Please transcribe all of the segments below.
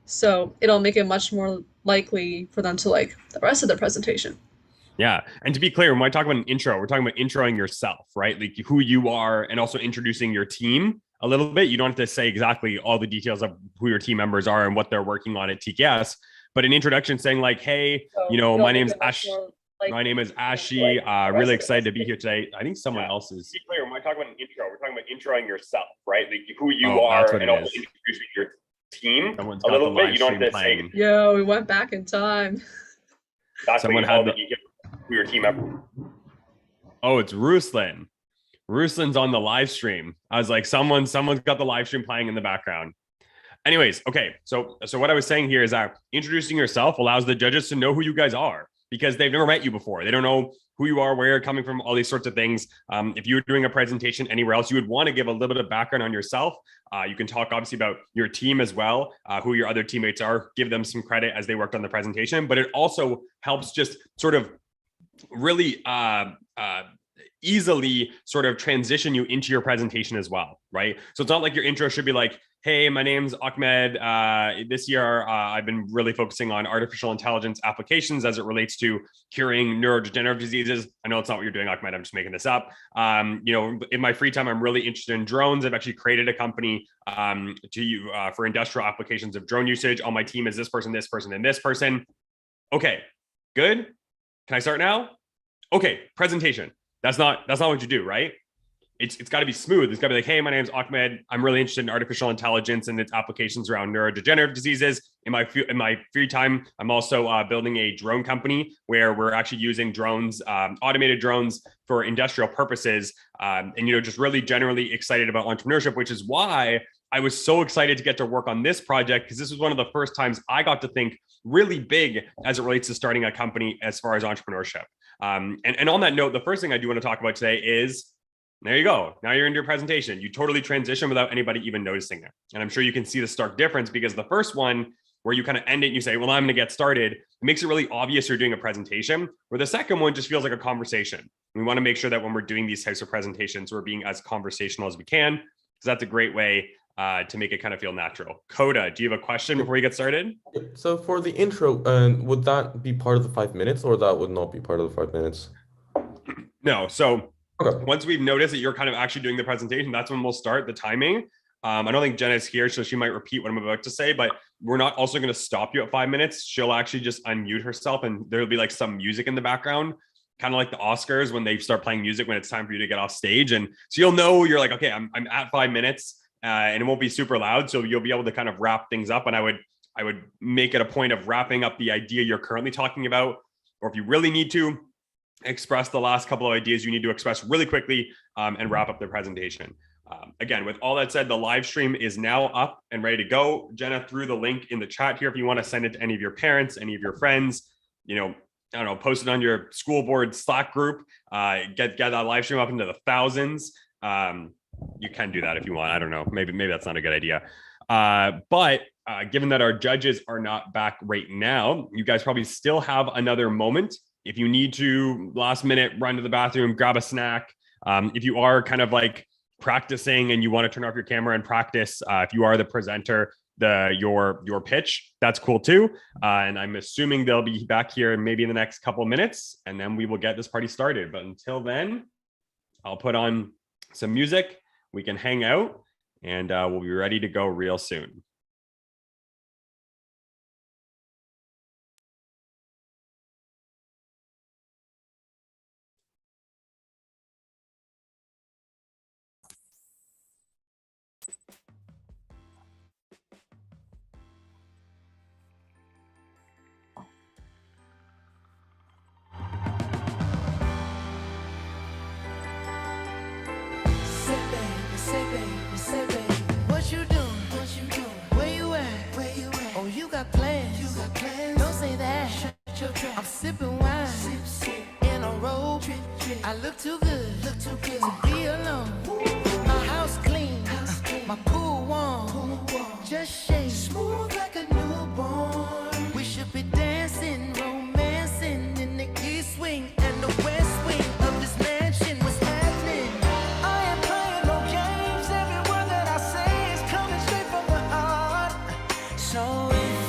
So it'll make it much more likely for them to like the rest of the presentation. Yeah. And to be clear, when I talk about an intro, we're talking about introing yourself, right? Like who you are and also introducing your team a little bit. You don't have to say exactly all the details of who your team members are and what they're working on at TKS, but an introduction saying like, hey, So my it'll make name's it much Ash. more My name likely is for them to like Ashi. the Really rest of the excited to be here presentation. today. I think someone else is. To be clear, when I talk about an intro, we're talking about introing yourself, right? Like who you Oh, that's are what and it also is. introducing your team Someone's a got the little bit. live You don't stream have to say playing. Yo, we went back in time. Someone Exactly all had the the. details who your team member. Oh, it's Ruslan. Ruslan's on the live stream. I was like, someone's got the live stream playing in the background. Anyways, okay. So what I was saying here is that introducing yourself allows the judges to know who you guys are because they've never met you before. They don't know who you are, where you're coming from, all these sorts of things. If you were doing a presentation anywhere else, you would want to give a little bit of background on yourself. You can talk obviously about your team as well, who your other teammates are, give them some credit as they worked on the presentation. But it also helps just sort of really easily sort of transition you into your presentation as well, right? So it's not like your intro should be like, hey, my name's Ahmed. This year, I've been really focusing on artificial intelligence applications as it relates to curing neurodegenerative diseases. I know it's not what you're doing, Ahmed. I'm just making this up. In my free time, I'm really interested in drones. I've actually created a company for industrial applications of drone usage. On my team is this person, and this person. Okay, good. Can I start now? Okay, presentation. That's not what you do, right? It's got to be smooth. It's got to be like, hey, my name's Ahmed. I'm really interested in artificial intelligence and its applications around neurodegenerative diseases. In my free time, I'm also building a drone company where we're actually using drones, automated drones for industrial purposes, and just really generally excited about entrepreneurship, which is why I was so excited to get to work on this project because this was one of the first times I got to think really big as it relates to starting a company as far as entrepreneurship. And on that note, the first thing I do want to talk about today is there you go. Now you're in your presentation. You totally transition without anybody even noticing it. And I'm sure you can see the stark difference because the first one where you kind of end it and you say, well, I'm going to get started, it makes it really obvious you're doing a presentation, where the second one just feels like a conversation. We want to make sure that when we're doing these types of presentations, we're being as conversational as we can, because that's a great way to make it kind of feel natural. Coda, do you have a question before you get started? So for the intro, would that be part of the 5 minutes or that would not be part of the 5 minutes? No. So Okay. once we've noticed that you're kind of actually doing the presentation, that's when we'll start the timing. I don't think Jenna's here, so she might repeat what I'm about to say, but we're not also going to stop you at 5 minutes. She'll actually just unmute herself and there'll be like some music in the background, kind of like the Oscars when they start playing music when it's time for you to get off stage. And so you'll know you're like, okay, I'm at 5 minutes and it won't be super loud. So you'll be able to kind of wrap things up. And I would make it a point of wrapping up the idea you're currently talking about, or if you really need to, express the last couple of ideas you need to express really quickly and wrap up the presentation. Again, with all that said, the live stream is now up and ready to go. Jenna threw the link in the chat here if you want to send it to any of your parents, any of your friends, I don't know, post it on your school board Slack group, get that live stream up into the thousands. You can do that if you want. I don't know. Maybe that's not a good idea. But given that our judges are not back right now, you guys probably still have another moment. If you need to last minute run to the bathroom, grab a snack. If you are kind of like practicing and you want to turn off your camera and practice, if you are the presenter, your pitch, that's cool too. And I'm assuming they'll be back here maybe in the next couple of minutes, and then we will get this party started. But until then, I'll put on some music. We can hang out, and we'll be ready to go real soon. Say baby, what you doing? Where you at? Oh, you got plans. Don't say that. I'm sipping wine in a robe. I look too good to be alone. My house clean, my pool warm. Just shake smooth like a newborn. We should be dancing, romancing in the east wing and the west wing of this mansion. What's happening? I ain't playing no games. Every word that I say is coming straight from the heart. So if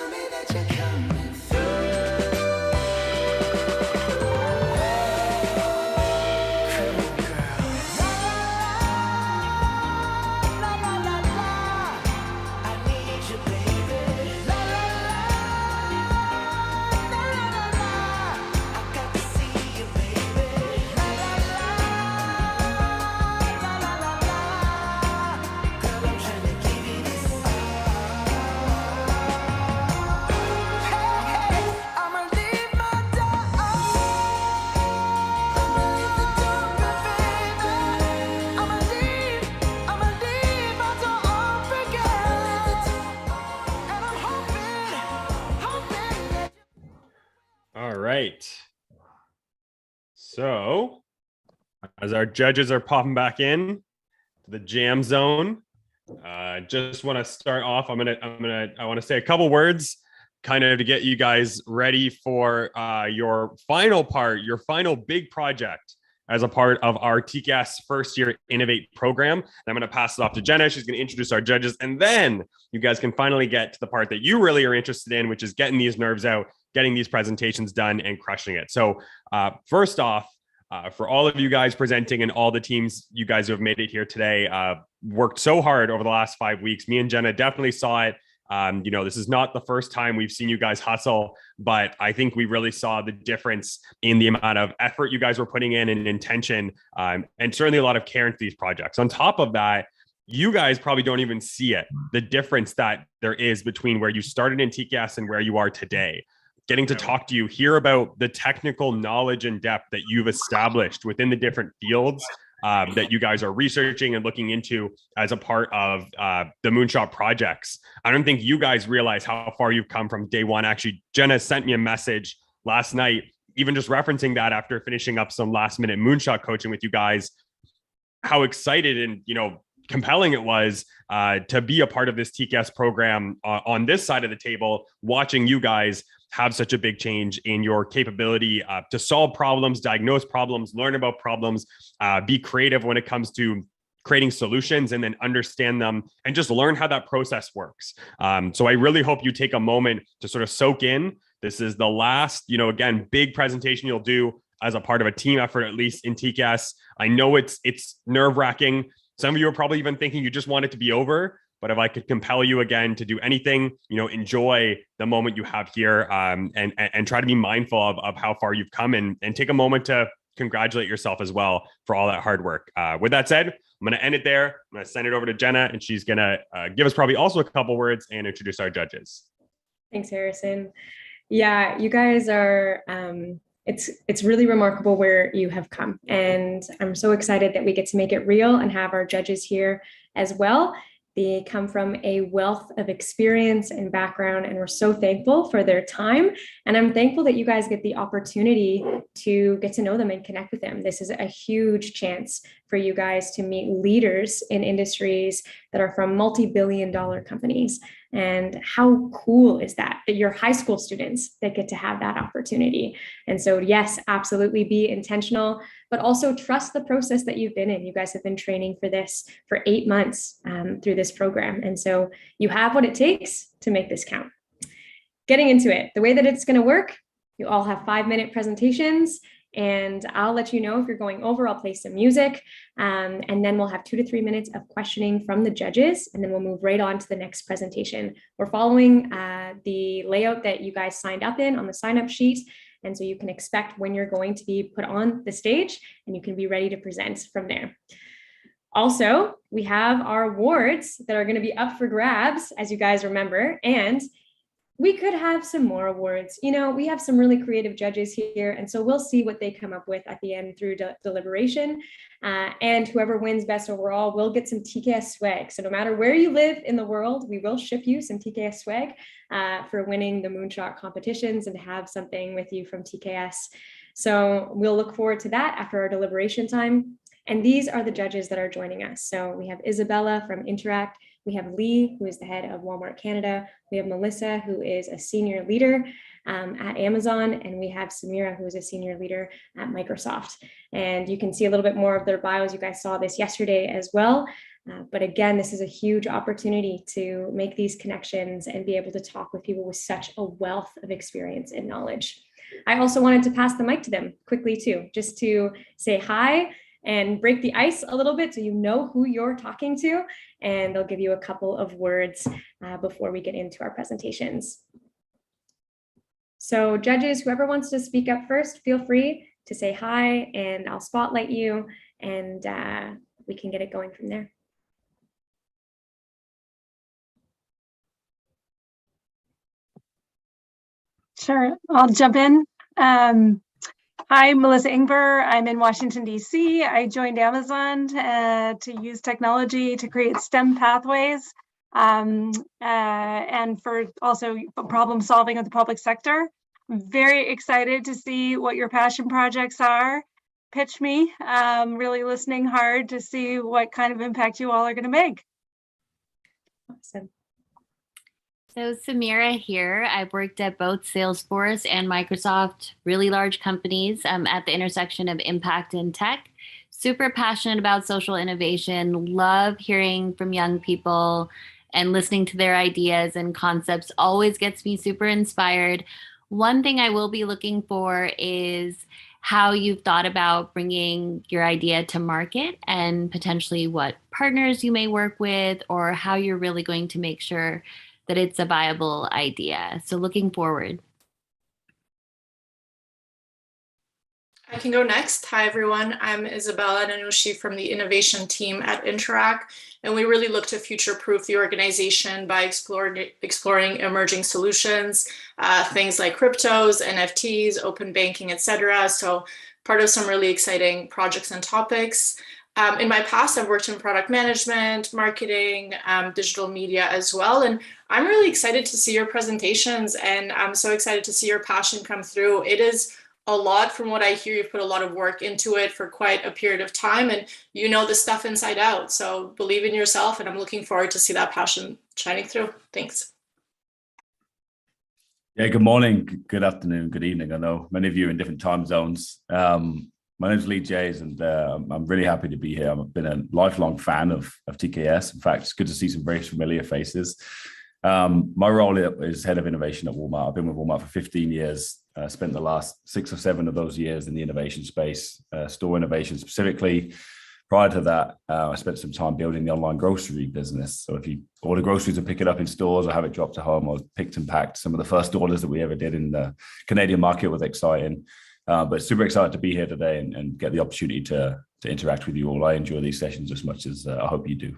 tell me that you're coming through. Come on, girl. La la la la la. I need you, baby. La la la la la la. I got to see you, baby. La la la la la la la. Girl, I'm trying to give you this. Hey, I'ma leave my door I'ma leave the door open, baby. I'ma leave my door open, girl. And I'm hoping that All right. So, as our judges are popping back in to the jam zone, just want to start off. I want to say a couple words, kind of to get you guys ready for your final part, your final big project as a part of our TCAS first year Innovate program. And I'm going to pass it off to Jenna. She's going to introduce our judges, and then you guys can finally get to the part that you really are interested in, which is getting these nerves out, getting these presentations done, and crushing it. So first off, for all of you guys presenting and all the teams you guys who have made it here today, worked so hard over the last 5 weeks. Me and Jenna definitely saw it. This is not the first time we've seen you guys hustle, but I think we really saw the difference in the amount of effort you guys were putting in and intention, and certainly a lot of care into these projects. On top of that, you guys probably don't even see it, the difference that there is between where you started in TCAS and where you are today. Getting to talk to you, hear about the technical knowledge and depth that you've established within the different fields that you guys are researching and looking into as a part of the Moonshot projects. I don't think you guys realize how far you've come from day one. Actually, Jenna sent me a message last night, even just referencing that after finishing up some last minute Moonshot coaching with you guys, how excited and, compelling it was to be a part of this TCAS program on this side of the table, watching you guys have such a big change in your capability to solve problems, diagnose problems, learn about problems, be creative when it comes to creating solutions, and then understand them and just learn how that process works. So I really hope you take a moment to sort of soak in. This is the last, again, big presentation you'll do as a part of a team effort, at least in TCAS. I know it's nerve-wracking. Some of you are probably even thinking you just want it to be over. But if I could compel you again to do anything, enjoy the moment you have here, and try to be mindful of how far you've come, and take a moment to congratulate yourself as well for all that hard work. With that said, I'm going to end it there. I'm going to send it over to Jenna, and she's going to give us probably also a couple words and introduce our judges. Thanks, Harrison. Yeah, you guys are, it's really remarkable where you have come. And I'm so excited that we get to make it real and have our judges here as well. They come from a wealth of experience and background, and we're so thankful for their time. And I'm thankful that you guys get the opportunity to get to know them and connect with them. This is a huge chance for you guys to meet leaders in industries that are from multi-billion-dollar companies. And how cool is that you're high school students that get to have that opportunity? And so, yes, absolutely be intentional, but also trust the process that you've been in. You guys have been training for this for 8 months through this program. And so you have what it takes to make this count. Getting into it, the way that it's going to work, you all have 5-minute presentations. And I'll let you know if you're going over. I'll play some music, and then we'll have 2 to 3 minutes of questioning from the judges, and then we'll move right on to the next presentation. We're following the layout that you guys signed up in on the sign-up sheet, and so you can expect when you're going to be put on the stage, and you can be ready to present from there. Also, we have our awards that are going to be up for grabs, as you guys remember, and we could have some more awards. We have some really creative judges here, and so we'll see what they come up with at the end through deliberation. And whoever wins best overall will get some TKS swag. So no matter where you live in the world, we will ship you some TKS swag for winning the Moonshot competitions and have something with you from TKS. So we'll look forward to that after our deliberation time. And these are the judges that are joining us. So we have Isabella from Interact. We have Lee, who is the head of Walmart Canada. We have Melissa, who is a senior leader at Amazon. And we have Samira, who is a senior leader at Microsoft. And you can see a little bit more of their bios. You guys saw this yesterday as well. But again, this is a huge opportunity to make these connections and be able to talk with people with such a wealth of experience and knowledge. I also wanted to pass the mic to them quickly too, just to say hi and break the ice a little bit so you know who you're talking to, and they'll give you a couple of words before we get into our presentations. So judges, whoever wants to speak up first, feel free to say hi and I'll spotlight you, and we can get it going from there. Sure, I'll jump in. Hi, Melissa Ingber. I'm in Washington, D.C. I joined Amazon to use technology to create STEM pathways and for also problem solving of the public sector. I'm very excited to see what your passion projects are. Pitch me. Really listening hard to see what kind of impact you all are going to make. Awesome. So Samira here. I've worked at both Salesforce and Microsoft, really large companies at the intersection of impact and tech. Super passionate about social innovation, love hearing from young people and listening to their ideas and concepts always gets me super inspired. One thing I will be looking for is how you've thought about bringing your idea to market and potentially what partners you may work with or how you're really going to make sure that it's a viable idea. So looking forward. I can go next. Hi, everyone. I'm Isabella Nanushi from the innovation team at Interact, and we really look to future-proof the organization by exploring emerging solutions, things like cryptos, NFTs, open banking, etc. So part of some really exciting projects and topics. In my past, I've worked in product management, marketing, digital media as well. And I'm really excited to see your presentations, and I'm so excited to see your passion come through. It is a lot. From what I hear, you've put a lot of work into it for quite a period of time, and you know the stuff inside out. So believe in yourself, and I'm looking forward to see that passion shining through. Thanks. Yeah, good morning, good afternoon, good evening. I know many of you are in different time zones. My name's Lee Jays, and I'm really happy to be here. I've been a lifelong fan of TKS. In fact, it's good to see some very familiar faces. My role is head of innovation at Walmart. I've been with Walmart for 15 years. Spent the last 6 or 7 of those years in the innovation space, store innovation specifically. Prior to that, I spent some time building the online grocery business. So if you order groceries and pick it up in stores or have it dropped to home, or picked and packed, some of the first orders that we ever did in the Canadian market was exciting. But super excited to be here today and get the opportunity to interact with you all. I enjoy these sessions as much as I hope you do.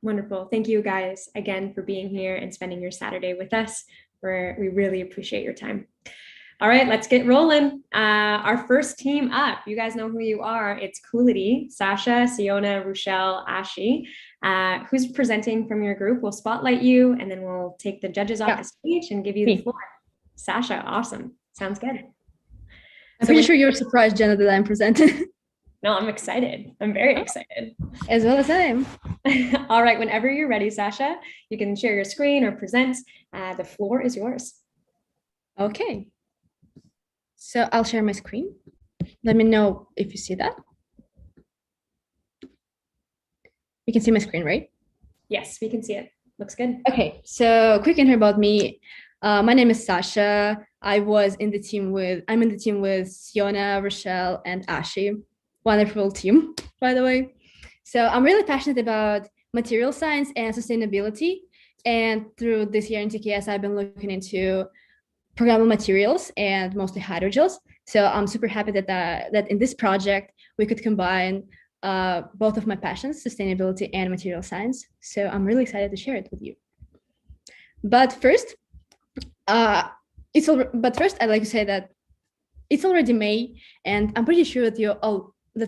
Wonderful. Thank you guys again for being here and spending your Saturday with us. We really appreciate your time. All right, let's get rolling. Our first team up, you guys know who you are. It's Coolidy, Sasha, Siona, Rochelle, Ashi. Who's presenting from your group? We'll spotlight you, and then we'll take the judges off the stage and give you the floor. Sasha, awesome. Sounds good. I'm pretty sure you're surprised, Jenna, that I'm presenting. No, I'm excited. I'm very excited. As well as I am. All right, whenever you're ready, Sasha, you can share your screen or present. The floor is yours. Okay. So I'll share my screen. Let me know if you see that. You can see my screen, right? Yes, we can see it. Looks good. Okay, so quick intro about me. My name is Sasha. I'm in the team with Siona, Rochelle, and Ashi. Wonderful team, by the way. So I'm really passionate about material science and sustainability. And through this year in TKS, I've been looking into programmable materials and mostly hydrogels. So I'm super happy that in this project, we could combine both of my passions, sustainability and material science. So I'm really excited to share it with you. But first, I'd like to say that it's already May, and I'm pretty sure that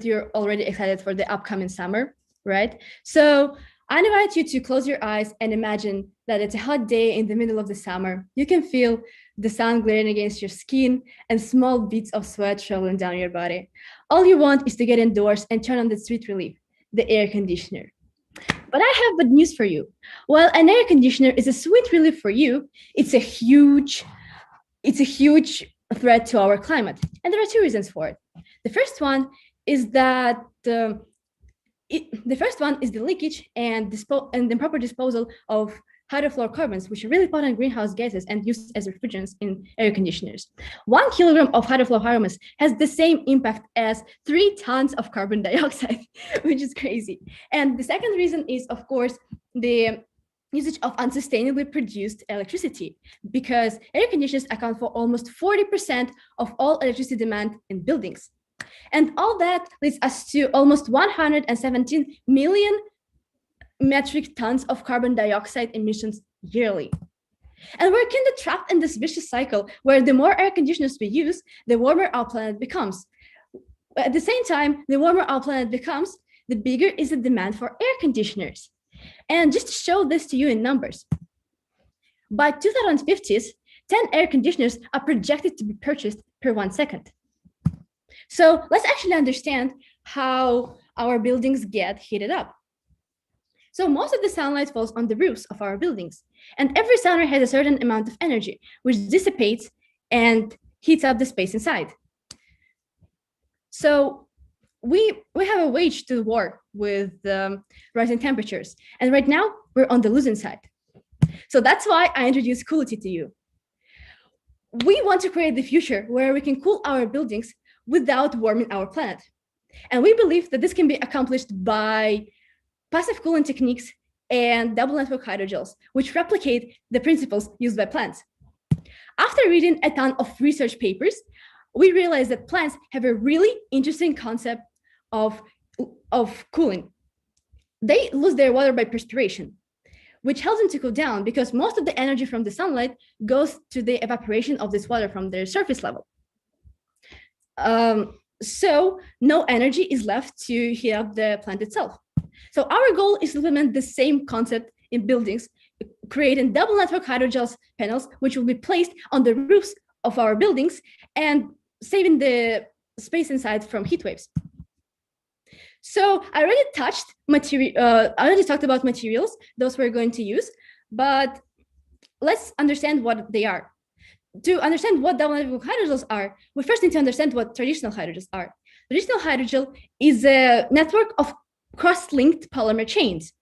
you're already excited for the upcoming summer, right? So I invite you to close your eyes and imagine that it's a hot day in the middle of the summer. You can feel the sun glaring against your skin and small beads of sweat traveling down your body. All you want is to get indoors and turn on the sweet relief, the air conditioner. But I have bad news for you. While an air conditioner is a sweet relief for you, it's a huge threat to our climate. And there are 2 reasons for it. The first one is that The first one is the leakage and the improper disposal of hydrofluorocarbons, which are really potent greenhouse gases and used as refrigerants in air conditioners. 1 kilogram of hydrofluorocarbons has the same impact as 3 tons of carbon dioxide, which is crazy. And the second reason is, of course, the usage of unsustainably produced electricity, because air conditioners account for almost 40% of all electricity demand in buildings. And all that leads us to almost 117 million metric tons of carbon dioxide emissions yearly. And we're kind of trapped in this vicious cycle where the more air conditioners we use, the warmer our planet becomes. At the same time, the warmer our planet becomes, the bigger is the demand for air conditioners. And just to show this to you in numbers, by 2050s, 10 air conditioners are projected to be purchased per 1 second. So let's actually understand how our buildings get heated up. So most of the sunlight falls on the roofs of our buildings, and every sunray has a certain amount of energy, which dissipates and heats up the space inside. So we have a wage to war with rising temperatures, and right now we're on the losing side. So that's why I introduced Coolidy to you. We want to create the future where we can cool our buildings without warming our planet. And we believe that this can be accomplished by passive cooling techniques and double network hydrogels, which replicate the principles used by plants. After reading a ton of research papers, we realized that plants have a really interesting concept of cooling. They lose their water by perspiration, which helps them to cool down because most of the energy from the sunlight goes to the evaporation of this water from their surface level. So no energy is left to heat up the plant itself. So our goal is to implement the same concept in buildings, creating double network hydrogel panels, which will be placed on the roofs of our buildings and saving the space inside from heat waves. So I already talked about materials, those we're going to use, but let's understand what they are. To understand what double network hydrogels are, we first need to understand what traditional hydrogels are. Traditional hydrogel is a network of cross-linked polymer chains,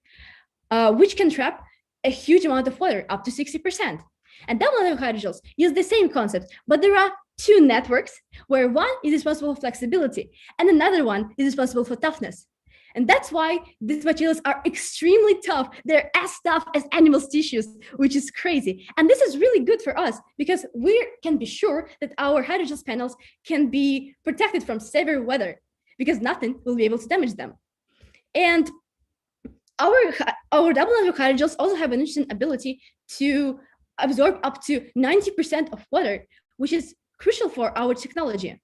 which can trap a huge amount of water, up to 60%. And double network hydrogels use the same concept, but there are 2 networks where one is responsible for flexibility and another one is responsible for toughness. And that's why these materials are extremely tough. They're as tough as animals' tissues, which is crazy. And this is really good for us because we can be sure that our hydrogel panels can be protected from severe weather because nothing will be able to damage them. And our double network hydrogels also have an interesting ability to absorb up to 90% of water, which is crucial for our technology,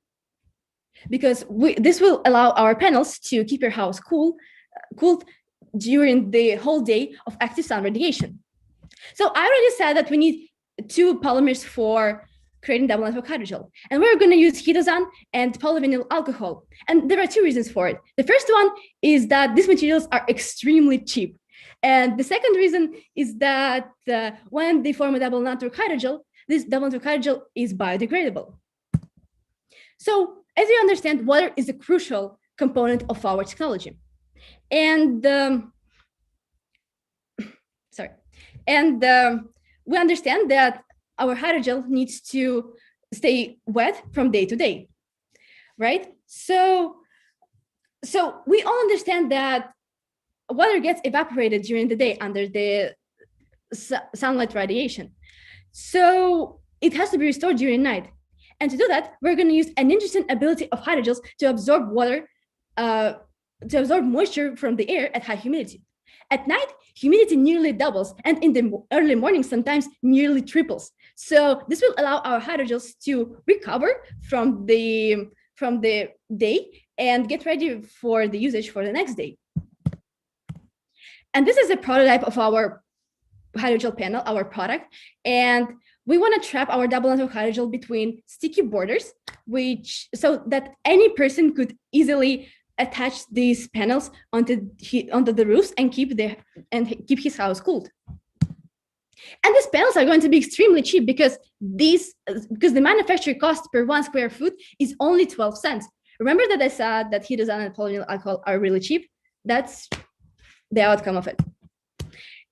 because this will allow our panels to keep your house cooled during the whole day of active sun radiation. So I already said that we need 2 polymers for creating double network hydrogel, and we're going to use ketazone and polyvinyl alcohol. And there are 2 reasons for it. The first one is that these materials are extremely cheap. And the second reason is that when they form a double network hydrogel, this double network hydrogel is biodegradable. So as you understand, water is a crucial component of our technology. And we understand that our hydrogel needs to stay wet from day to day, right? So we all understand that water gets evaporated during the day under the sunlight radiation. So it has to be restored during night. And to do that, we're going to use an interesting ability of hydrogels to absorb water, to absorb moisture from the air at high humidity. At night, humidity nearly doubles, and in the early morning, sometimes nearly triples. So this will allow our hydrogels to recover from the day and get ready for the usage for the next day. And this is a prototype of our hydrogel panel, our product. And we want to trap our double network hydrogel between sticky borders, so that any person could easily attach these panels onto the roofs and keep his house cooled. And these panels are going to be extremely cheap because the manufacturing cost per 1 square foot is only 12 cents. Remember that I said that ketazone and polyvinyl alcohol are really cheap? That's the outcome of it.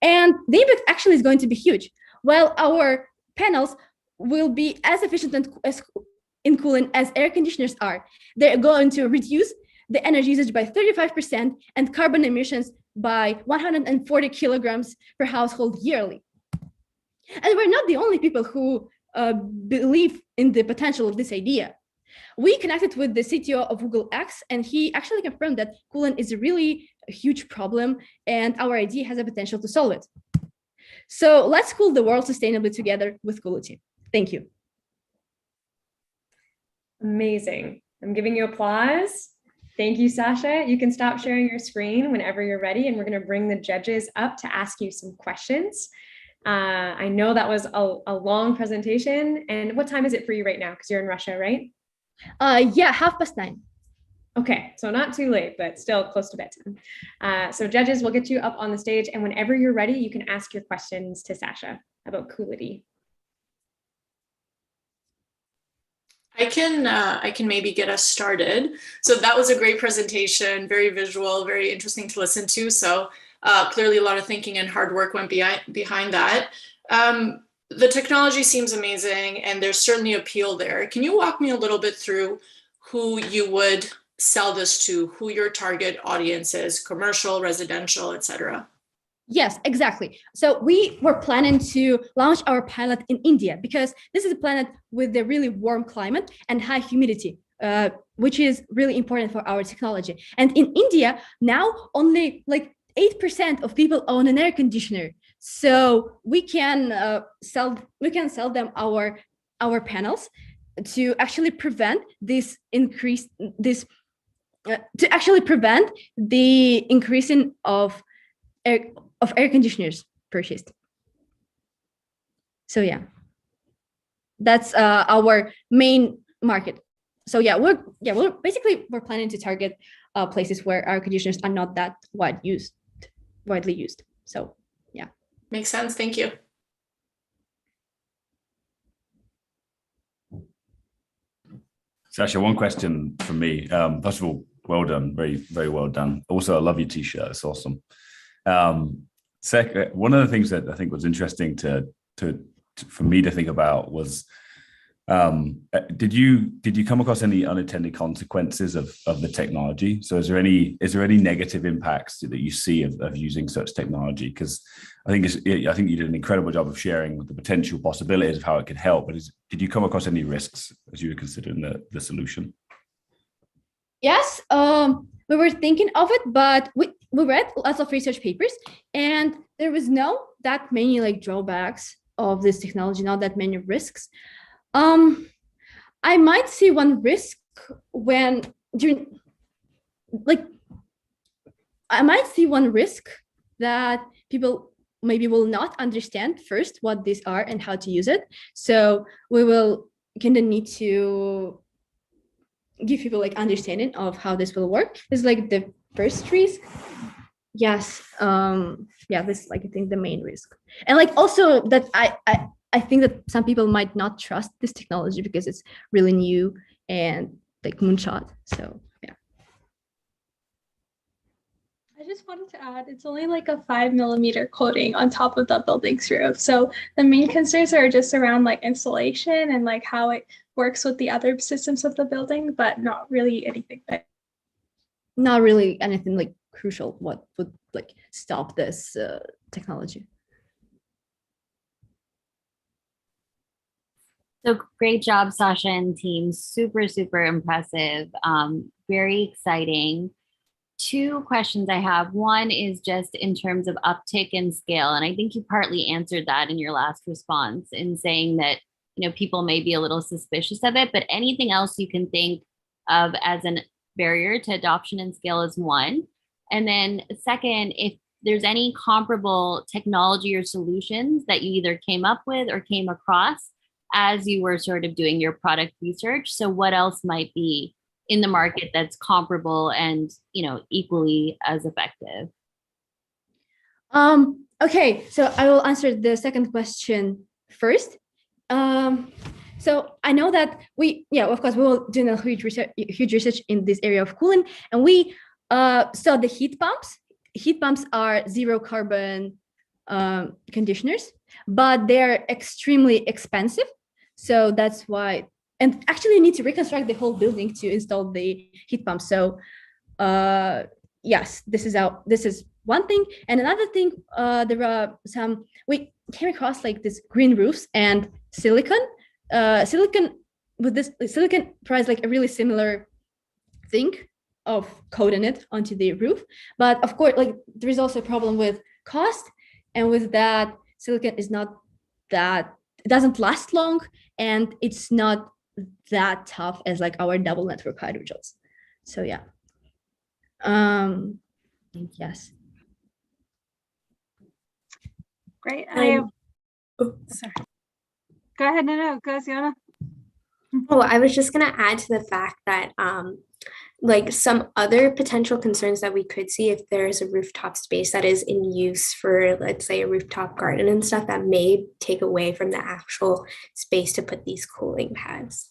And the impact actually is going to be huge. While our panels will be as efficient in cooling as air conditioners are, they're going to reduce the energy usage by 35% and carbon emissions by 140 kilograms per household yearly. And we're not the only people who believe in the potential of this idea. We connected with the CTO of Google X, and he actually confirmed that cooling is really a huge problem, and our idea has a potential to solve it. So let's cool the world sustainably together with Coolidy. Thank you. Amazing. I'm giving you applause. Thank you, Sasha. You can stop sharing your screen whenever you're ready, and we're going to bring the judges up to ask you some questions. I know that was a long presentation. And what time is it for you right now? Because you're in Russia, right? Yeah, 9:30. Okay, so not too late, but still close to bedtime. So judges, we'll get you up on the stage, and whenever you're ready, you can ask your questions to Sasha about Coolidy. I can maybe get us started. So that was a great presentation, very visual, very interesting to listen to. So clearly a lot of thinking and hard work went behind that. The technology seems amazing, and there's certainly appeal there. Can you walk me a little bit through who you would sell this to, who your target audience is, commercial, residential, etc.? Yes, exactly. So we were planning to launch our pilot in India because this is a planet with a really warm climate and high humidity, which is really important for our technology. And in India, now only like 8% of people own an air conditioner. So we can sell them our panels to actually prevent the increasing of air conditioners purchased. So yeah, that's our main market. So yeah, we're planning to target places where air conditioners are not that widely used. So yeah, makes sense. Thank you. Sasha, one question from me. First of all, well done, very, very well done. Also, I love your t-shirt; it's awesome. Second, one of the things that I think was interesting for me to think about was, did you come across any unintended consequences of the technology? So is there any negative impacts that you see of using such technology? Because I think you did an incredible job of sharing the potential possibilities of how it could help. But did you come across any risks as you were considering the solution? Yes, we were thinking of it, but we read lots of research papers, and there was not that many like drawbacks of this technology, not that many risks. I might see one risk that people maybe will not understand first what these are and how to use it. So we will kind of need to give people like understanding of how this will work. It's like the first risk. Yes. Yeah, this is like I think the main risk. And like also that I think that some people might not trust this technology because it's really new and like moonshot. So yeah. I just wanted to add, it's only like a 5mm coating on top of the building's roof. So the main concerns are just around like installation and like how it works with the other systems of the building, but not really anything like crucial what would like stop this technology. So great job, Sasha and team. Super, super impressive. Very exciting. Two questions I have. One is just in terms of uptick and scale. And I think you partly answered that in your last response in saying that, people may be a little suspicious of it, but anything else you can think of as a barrier to adoption and scale is one. And then second, if there's any comparable technology or solutions that you either came up with or came across as you were sort of doing your product research. So what else might be in the market that's comparable and, equally as effective? Okay, so I will answer the second question first. So I know that of course, we will do a huge research in this area of cooling, and we So the heat pumps are zero carbon conditioners, but they're extremely expensive. So that's why, and actually you need to reconstruct the whole building to install the heat pump. So yes, this is one thing. And another thing, there are we came across like this green roofs and silicon provides like a really similar thing of coating it onto the roof. But of course, like there is also a problem with cost, and with that, silicon is not that, it doesn't last long, and it's not that tough as like our double network hydrogels. So yeah. Yes. Great. Sorry. Go ahead. No, go, Sienna. Oh, I was just going to add to the fact that like some other potential concerns that we could see if there's a rooftop space that is in use for, let's say, a rooftop garden and stuff, that may take away from the actual space to put these cooling pads.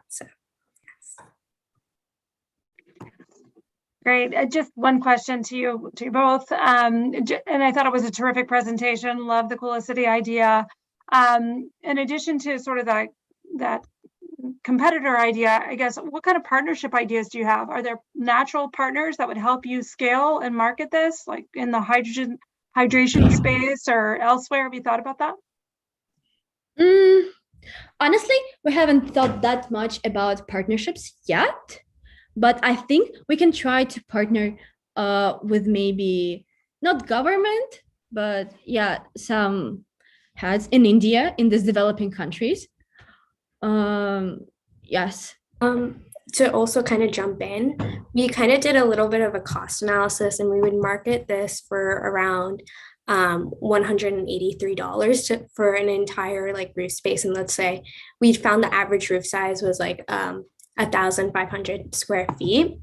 So, yes. Great. Just one question to you both. And I thought it was a terrific presentation. Love the Coolidy idea. In addition to sort of that competitor idea, I guess, what kind of partnership ideas do you have? Are there natural partners that would help you scale and market this, like in the hydration space or elsewhere? Have you thought about that? Honestly, we haven't thought that much about partnerships yet, but I think we can try to partner with maybe not government, but yeah, some heads in India, in these developing countries. Yes. To also kind of jump in, we kind of did a little bit of a cost analysis, and we would market this for around $183 for an entire like roof space. And let's say we found the average roof size was like 1,500 square feet.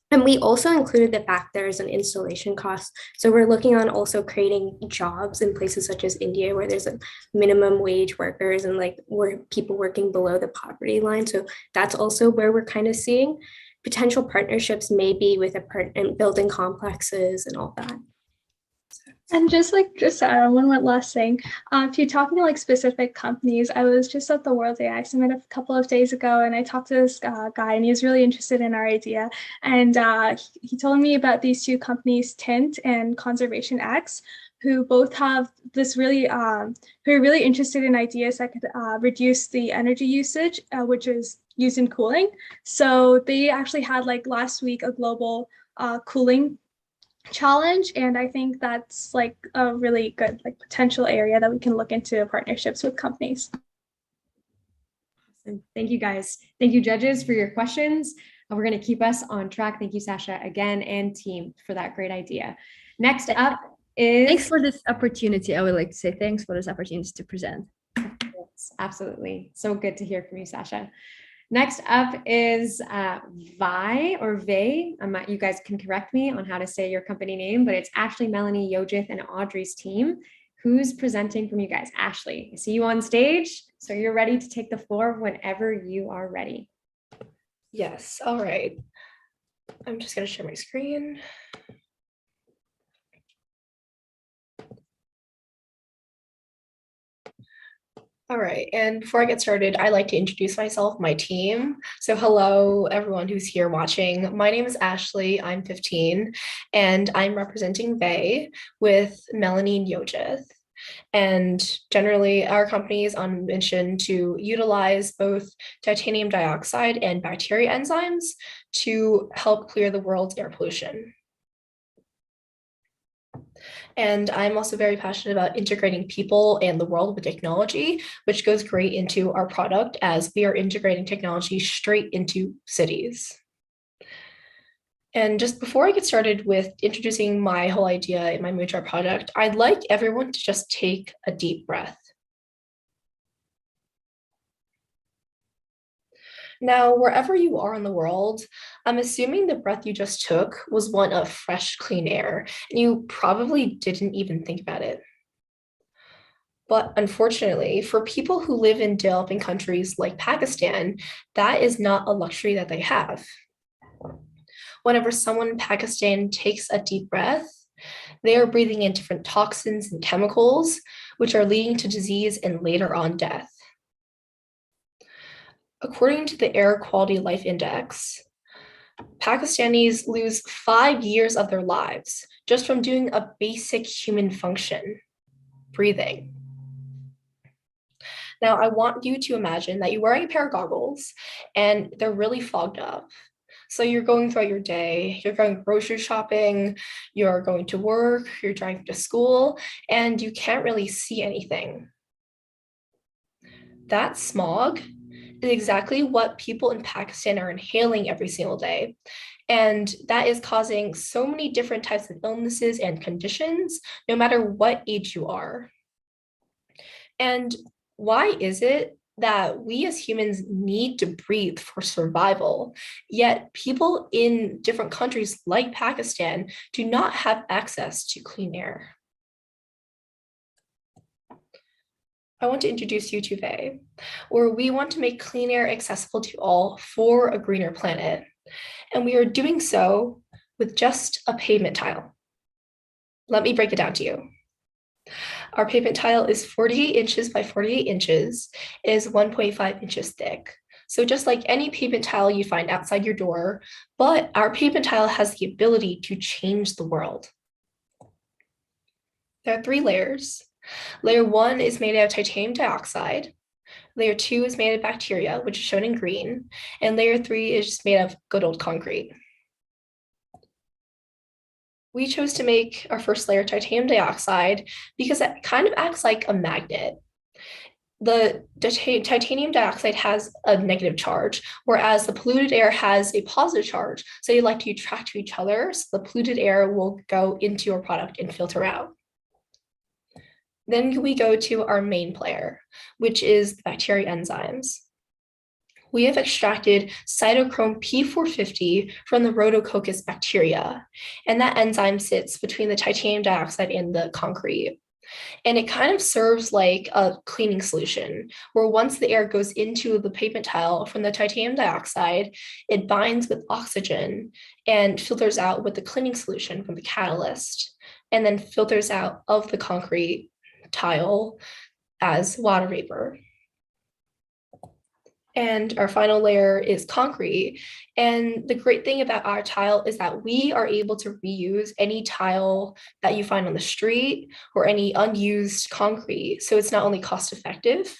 And we also included the fact there's an installation cost. So we're looking on also creating jobs in places such as India, where there's a minimum wage workers and like where people working below the poverty line. So that's also where we're kind of seeing potential partnerships, maybe with and building complexes and all that. And just one last thing. If you're talking to like specific companies, I was just at the World AI Summit a couple of days ago, and I talked to this guy, and he was really interested in our idea. And he told me about these two companies, Tint and Conservation X, who both have this really, who are really interested in ideas that could reduce the energy usage, which is used in cooling. So they actually had like last week a global cooling challenge, and I think that's like a really good like potential area that we can look into partnerships with companies. Awesome. Thank you guys. Thank you judges for your questions. We're going to keep us on track. Thank you, Sasha, again, and team for that great idea. Next up is... Thanks for this opportunity. I would like to say thanks for this opportunity to present. Yes, absolutely. So good to hear from you, Sasha. Next up is Vi or Vey. You guys can correct me on how to say your company name, but it's Ashley, Melanie, Yojith, and Audrey's team. Who's presenting from you guys? Ashley, I see you on stage, so you're ready to take the floor whenever you are ready. Yes, all right. I'm just gonna share my screen. All right, and before I get started, I'd like to introduce myself, my team. So hello, everyone who's here watching. My name is Ashley, I'm 15, and I'm representing Vey with Melanie and Yojith. And generally, our company is on a mission to utilize both titanium dioxide and bacteria enzymes to help clear the world's air pollution. And I'm also very passionate about integrating people and the world with technology, which goes great into our product as we are integrating technology straight into cities. And just before I get started with introducing my whole idea in my Moonshot project, I'd like everyone to just take a deep breath. Now, wherever you are in the world, I'm assuming the breath you just took was one of fresh, clean air, and you probably didn't even think about it. But unfortunately, for people who live in developing countries like Pakistan, that is not a luxury that they have. whenever someone in Pakistan takes a deep breath, they are breathing in different toxins and chemicals, which are leading to disease and later on death. According to the Air Quality Life Index, Pakistanis lose 5 years of their lives just from doing a basic human function, breathing. Now, I want you to imagine that you're wearing a pair of goggles and they're really fogged up. So you're going throughout your day, you're going grocery shopping, you're going to work, you're driving to school, and you can't really see anything. That smog is exactly what people in Pakistan are inhaling every single day. And that is causing so many different types of illnesses and conditions, no matter what age you are. And why is it that we as humans need to breathe for survival, yet people in different countries like Pakistan do not have access to clean air? I want to introduce you to Vey, where we want to make clean air accessible to all for a greener planet. And we are doing so with just a pavement tile. Let me break it down to you. Our pavement tile is 48 inches by 48 inches. It is 1.5 inches thick. So just like any pavement tile you find outside your door, but our pavement tile has the ability to change the world. There are 3 layers. Layer 1 is made out of titanium dioxide. Layer 2 is made of bacteria, which is shown in green. And layer 3 is just made of good old concrete. We chose to make our first layer titanium dioxide because it kind of acts like a magnet. The titanium dioxide has a negative charge, whereas the polluted air has a positive charge. So they like to attract to each other, so the polluted air will go into your product and filter out. Then we go to our main player, which is the bacteria enzymes. We have extracted cytochrome P450 from the Rhodococcus bacteria, and that enzyme sits between the titanium dioxide and the concrete. And it kind of serves like a cleaning solution, where once the air goes into the pavement tile from the titanium dioxide, it binds with oxygen and filters out with the cleaning solution from the catalyst, and then filters out of the concrete tile as water vapor. And our final layer is concrete. And the great thing about our tile is that we are able to reuse any tile that you find on the street or any unused concrete. So it's not only cost effective,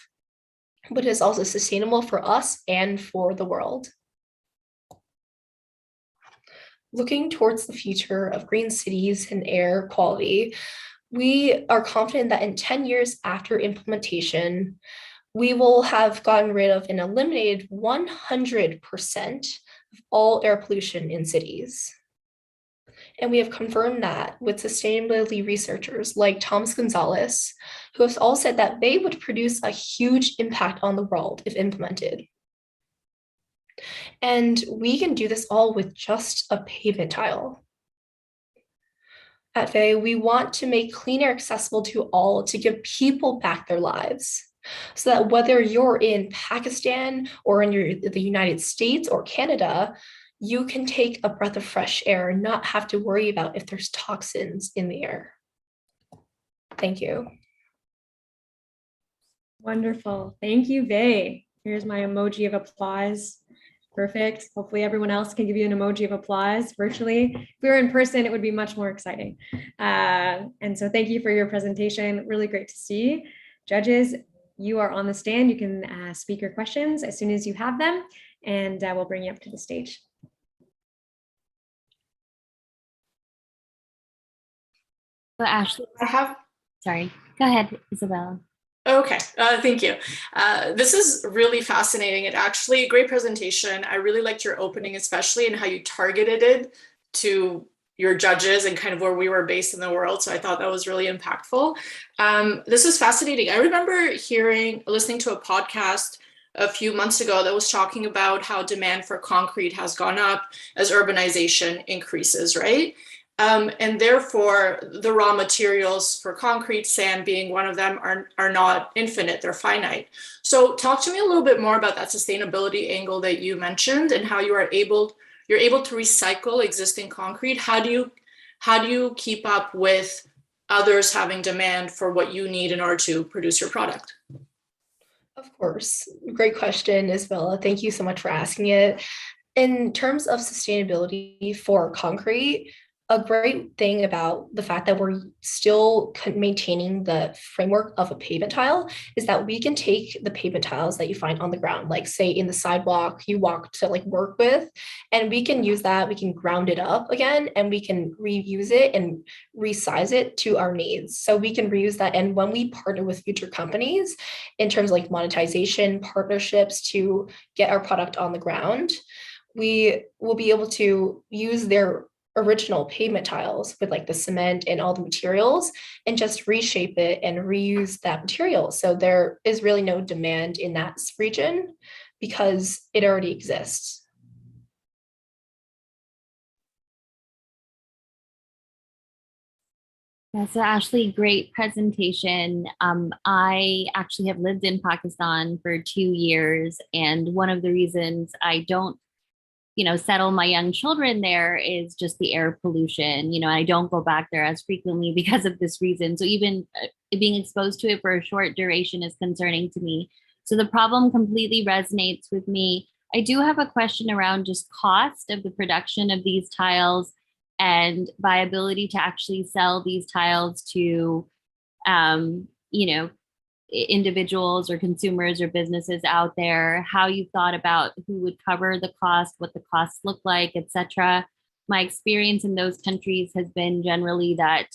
but it is also sustainable for us and for the world. Looking towards the future of green cities and air quality, we are confident that in 10 years after implementation, we will have gotten rid of and eliminated 100% of all air pollution in cities. And we have confirmed that with sustainability researchers like Thomas Gonzalez, who have all said that they would produce a huge impact on the world if implemented. And we can do this all with just a pavement tile. At Vey, we want to make clean air accessible to all to give people back their lives. So that whether you're in Pakistan or in the United States or Canada, you can take a breath of fresh air and not have to worry about if there's toxins in the air. Thank you. Wonderful. Thank you, Vey. Here's my emoji of applause. Perfect. Hopefully everyone else can give you an emoji of applause virtually. If we were in person, it would be much more exciting. And so thank you for your presentation. Really great to see. Judges, you are on the stand. You can speak your questions as soon as you have them, and we'll bring you up to the stage. So Ashley, sorry, go ahead, Isabella. Okay, thank you. This is really fascinating. It actually, a great presentation. I really liked your opening, especially in how you targeted it to your judges and kind of where we were based in the world. So I thought that was really impactful. This is fascinating. I remember listening to a podcast a few months ago that was talking about how demand for concrete has gone up as urbanization increases, right? And therefore, the raw materials for concrete, sand being one of them, are not infinite, they're finite. So talk to me a little bit more about that sustainability angle that you mentioned and how you are able you're able to recycle existing concrete, how do you keep up with others having demand for what you need in order to produce your product? Of course. Great question, Isabella. Thank you so much for asking it. In terms of sustainability for concrete, a great thing about the fact that we're still maintaining the framework of a pavement tile is that we can take the pavement tiles that you find on the ground, like say in the sidewalk you walk to like work with, and we can use that, we can ground it up again, and we can reuse it and resize it to our needs. So we can reuse that. And when we partner with future companies in terms of like monetization, partnerships to get our product on the ground, we will be able to use their original pavement tiles with like the cement and all the materials and just reshape it and reuse that material. So there is really no demand in that region because it already exists. Yeah, so Ashley, great presentation. I actually have lived in Pakistan for 2 years, and one of the reasons I don't settle my young children there is just the air pollution. I don't go back there as frequently because of this reason. So even being exposed to it for a short duration is concerning to me. So the problem completely resonates with me. I do have a question around just cost of the production of these tiles and viability to actually sell these tiles to, individuals or consumers or businesses out there, how you thought about who would cover the cost, what the costs look like, etc. My experience in those countries has been generally that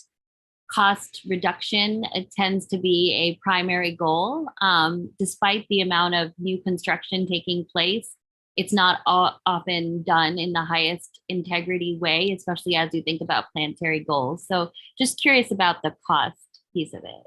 cost reduction tends to be a primary goal. Despite the amount of new construction taking place, it's not often done in the highest integrity way, especially as you think about planetary goals. So just curious about the cost piece of it.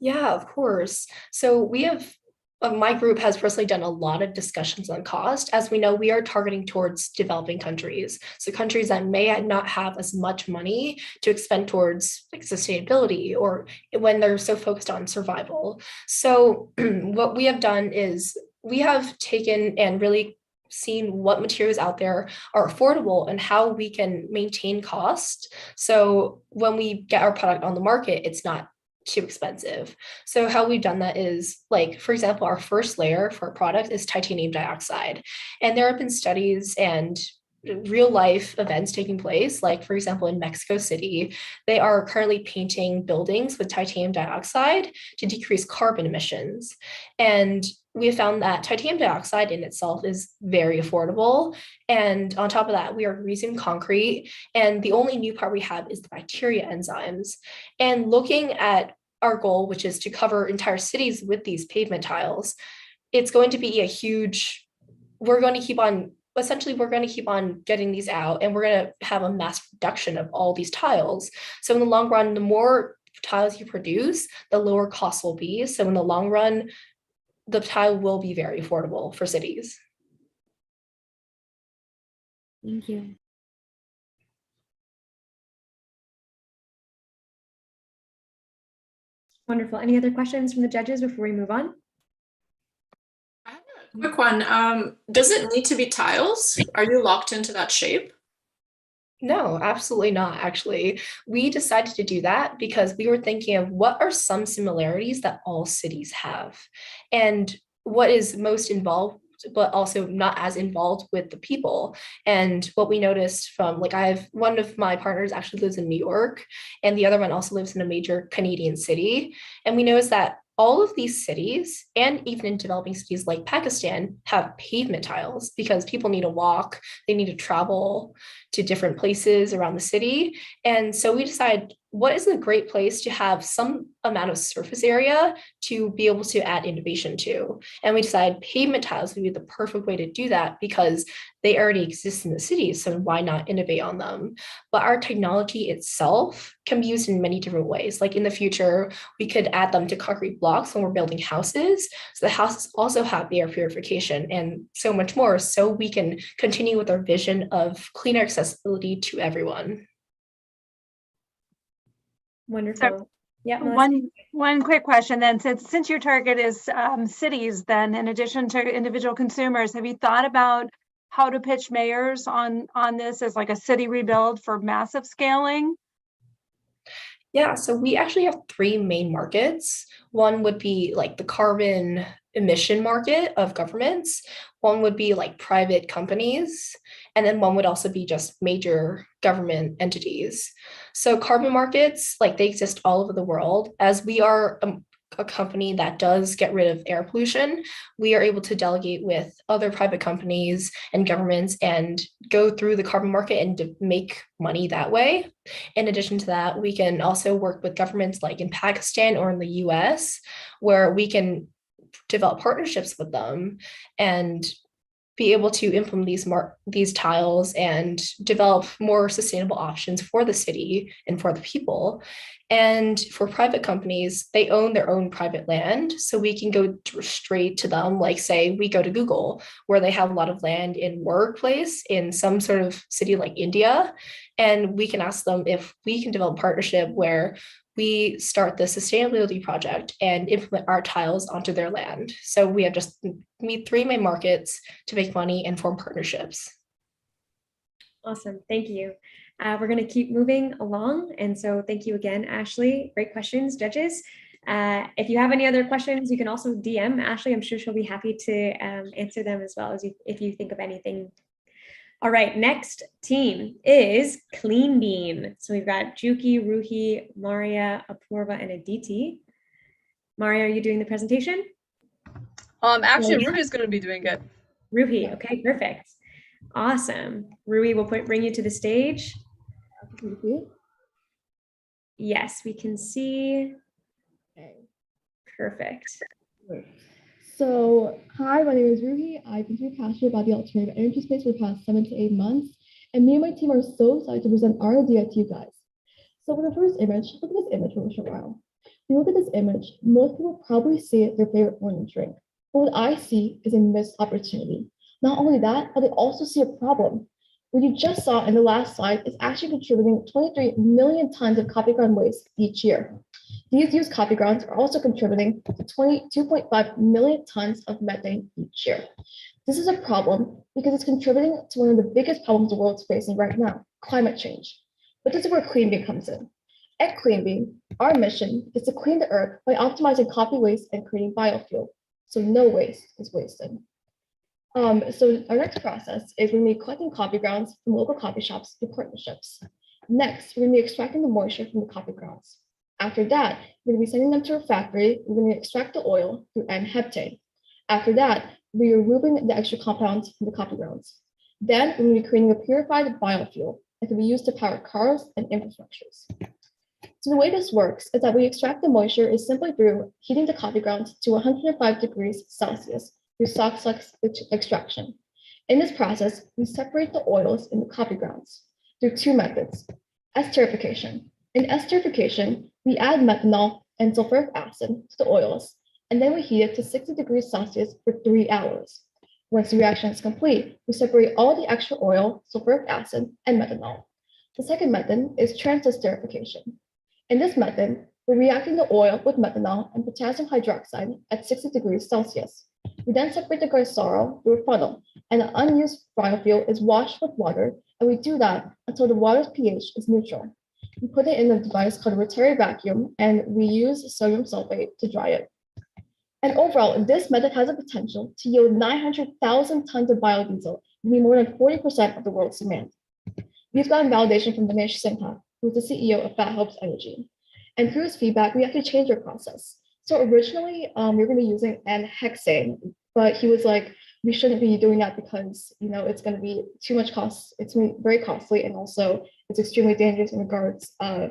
Yeah, of course. So we have, my group has personally done a lot of discussions on cost. As we know, we are targeting towards developing countries. So countries that may not have as much money to expend towards like sustainability or when they're so focused on survival. So what we have done is we have taken and really seen what materials out there are affordable and how we can maintain cost. So when we get our product on the market, it's not too expensive. So how we've done that is, like, for example, our first layer for our product is titanium dioxide. And there have been studies and real life events taking place. Like, for example, in Mexico City, they are currently painting buildings with titanium dioxide to decrease carbon emissions. And we have found that titanium dioxide in itself is very affordable. And on top of that, we are reusing concrete. And the only new part we have is the bacteria enzymes. And looking at our goal, which is to cover entire cities with these pavement tiles, it's going to be a huge, we're going to keep on getting these out, and we're going to have a mass production of all these tiles. So in the long run, the more tiles you produce, the lower cost will be. So in the long run, the tile will be very affordable for cities. Thank you. Wonderful. Any other questions from the judges before we move on? I have a quick one. Does it need to be tiles? Are you locked into that shape? No, absolutely not, actually. We decided to do that because we were thinking of what are some similarities that all cities have, and what is most involved, but also not as involved with the people. And what we noticed from, like, I have one of my partners actually lives in New York, and the other one also lives in a major Canadian city. And we noticed that all of these cities, and even in developing cities like Pakistan, have pavement tiles because people need to walk, they need to travel to different places around the city. And so we decided, what is a great place to have some amount of surface area to be able to add innovation to? And we decided pavement tiles would be the perfect way to do that because they already exist in the city, so why not innovate on them? But our technology itself can be used in many different ways. Like in the future, we could add them to concrete blocks when we're building houses. So the houses also have air purification and so much more. So we can continue with our vision of cleaner accessibility to everyone. Wonderful. So, yeah. One quick question then, since your target is cities, then in addition to individual consumers, have you thought about how to pitch mayors on this as like a city rebuild for massive scaling? Yeah, so we actually have three main markets. One would be like the carbon emission market of governments. One would be like private companies. And then one would also be just major government entities. So carbon markets, like they exist all over the world. As we are a company that does get rid of air pollution, we are able to delegate with other private companies and governments and go through the carbon market and make money that way. In addition to that, we can also work with governments like in Pakistan or in the US, where we can develop partnerships with them and be able to implement these tiles and develop more sustainable options for the city and for the people. And for private companies, they own their own private land. So we can go straight to them, like say we go to Google, where they have a lot of land in workplace in some sort of city like India. And we can ask them if we can develop a partnership where we start the sustainability project and implement our tiles onto their land. So we have just meet three main markets to make money and form partnerships. Awesome, thank you. We're going to keep moving along. And so thank you again, Ashley. Great questions, judges. If you have any other questions, you can also DM Ashley. I'm sure she'll be happy to answer them as well as if you think of anything. All right, next team is Clean Bean. So we've got Juki, Ruhi, Maria, Apurva, and Aditi. Maria, are you doing the presentation? Actually, Ruhi is going to be doing it. Ruhi, okay, perfect. Awesome. Ruhi, we'll bring you to the stage. Yes, we can see. Okay. Perfect. So, hi, my name is Ruhi. I've been very passionate about the alternative energy space for the past 7 to 8 months, and me and my team are so excited to present our idea to you guys. So for the first image, look at this image for a short while. If you look at this image, most people probably see it their favorite morning drink. But what I see is a missed opportunity. Not only that, but they also see a problem. What you just saw in the last slide is actually contributing 23 million tons of coffee ground waste each year. These used coffee grounds are also contributing to 22.5 million tons of methane each year. This is a problem because it's contributing to one of the biggest problems the world's facing right now, climate change. But this is where Clean Bean comes in. At Clean Bean, our mission is to clean the earth by optimizing coffee waste and creating biofuel, so no waste is wasted. So our next process is we're going to be collecting coffee grounds from local coffee shops through partnerships. Next, we're going to be extracting the moisture from the coffee grounds. After that, we're going to be sending them to a factory. We're going to extract the oil through N-heptane. After that, we're removing the extra compounds from the coffee grounds. Then we're going to be creating a purified biofuel that can be used to power cars and infrastructures. So the way this works is that we extract the moisture is simply through heating the coffee grounds to 105 degrees Celsius through SOx extraction. In this process, we separate the oils in the coffee grounds through two methods: esterification. In esterification, we add methanol and sulfuric acid to the oils, and then we heat it to 60 degrees Celsius for 3 hours. Once the reaction is complete, we separate all the extra oil, sulfuric acid, and methanol. The second method is transesterification. In this method, we're reacting the oil with methanol and potassium hydroxide at 60 degrees Celsius. We then separate the glycerol through a funnel, and the unused biofuel is washed with water, and we do that until the water's pH is neutral. We put it in a device called a rotary vacuum, and we use sodium sulfate to dry it. And overall, this method has a potential to yield 900,000 tons of biodiesel, meaning more than 40% of the world's demand. We've gotten validation from Dinesh Sinha, who's the CEO of Fat Helps Energy. And through his feedback, we actually changed our process. So originally, we were going to be using N-hexane, but he was like, we shouldn't be doing that because it's going to be too much cost. It's very costly, and also it's extremely dangerous in regards of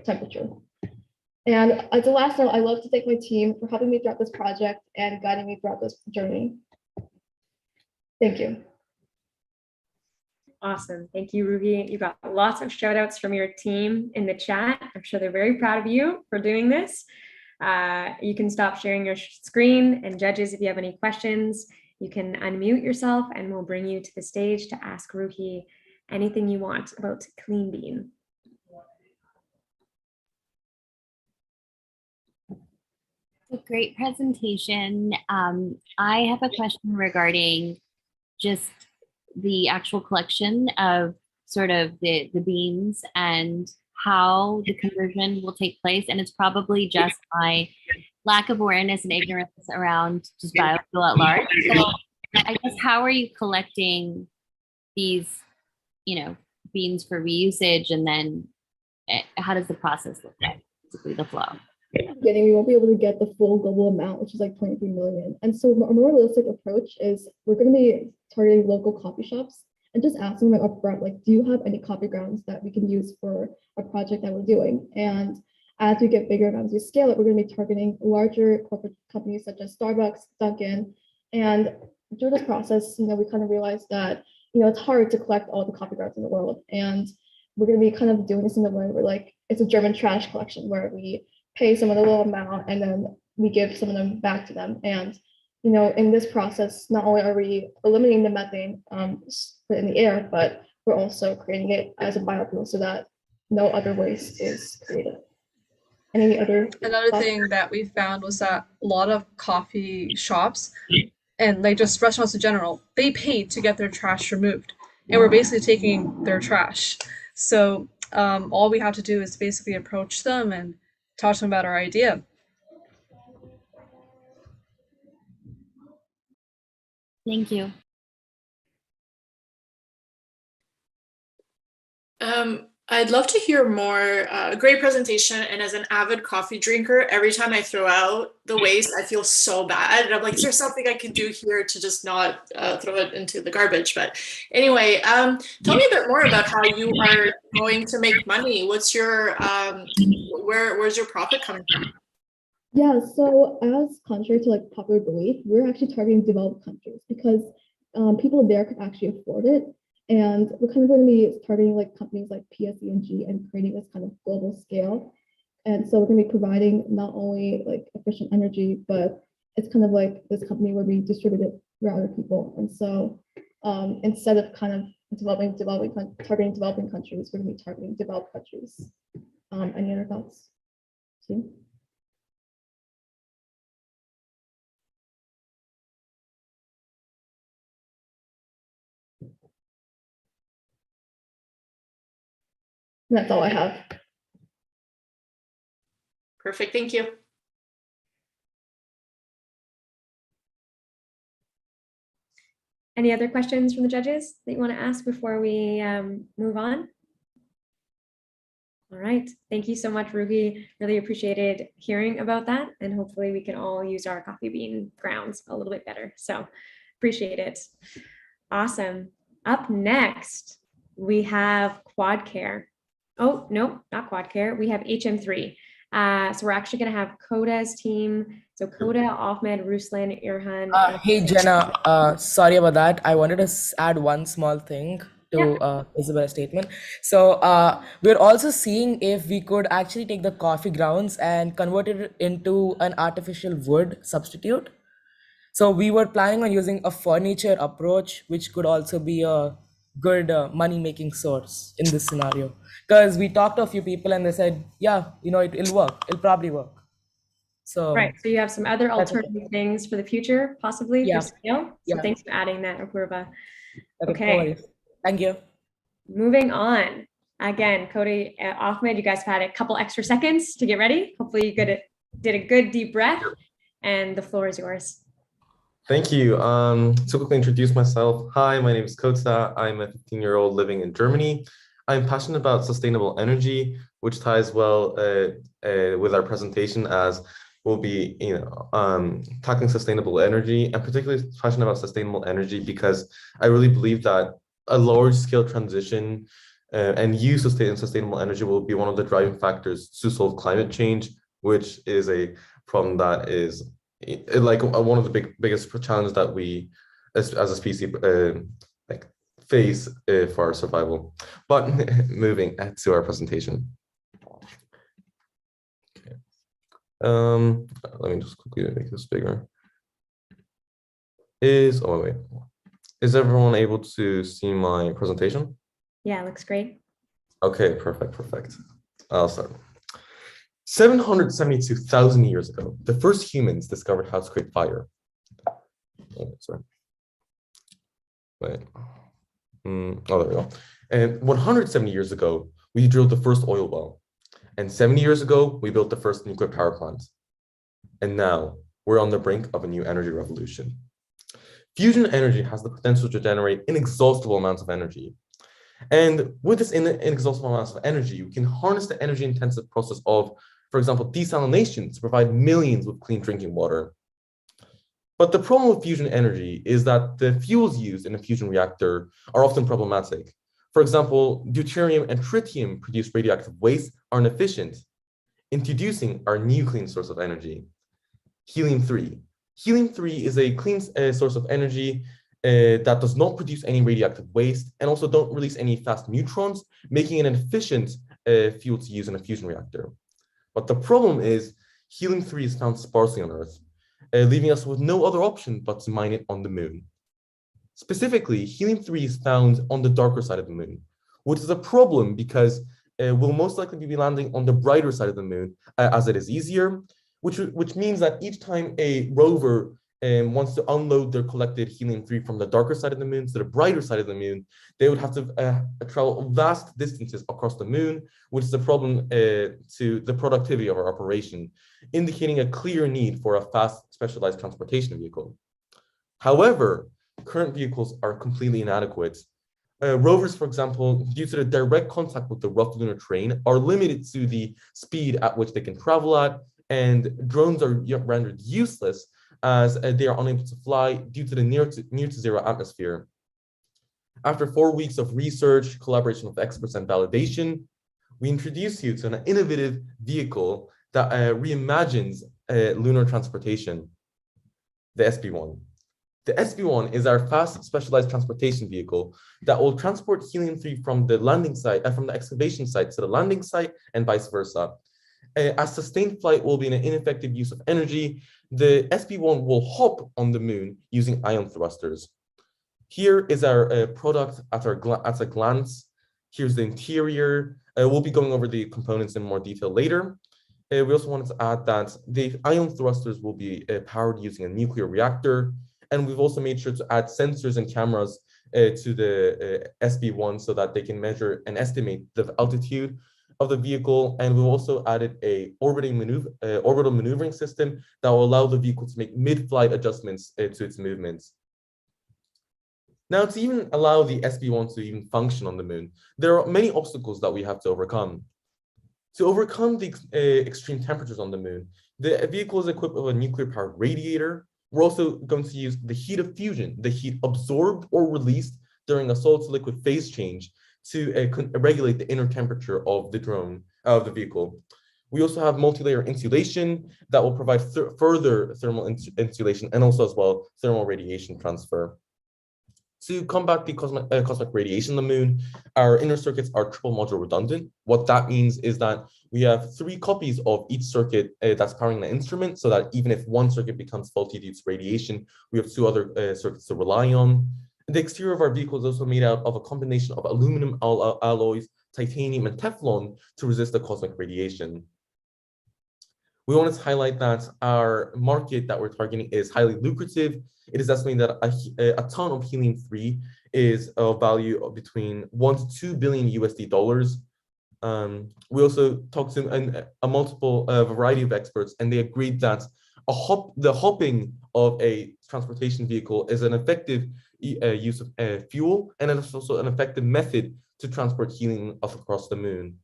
temperature. And as a last note, I love to thank my team for helping me throughout this project and guiding me throughout this journey. Thank you. Awesome. Thank you, Ruhi. You got lots of shout outs from your team in the chat. I'm sure they're very proud of you for doing this. You can stop sharing your screen, and judges, if you have any questions, you can unmute yourself and we'll bring you to the stage to ask Ruhi anything you want about Clean Bean. A great presentation. I have a question regarding just the actual collection of sort of the beans and how the conversion will take place. And it's probably just my lack of awareness and ignorance around just biofuel at large. So I guess, how are you collecting these, beans for reusage, and then how does the process look like, basically the flow? We won't be able to get the full global amount, which is like 23 million. And so a more realistic approach is we're going to be targeting local coffee shops and just asking them upfront, like, do you have any coffee grounds that we can use for a project that we're doing? And as we get bigger and as we scale it, we're going to be targeting larger corporate companies such as Starbucks, Dunkin'. And through this process, we kind of realized that, it's hard to collect all the coffee grounds in the world. And we're going to be kind of doing this in a way where, like, it's a German trash collection where we pay someone a little amount and then we give some of them back to them. And, in this process, not only are we eliminating the methane in the air, but we're also creating it as a biofuel so that no other waste is created. Any other Another thing that we found was that a lot of coffee shops and like just restaurants in general, they paid to get their trash removed. And we're basically taking their trash. So all we have to do is basically approach them and talk to them about our idea. Thank you. I'd love to hear more. Great presentation. And as an avid coffee drinker, every time I throw out the waste, I feel so bad. And I'm like, is there something I could do here to just not throw it into the garbage? But anyway, tell me a bit more about how you are going to make money. What's your, where's your profit coming from? Yeah, so as contrary to like popular belief, we're actually targeting developed countries because people there could actually afford it. And we're kind of going to be targeting like companies like PSE&G and creating this kind of global scale. And so we're going to be providing not only like efficient energy, but it's kind of like this company where we distribute it for other people. And so instead of kind of targeting developing countries, we're going to be targeting developed countries. Any other thoughts? See? That's all I have. Perfect, thank you. Any other questions from the judges that you want to ask before we move on? All right, thank you so much, Ruby. Really appreciated hearing about that, and hopefully we can all use our coffee bean grounds a little bit better. So appreciate it. Awesome. Up next, we have Quad Care. Oh, no, not Quad Care. We have HM3. So we're actually going to have Coda's team. So Coda, Ahmed, Ruslan, Irhan. Hey, Jenna, sorry about that. I wanted to add one small thing to Isabella's statement. So we're also seeing if we could actually take the coffee grounds and convert it into an artificial wood substitute. So we were planning on using a furniture approach, which could also be a good money-making source in this scenario. Because we talked to a few people and they said, yeah, it'll work. It'll probably work. So right. So you have some other alternative things for the future, possibly for scale. So thanks for adding that, Apurva. Okay. Thank you. Moving on. Again, Cody, Ahmed, you guys have had a couple extra seconds to get ready. Hopefully you did a good deep breath, and the floor is yours. Thank you. To quickly introduce myself. Hi, my name is Kota. I'm a 15-year-old living in Germany. I'm passionate about sustainable energy, which ties well with our presentation, as we'll be, tackling sustainable energy. I'm particularly passionate about sustainable energy because I really believe that a large-scale transition and use of sustainable energy will be one of the driving factors to solve climate change, which is a problem that is like one of the biggest challenges that we as a species face for our survival. But moving to our presentation. Okay. Let me just quickly make this bigger. Is everyone able to see my presentation? Yeah, looks great. Okay, perfect. I'll start. 772,000 years ago, the first humans discovered how to create fire. Oh, sorry. Wait. Oh, there we go. And 170 years ago, we drilled the first oil well. And 70 years ago, we built the first nuclear power plant. And now we're on the brink of a new energy revolution. Fusion energy has the potential to generate inexhaustible amounts of energy. And with this inexhaustible amounts of energy, we can harness the energy-intensive process of, for example, desalination to provide millions with clean drinking water. But the problem with fusion energy is that the fuels used in a fusion reactor are often problematic. For example, deuterium and tritium produced radioactive waste are inefficient. Introducing our new clean source of energy, helium-3. Helium-3 is a clean source of energy that does not produce any radioactive waste and also don't release any fast neutrons, making it an efficient fuel to use in a fusion reactor. But the problem is helium-3 is found sparsely on Earth, leaving us with no other option but to mine it on the moon. Specifically, helium-3 is found on the darker side of the moon, which is a problem because we'll most likely be landing on the brighter side of the moon as it is easier, which means that each time a rover wants to unload their collected helium-3 from the darker side of the moon to the brighter side of the moon, they would have to travel vast distances across the moon, which is a problem to the productivity of our operation, indicating a clear need for a fast, specialized transportation vehicle. However, current vehicles are completely inadequate. Rovers, for example, due to the direct contact with the rough lunar terrain, are limited to the speed at which they can travel at, and drones are rendered useless as they are unable to fly due to the near to zero atmosphere. After 4 weeks of research, collaboration with experts, and validation, we introduce you to an innovative vehicle that reimagines lunar transportation, the SB1. The SB1 is our fast specialized transportation vehicle that will transport helium-3 from the landing site, from the excavation site to the landing site and vice versa. As sustained flight will be an ineffective use of energy, the SB1 will hop on the moon using ion thrusters. Here is our product at a glance. Here's the interior. We'll be going over the components in more detail later. We also wanted to add that the ion thrusters will be powered using a nuclear reactor. And we've also made sure to add sensors and cameras to the SB1 so that they can measure and estimate the altitude of the vehicle. And we've also added a orbital maneuvering system that will allow the vehicle to make mid-flight adjustments to its movements. Now, to even allow the SB1 to even function on the moon, there are many obstacles that we have to overcome. To overcome the extreme temperatures on the moon, the vehicle is equipped with a nuclear-powered radiator. We're also going to use the heat of fusion, the heat absorbed or released during a solid to liquid phase change to regulate the inner temperature of the vehicle. We also have multi-layer insulation that will provide further thermal insulation and also as well thermal radiation transfer. To combat the cosmic radiation on the moon, our inner circuits are triple module redundant. What that means is that we have 3 copies of each circuit that's powering the instrument, so that even if one circuit becomes faulty due to radiation, we have 2 other circuits to rely on. The exterior of our vehicle is also made out of a combination of aluminum alloys, titanium, and Teflon to resist the cosmic radiation. We wanted to highlight that our market that we're targeting is highly lucrative. It is estimated that a ton of helium-3 is of value of between 1 to 2 billion USD dollars. We also talked to a variety of experts, and they agreed that the hopping of a transportation vehicle is an effective use of fuel, and it's also an effective method to transport helium across the moon.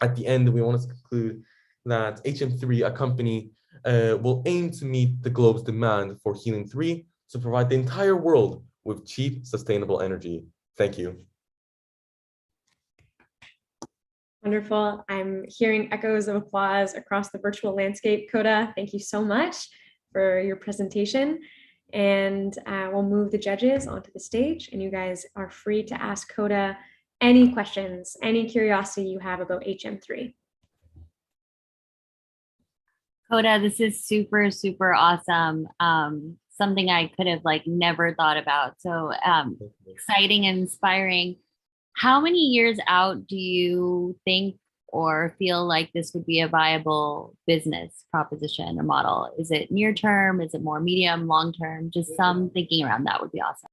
At the end, we wanted to conclude that HM3, a company, will aim to meet the globe's demand for helium-3 to provide the entire world with cheap, sustainable energy. Thank you. Wonderful. I'm hearing echoes of applause across the virtual landscape. Coda, thank you so much for your presentation. And we'll move the judges onto the stage, and you guys are free to ask Coda any questions, any curiosity you have about HM3. Coda, this is super, super awesome. Something I could have never thought about. So exciting and inspiring. How many years out do you think or feel like this would be a viable business proposition or model? Is it near term? Is it more medium, long term? Just some thinking around that would be awesome.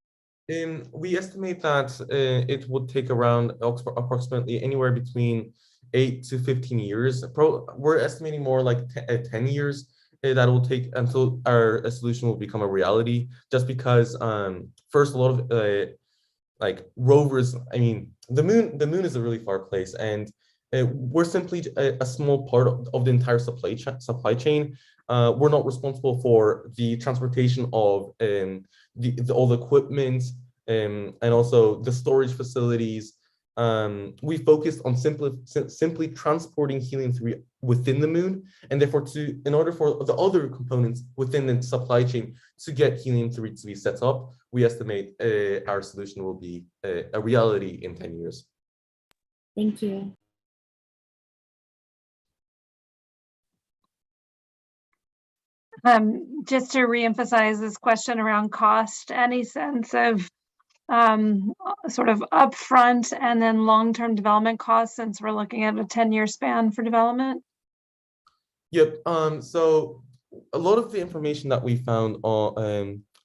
We estimate that it would take around approximately anywhere between 8 to 15 years. We're estimating more like 10 years that will take until our solution will become a reality. Just because first, a lot of like rovers. I mean, the moon is a really far place, and we're simply a small part of the entire supply chain. We're not responsible for the transportation of all the equipment and also the storage facilities. We focused on simply transporting helium-3 within the moon, and therefore in order for the other components within the supply chain to get helium-3 to be set up, we estimate our solution will be a reality in 10 years. Thank you. Just to reemphasize this question around cost, any sense of sort of upfront and then long-term development costs, since we're looking at a 10-year span for development? Yep. So a lot of the information that we found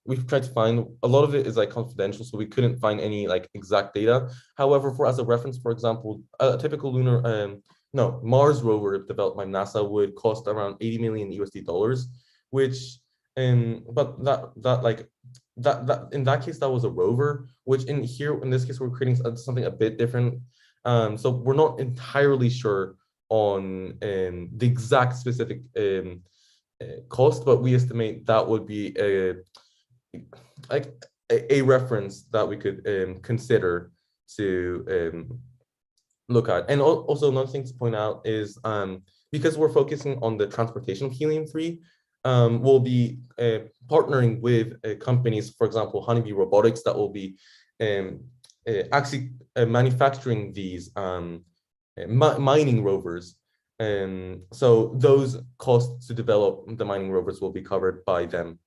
we've tried to find, a lot of it is like confidential, so we couldn't find any like exact data. However, as a reference, for example, a typical Mars rover developed by NASA would cost around $80 million USD, which but that in that case that was a rover, which in this case we're creating something a bit different. So we're not entirely sure on the exact specific cost, but we estimate that would be a reference that we could consider to look at. And also another thing to point out is because we're focusing on the transportation of helium-3, we'll be partnering with companies, for example, Honeybee Robotics, that will be actually manufacturing these mining rovers. So those costs to develop the mining rovers will be covered by them.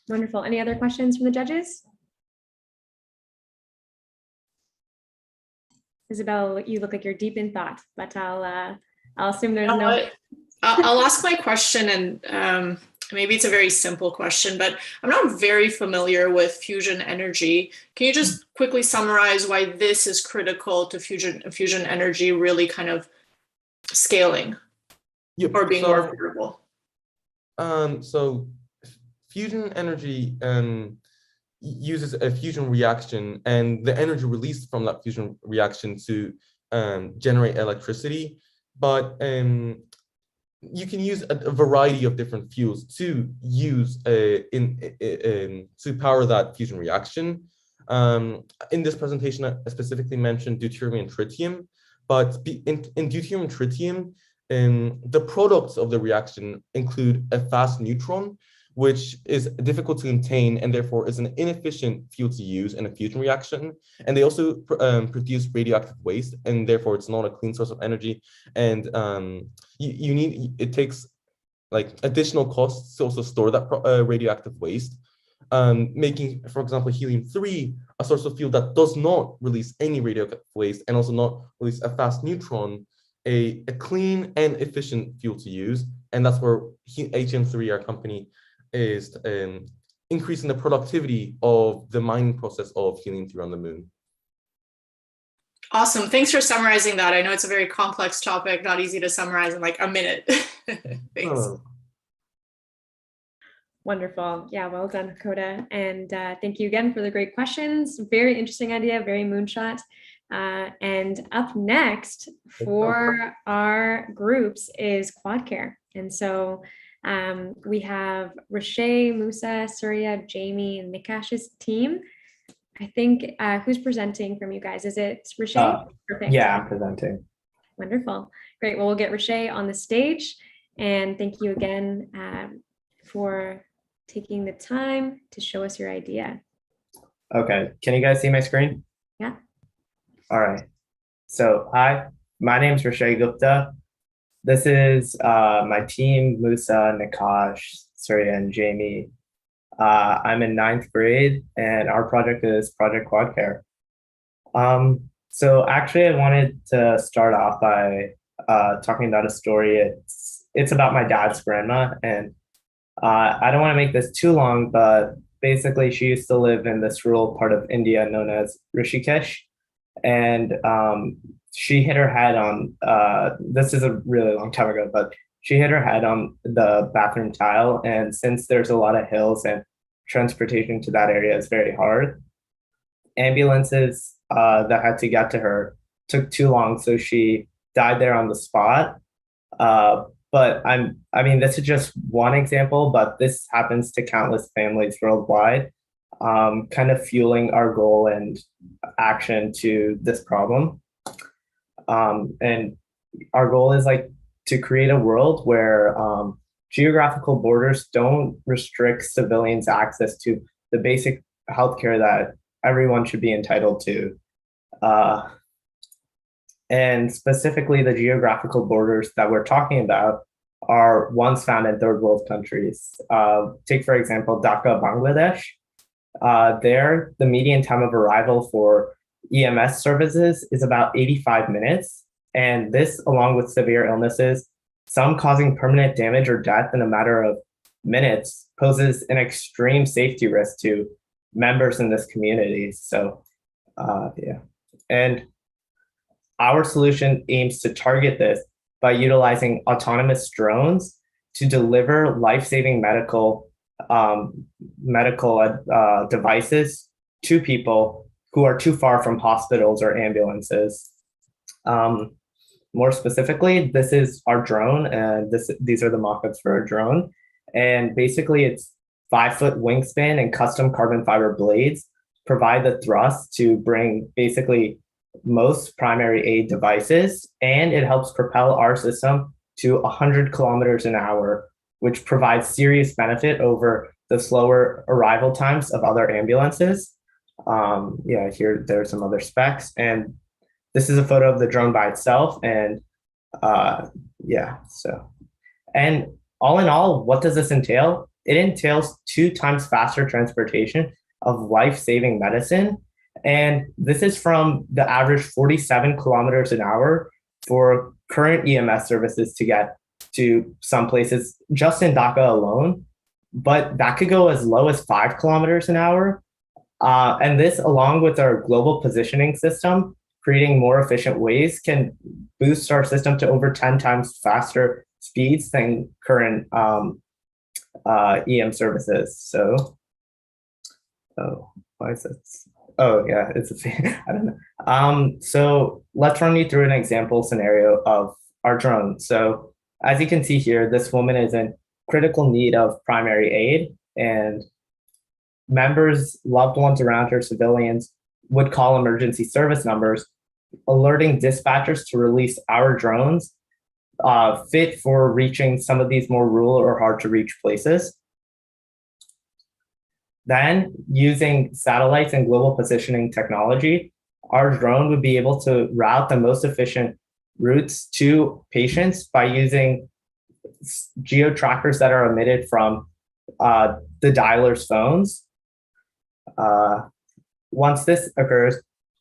Wonderful. Any other questions from the judges? Isabel, you look like you're deep in thought, but I'll assume there's no. I'll ask my question, and maybe it's a very simple question, but I'm not very familiar with fusion energy. Can you just quickly summarize why this is critical to fusion energy really kind of scaling or being more affordable? So fusion energy uses a fusion reaction and the energy released from that fusion reaction to generate electricity. But you can use a variety of different fuels to use to power that fusion reaction. In this presentation, I specifically mentioned deuterium and tritium, but in deuterium and tritium, the products of the reaction include a fast neutron, which is difficult to contain and therefore is an inefficient fuel to use in a fusion reaction. And they also produce radioactive waste, and therefore it's not a clean source of energy. And it takes like additional costs to also store that radioactive waste, making, for example, helium-3 a source of fuel that does not release any radioactive waste and also not release a fast neutron, a clean and efficient fuel to use. And that's where HM3, our company, is increasing the productivity of the mining process of helium-3 on the moon. Awesome. Thanks for summarizing that. I know it's a very complex topic, not easy to summarize in like a minute. Thanks. Oh. Wonderful. Yeah, well done, Coda. And thank you again for the great questions. Very interesting idea, very moonshot. And up next for our groups is Quad Care. And so we have Rashay, Musa, Surya, Jamie, and Nikash's team. I think who's presenting from you guys? Is it Rashay? Perfect. Yeah, I'm presenting. Wonderful. Great. Well, we'll get Rashay on the stage. And thank you again for taking the time to show us your idea. Okay. Can you guys see my screen? Yeah. All right. So hi, my name is Rashay Gupta. This is my team, Musa, Nikash, Surya, and Jamie. I'm in 9th grade, and our project is Project Quad Care. So actually, I wanted to start off by talking about a story. It's about my dad's grandma, and I don't want to make this too long, but basically she used to live in this rural part of India known as Rishikesh, and she hit her head on. This is a really long time ago, but she hit her head on the bathroom tile, and since there's a lot of hills and transportation to that area is very hard, ambulances that had to get to her took too long, so she died there on the spot. But I mean, this is just one example, but this happens to countless families worldwide, kind of fueling our goal and action to this problem. And our goal is like to create a world where geographical borders don't restrict civilians' access to the basic healthcare that everyone should be entitled to. And specifically, the geographical borders that we're talking about are ones found in third world countries. Take, for example, Dhaka, Bangladesh. There, the median time of arrival for EMS services is about 85 minutes. And this, along with severe illnesses, some causing permanent damage or death in a matter of minutes, poses an extreme safety risk to members in this community. So, yeah. And our solution aims to target this by utilizing autonomous drones to deliver life-saving medical devices to people who are too far from hospitals or ambulances. More specifically, this is our drone, and these are the mock-ups for our drone. And basically, it's 5-foot wingspan and custom carbon fiber blades provide the thrust to bring basically most primary aid devices, and it helps propel our system to 100 kilometers an hour, which provides serious benefit over the slower arrival times of other ambulances. Yeah, here there's some other specs, and this is a photo of the drone by itself. And yeah, so, and all in all, what does this entail? It entails 2 times faster transportation of life-saving medicine. And this is from the average 47 kilometers an hour for current EMS services to get to some places just in Dhaka alone. But that could go as low as 5 kilometers an hour. And this, along with our global positioning system, creating more efficient ways, can boost our system to over 10 times faster speeds than current EM services. So, oh, why is this? Oh yeah, it's I don't know. So let's run you through an example scenario of our drone. So as you can see here, this woman is in critical need of primary aid, and members, loved ones around her, civilians, would call emergency service numbers, alerting dispatchers to release our drones fit for reaching some of these more rural or hard to reach places. Then, using satellites and global positioning technology, our drone would be able to route the most efficient routes to patients by using geo trackers that are emitted from the dialer's phones. Once this occurs,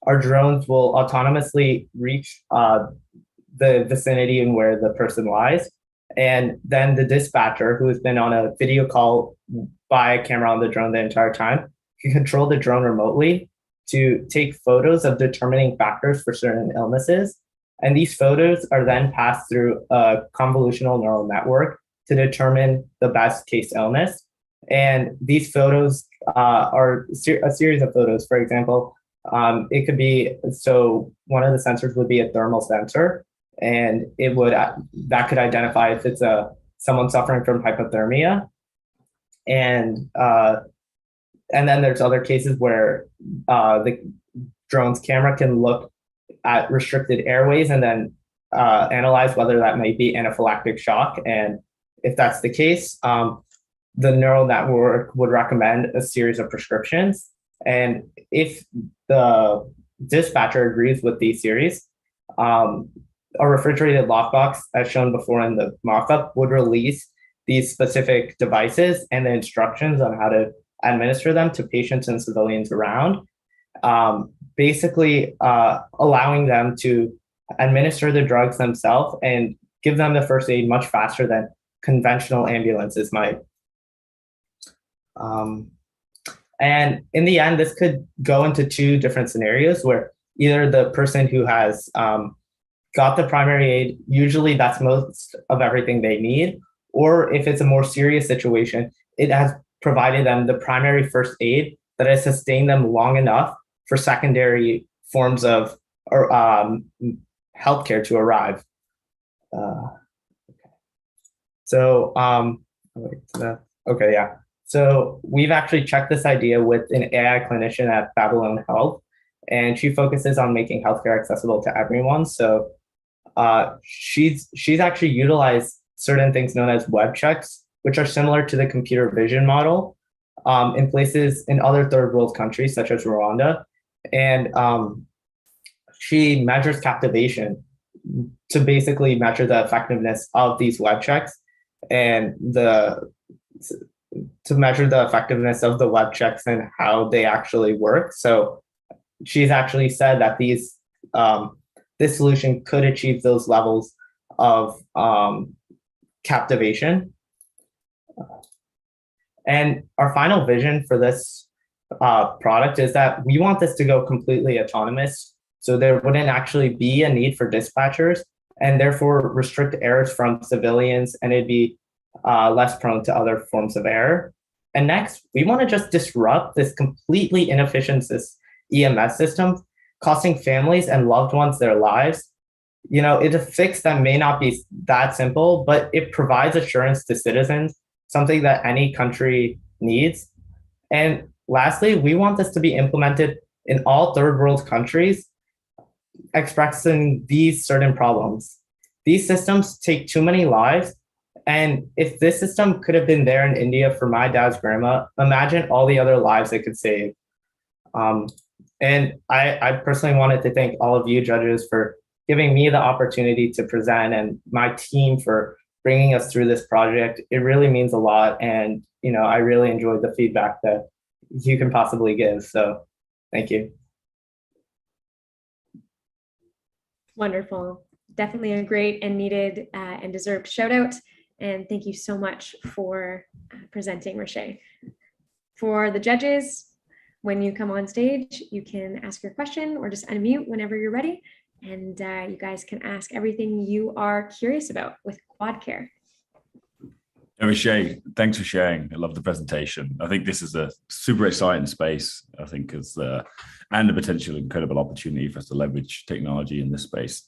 our drones will autonomously reach the vicinity and where the person lies. And then the dispatcher, who has been on a video call by a camera on the drone the entire time, can control the drone remotely to take photos of determining factors for certain illnesses. And these photos are then passed through a convolutional neural network to determine the best case illness. And these photos are a series of photos. For example, it could be, so one of the sensors would be a thermal sensor, and it would that could identify if it's someone suffering from hypothermia. And then there's other cases where the drone's camera can look at restricted airways and then analyze whether that might be anaphylactic shock. And if that's the case, the neural network would recommend a series of prescriptions. And if the dispatcher agrees with these series, a refrigerated lockbox, as shown before in the mock-up, would release these specific devices and the instructions on how to administer them to patients and civilians around, basically allowing them to administer the drugs themselves and give them the first aid much faster than conventional ambulances might. And in the end, this could go into two different scenarios where either the person who has got the primary aid, usually that's most of everything they need, or if it's a more serious situation, it has provided them the primary first aid that has sustained them long enough for secondary forms of healthcare to arrive. So we've actually checked this idea with an AI clinician at Babylon Health, and she focuses on making healthcare accessible to everyone. So she's actually utilized certain things known as web checks, which are similar to the computer vision model in places in other third world countries such as Rwanda. And she measures captivation to basically measure the effectiveness of these web checks and to measure the effectiveness of the web checks and how they actually work. So she's actually said that this solution could achieve those levels of captivation. And our final vision for this product is that we want this to go completely autonomous. So there wouldn't actually be a need for dispatchers and therefore restrict errors from civilians, and it'd be less prone to other forms of error. And next, we want to just disrupt this completely inefficient EMS system, costing families and loved ones their lives. You know, it's a fix that may not be that simple, but it provides assurance to citizens, something that any country needs. And lastly, we want this to be implemented in all third world countries, expressing these certain problems. These systems take too many lives. And if this system could have been there in India for my dad's grandma, imagine all the other lives it could save. And I personally wanted to thank all of you judges for giving me the opportunity to present and my team for bringing us through this project. It really means a lot. And, you know, I really enjoyed the feedback that you can possibly give. So thank you. Wonderful. Definitely a great and needed and deserved shout out. And thank you so much for presenting, Roche. For the judges, when you come on stage, you can ask your question or just unmute whenever you're ready. And you guys can ask everything you are curious about with QuadCare. Roche, thanks for sharing. I love the presentation. I think this is a super exciting space, I think, and a potential incredible opportunity for us to leverage technology in this space.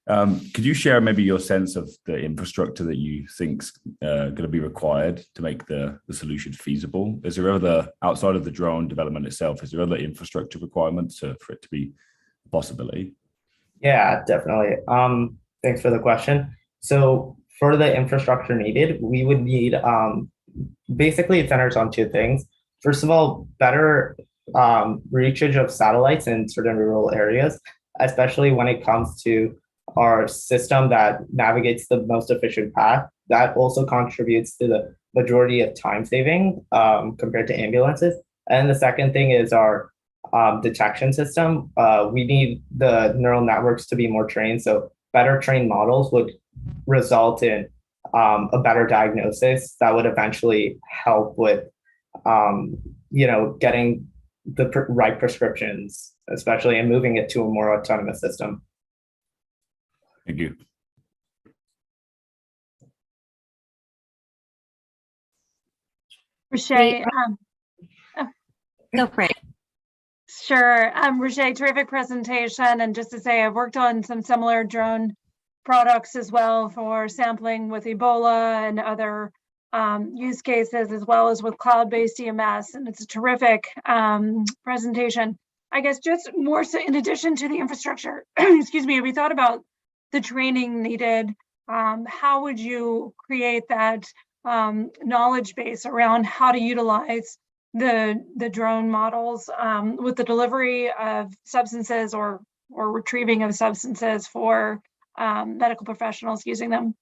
Could you share maybe your sense of the infrastructure that you think's going to be required to make the solution feasible? Is there other, outside of the drone development itself, is there other infrastructure requirements for it to be a possibility? Yeah, definitely. Thanks for the question. So for the infrastructure needed, we would need, basically it centers on two things. First of all, better reachage of satellites in certain rural areas, especially when it comes to our system that navigates the most efficient path. That also contributes to the majority of time saving compared to ambulances. And the second thing is our detection system. We need the neural networks to be more trained. So better trained models would result in a better diagnosis that would eventually help with, getting the right prescriptions, especially, and moving it to a more autonomous system. Thank you. Roche, Go for it. Sure. Roche, terrific presentation. And just to say, I've worked on some similar drone products as well for sampling with Ebola and other use cases, as well as with cloud-based EMS. And it's a terrific presentation. I guess just more so in addition to the infrastructure, excuse me, we thought about the training needed. How would you create that knowledge base around how to utilize the drone models with the delivery of substances or retrieving of substances for medical professionals using them?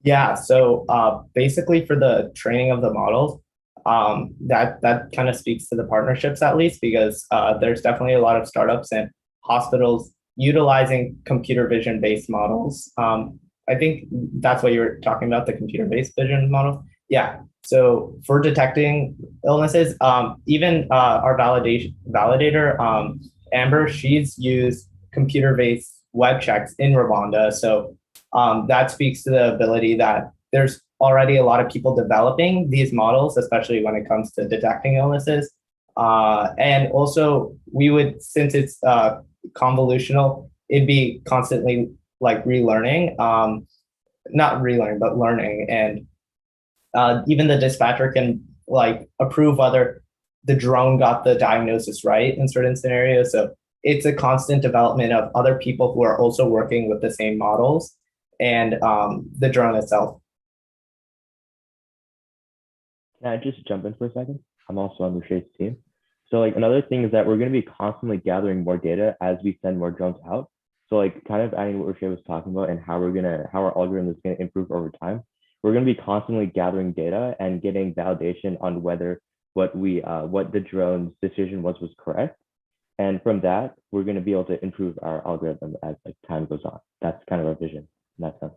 Yeah, so basically for the training of the models, that kind of speaks to the partnerships at least, because there's definitely a lot of startups and hospitals utilizing computer vision based models. I think that's what you're talking about, the computer based vision model. Yeah. So for detecting illnesses, even our validator, Amber, she's used computer based web checks in Rwanda. So that speaks to the ability that there's already a lot of people developing these models, especially when it comes to detecting illnesses. And also we would, since it's convolutional, it'd be constantly like relearning, not relearning, but learning. And even the dispatcher can like approve whether the drone got the diagnosis right in certain scenarios. So it's a constant development of other people who are also working with the same models and the drone itself. Can I just jump in for a second? I'm also on Rashay's team. So like another thing is that we're going to be constantly gathering more data as we send more drones out. So like kind of adding what Rashay was talking about and how our algorithm is going to improve over time. We're going to be constantly gathering data and getting validation on whether what the drone's decision was correct. And from that, we're going to be able to improve our algorithm as like time goes on. That's kind of our vision in that sense.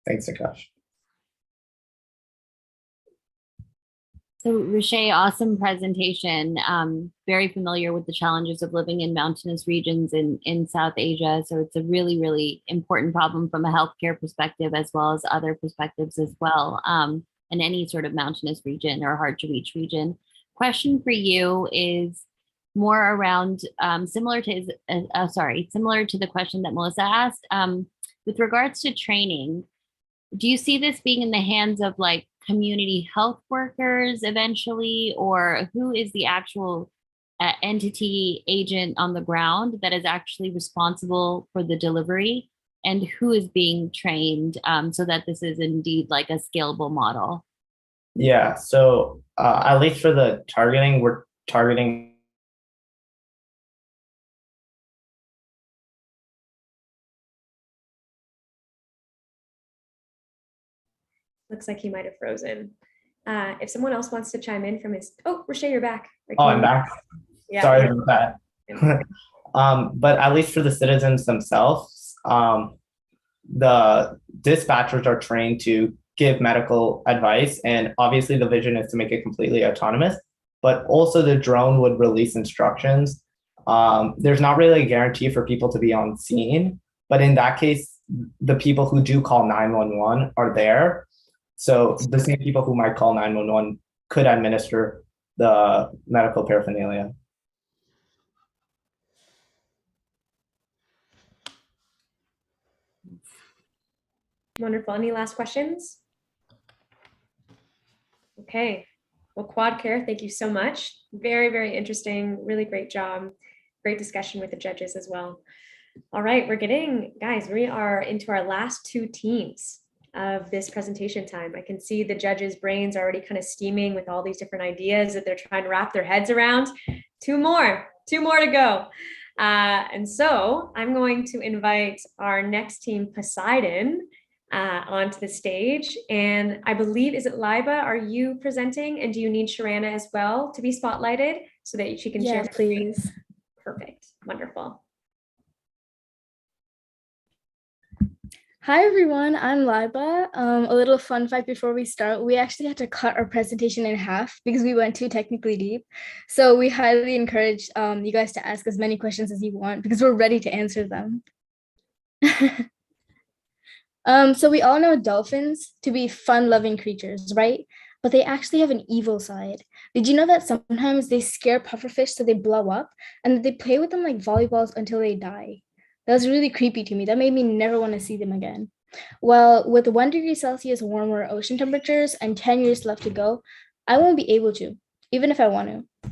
Thanks, Akash. So Rashay, awesome presentation. Very familiar with the challenges of living in mountainous regions in South Asia. So it's a really, really important problem from a healthcare perspective, as well as other perspectives as well, in any sort of mountainous region or hard to reach region. Question for you is more around similar to the question that Melissa asked. With regards to training, do you see this being in the hands of like community health workers eventually, or who is the actual entity agent on the ground that is actually responsible for the delivery, and who is being trained so that this is indeed like a scalable model? Yeah, so at least for the targeting, we're targeting Looks like he might have frozen. If someone else wants to chime in from his, Rashay, you're back. Oh, I'm back. Yeah. Sorry about that. But at least for the citizens themselves, the dispatchers are trained to give medical advice. And obviously the vision is to make it completely autonomous, but also the drone would release instructions. There's not really a guarantee for people to be on scene, but in that case, the people who do call 911 are there. So the same people who might call 911 could administer the medical paraphernalia. Wonderful. Any last questions? Okay. Well, QuadCare, thank you so much. Very, very interesting. Really great job. Great discussion with the judges as well. All right, guys, we are into our last two teams of this presentation time. I can see the judges' brains already kind of steaming with all these different ideas that they're trying to wrap their heads around. Two more to go. And so I'm going to invite our next team, Poseidon, onto the stage. And I believe, is it Liba? Are you presenting? And do you need Sharana as well to be spotlighted so that she can share? Please. Perfect. Wonderful. Hi everyone, I'm Liba. A little fun fact before we start, we actually had to cut our presentation in half because we went too technically deep. So we highly encourage you guys to ask as many questions as you want because we're ready to answer them. So we all know dolphins to be fun-loving creatures, right? But they actually have an evil side. Did you know that sometimes they scare pufferfish so they blow up and that they play with them like volleyballs until they die? That was really creepy to me. That made me never want to see them again. Well, with 1 degree Celsius warmer ocean temperatures and 10 years left to go, I won't be able to, even if I want to.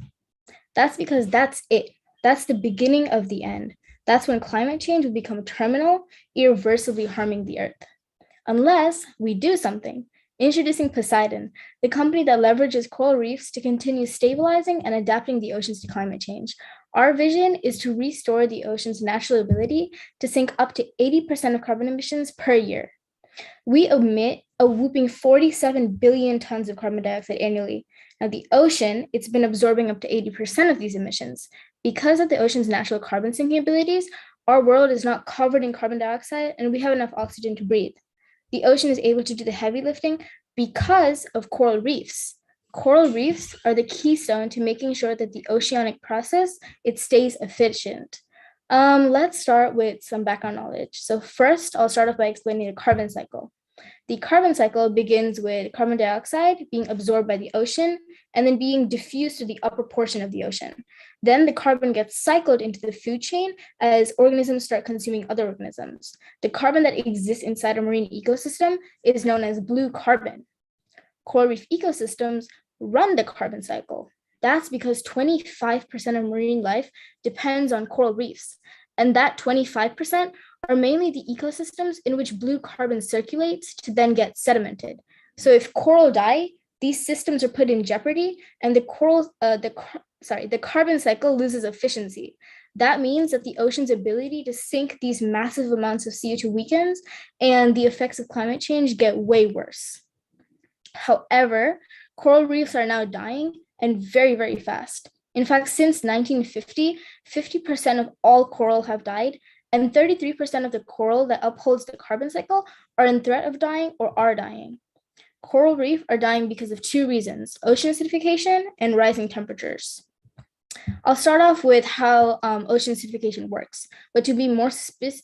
That's because that's it. That's the beginning of the end. That's when climate change will become terminal, irreversibly harming the Earth. Unless we do something. Introducing Poseidon, the company that leverages coral reefs to continue stabilizing and adapting the oceans to climate change. Our vision is to restore the ocean's natural ability to sink up to 80% of carbon emissions per year. We emit a whooping 47 billion tons of carbon dioxide annually. Now, the ocean, it's been absorbing up to 80% of these emissions. Because of the ocean's natural carbon sinking abilities, our world is not covered in carbon dioxide and we have enough oxygen to breathe. The ocean is able to do the heavy lifting because of coral reefs. Coral reefs are the keystone to making sure that the oceanic process, it stays efficient. Let's start with some background knowledge. So first, I'll start off by explaining the carbon cycle. The carbon cycle begins with carbon dioxide being absorbed by the ocean and then being diffused to the upper portion of the ocean. Then the carbon gets cycled into the food chain as organisms start consuming other organisms. The carbon that exists inside a marine ecosystem is known as blue carbon. Coral reef ecosystems run the carbon cycle. That's because 25% of marine life depends on coral reefs. And that 25% are mainly the ecosystems in which blue carbon circulates to then get sedimented. So if coral die, these systems are put in jeopardy and the carbon cycle loses efficiency. That means that the ocean's ability to sink these massive amounts of CO2 weakens and the effects of climate change get way worse. However, coral reefs are now dying and very, very fast. In fact, since 1950, 50% of all coral have died, and 33% of the coral that upholds the carbon cycle are in threat of dying or are dying. Coral reef are dying because of two reasons: ocean acidification and rising temperatures. I'll start off with how ocean acidification works, but to be more specific,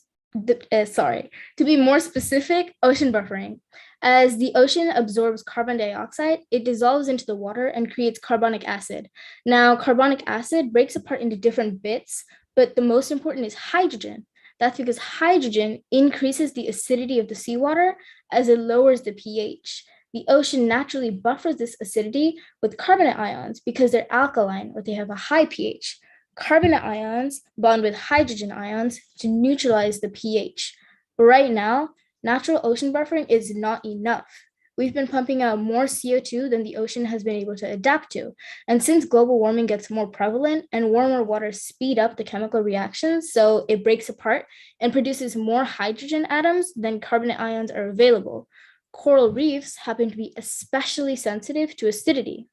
ocean buffering. As the ocean absorbs carbon dioxide, it dissolves into the water and creates carbonic acid. Now, carbonic acid breaks apart into different bits, but the most important is hydrogen. That's because hydrogen increases the acidity of the seawater as it lowers the pH. The ocean naturally buffers this acidity with carbonate ions because they're alkaline or they have a high pH. Carbonate ions bond with hydrogen ions to neutralize the pH. But right now, natural ocean buffering is not enough. We've been pumping out more CO2 than the ocean has been able to adapt to. And since global warming gets more prevalent and warmer waters speed up the chemical reactions, so it breaks apart and produces more hydrogen atoms than carbonate ions are available. Coral reefs happen to be especially sensitive to acidity.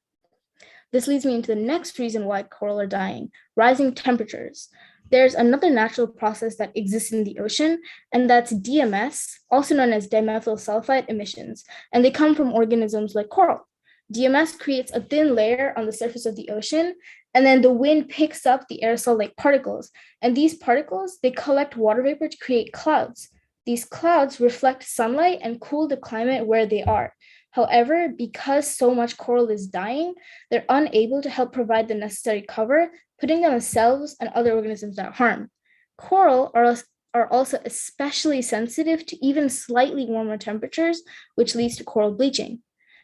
This leads me into the next reason why coral are dying: rising temperatures. There's another natural process that exists in the ocean, and that's DMS, also known as dimethyl sulfide emissions, and they come from organisms like coral. DMS creates a thin layer on the surface of the ocean, and then the wind picks up the aerosol-like particles, and these particles, they collect water vapor to create clouds. These clouds reflect sunlight and cool the climate where they are. However, because so much coral is dying, they're unable to help provide the necessary cover, putting themselves and other organisms at harm. Coral are also especially sensitive to even slightly warmer temperatures, which leads to coral bleaching.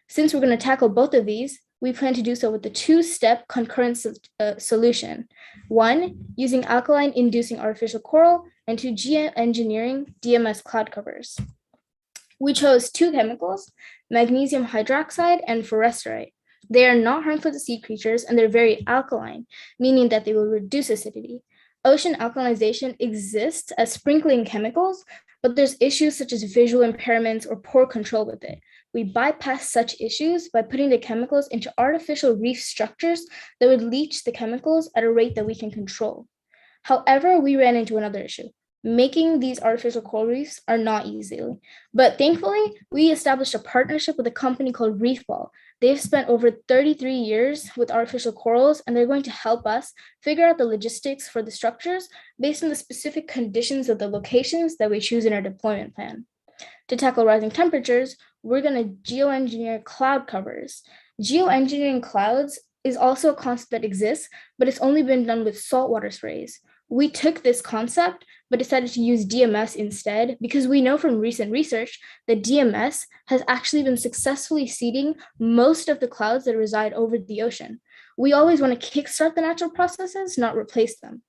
Since we're going to tackle both of these, we plan to do so with the two-step concurrent solution. One, using alkaline-inducing artificial coral, and two, geoengineering DMS cloud covers. We chose two chemicals, magnesium hydroxide and forestierite. They are not harmful to sea creatures and they're very alkaline, meaning that they will reduce acidity. Ocean alkalization exists as sprinkling chemicals, but there's issues such as visual impairments or poor control with it. We bypass such issues by putting the chemicals into artificial reef structures that would leach the chemicals at a rate that we can control. However, we ran into another issue. Making these artificial coral reefs are not easy, but thankfully, we established a partnership with a company called Reefball. They've spent over 33 years with artificial corals, and they're going to help us figure out the logistics for the structures based on the specific conditions of the locations that we choose in our deployment plan. To tackle rising temperatures, we're going to geoengineer cloud covers. Geoengineering clouds is also a concept that exists, but it's only been done with saltwater sprays. We took this concept, but decided to use DMS instead because we know from recent research that DMS has actually been successfully seeding most of the clouds that reside over the ocean. We always want to kickstart the natural processes, not replace them.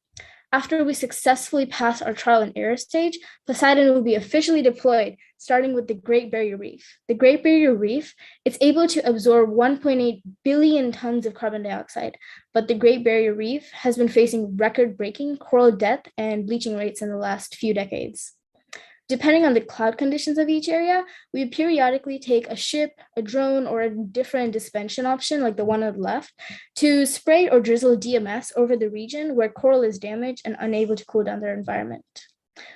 After we successfully pass our trial and error stage, Poseidon will be officially deployed, starting with the Great Barrier Reef. The Great Barrier Reef, it's able to absorb 1.8 billion tons of carbon dioxide, but the Great Barrier Reef has been facing record-breaking coral death and bleaching rates in the last few decades. Depending on the cloud conditions of each area, we periodically take a ship, a drone, or a different dispension option, like the one on the left, to spray or drizzle DMS over the region where coral is damaged and unable to cool down their environment.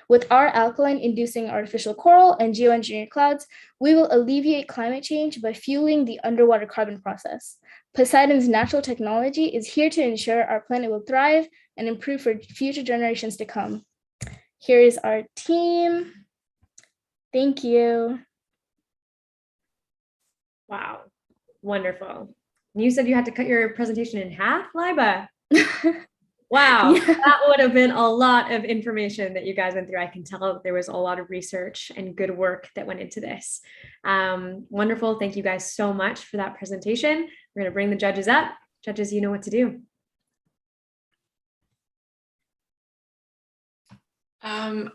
With our alkaline-inducing artificial coral and geoengineered clouds, we will alleviate climate change by fueling the underwater carbon process. Poseidon's natural technology is here to ensure our planet will thrive and improve for future generations to come. Here is our team. Thank you. Wow, wonderful. You said you had to cut your presentation in half, Liba? Wow, Yeah. that would have been a lot of information that you guys went through. I can tell there was a lot of research and good work that went into this. Wonderful. Thank you guys so much for that presentation. We're going to bring the judges up. Judges, you know what to do.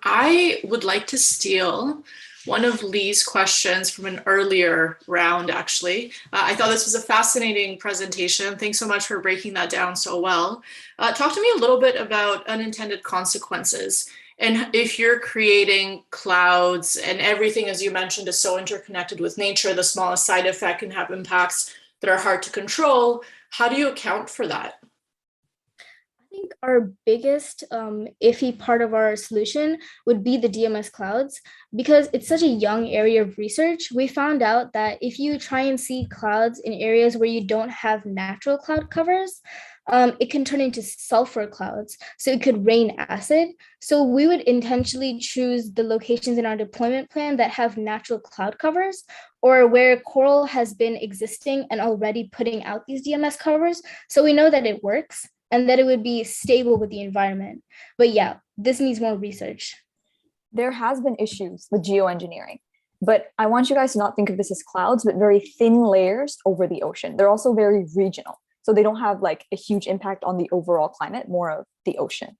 I would like to steal one of Lee's questions from an earlier round, actually. I thought this was a fascinating presentation. Thanks so much for breaking that down so well. Talk to me a little bit about unintended consequences. And if you're creating clouds and everything, as you mentioned, is so interconnected with nature, the smallest side effect can have impacts that are hard to control. How do you account for that? I think our biggest iffy part of our solution would be the DMS clouds, because it's such a young area of research. We found out that if you try and see clouds in areas where you don't have natural cloud covers, it can turn into sulfur clouds. So it could rain acid. So we would intentionally choose the locations in our deployment plan that have natural cloud covers, or where coral has been existing and already putting out these DMS covers. So we know that it works and that it would be stable with the environment. But yeah, this needs more research. There has been issues with geoengineering, but I want you guys to not think of this as clouds, but very thin layers over the ocean. They're also very regional. So they don't have like a huge impact on the overall climate, more of the ocean.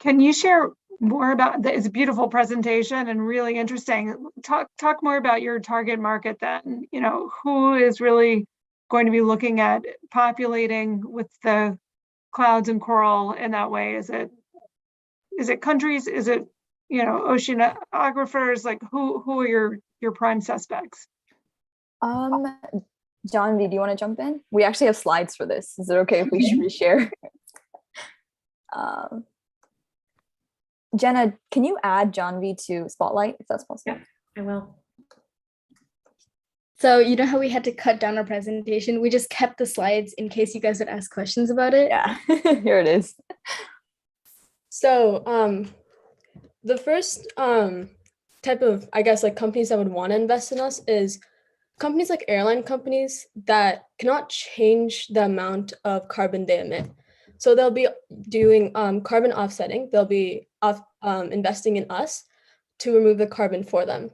Can you share more about that? It's a beautiful presentation and really interesting. Talk more about your target market then. You know, who is really going to be looking at populating with the clouds and coral in that way? Is it countries? Is it, you know, oceanographers? Like who are your prime suspects? John V, do you want to jump in? We actually have slides for this. Is it okay if we reshare? Jenna, can you add John V to Spotlight if that's possible? Yeah, I will. So you know how we had to cut down our presentation? We just kept the slides in case you guys would ask questions about it. Yeah, here it is. So the first type of, I guess, like companies that would want to invest in us is companies like airline companies that cannot change the amount of carbon they emit. So they'll be doing carbon offsetting. They'll be investing in us to remove the carbon for them.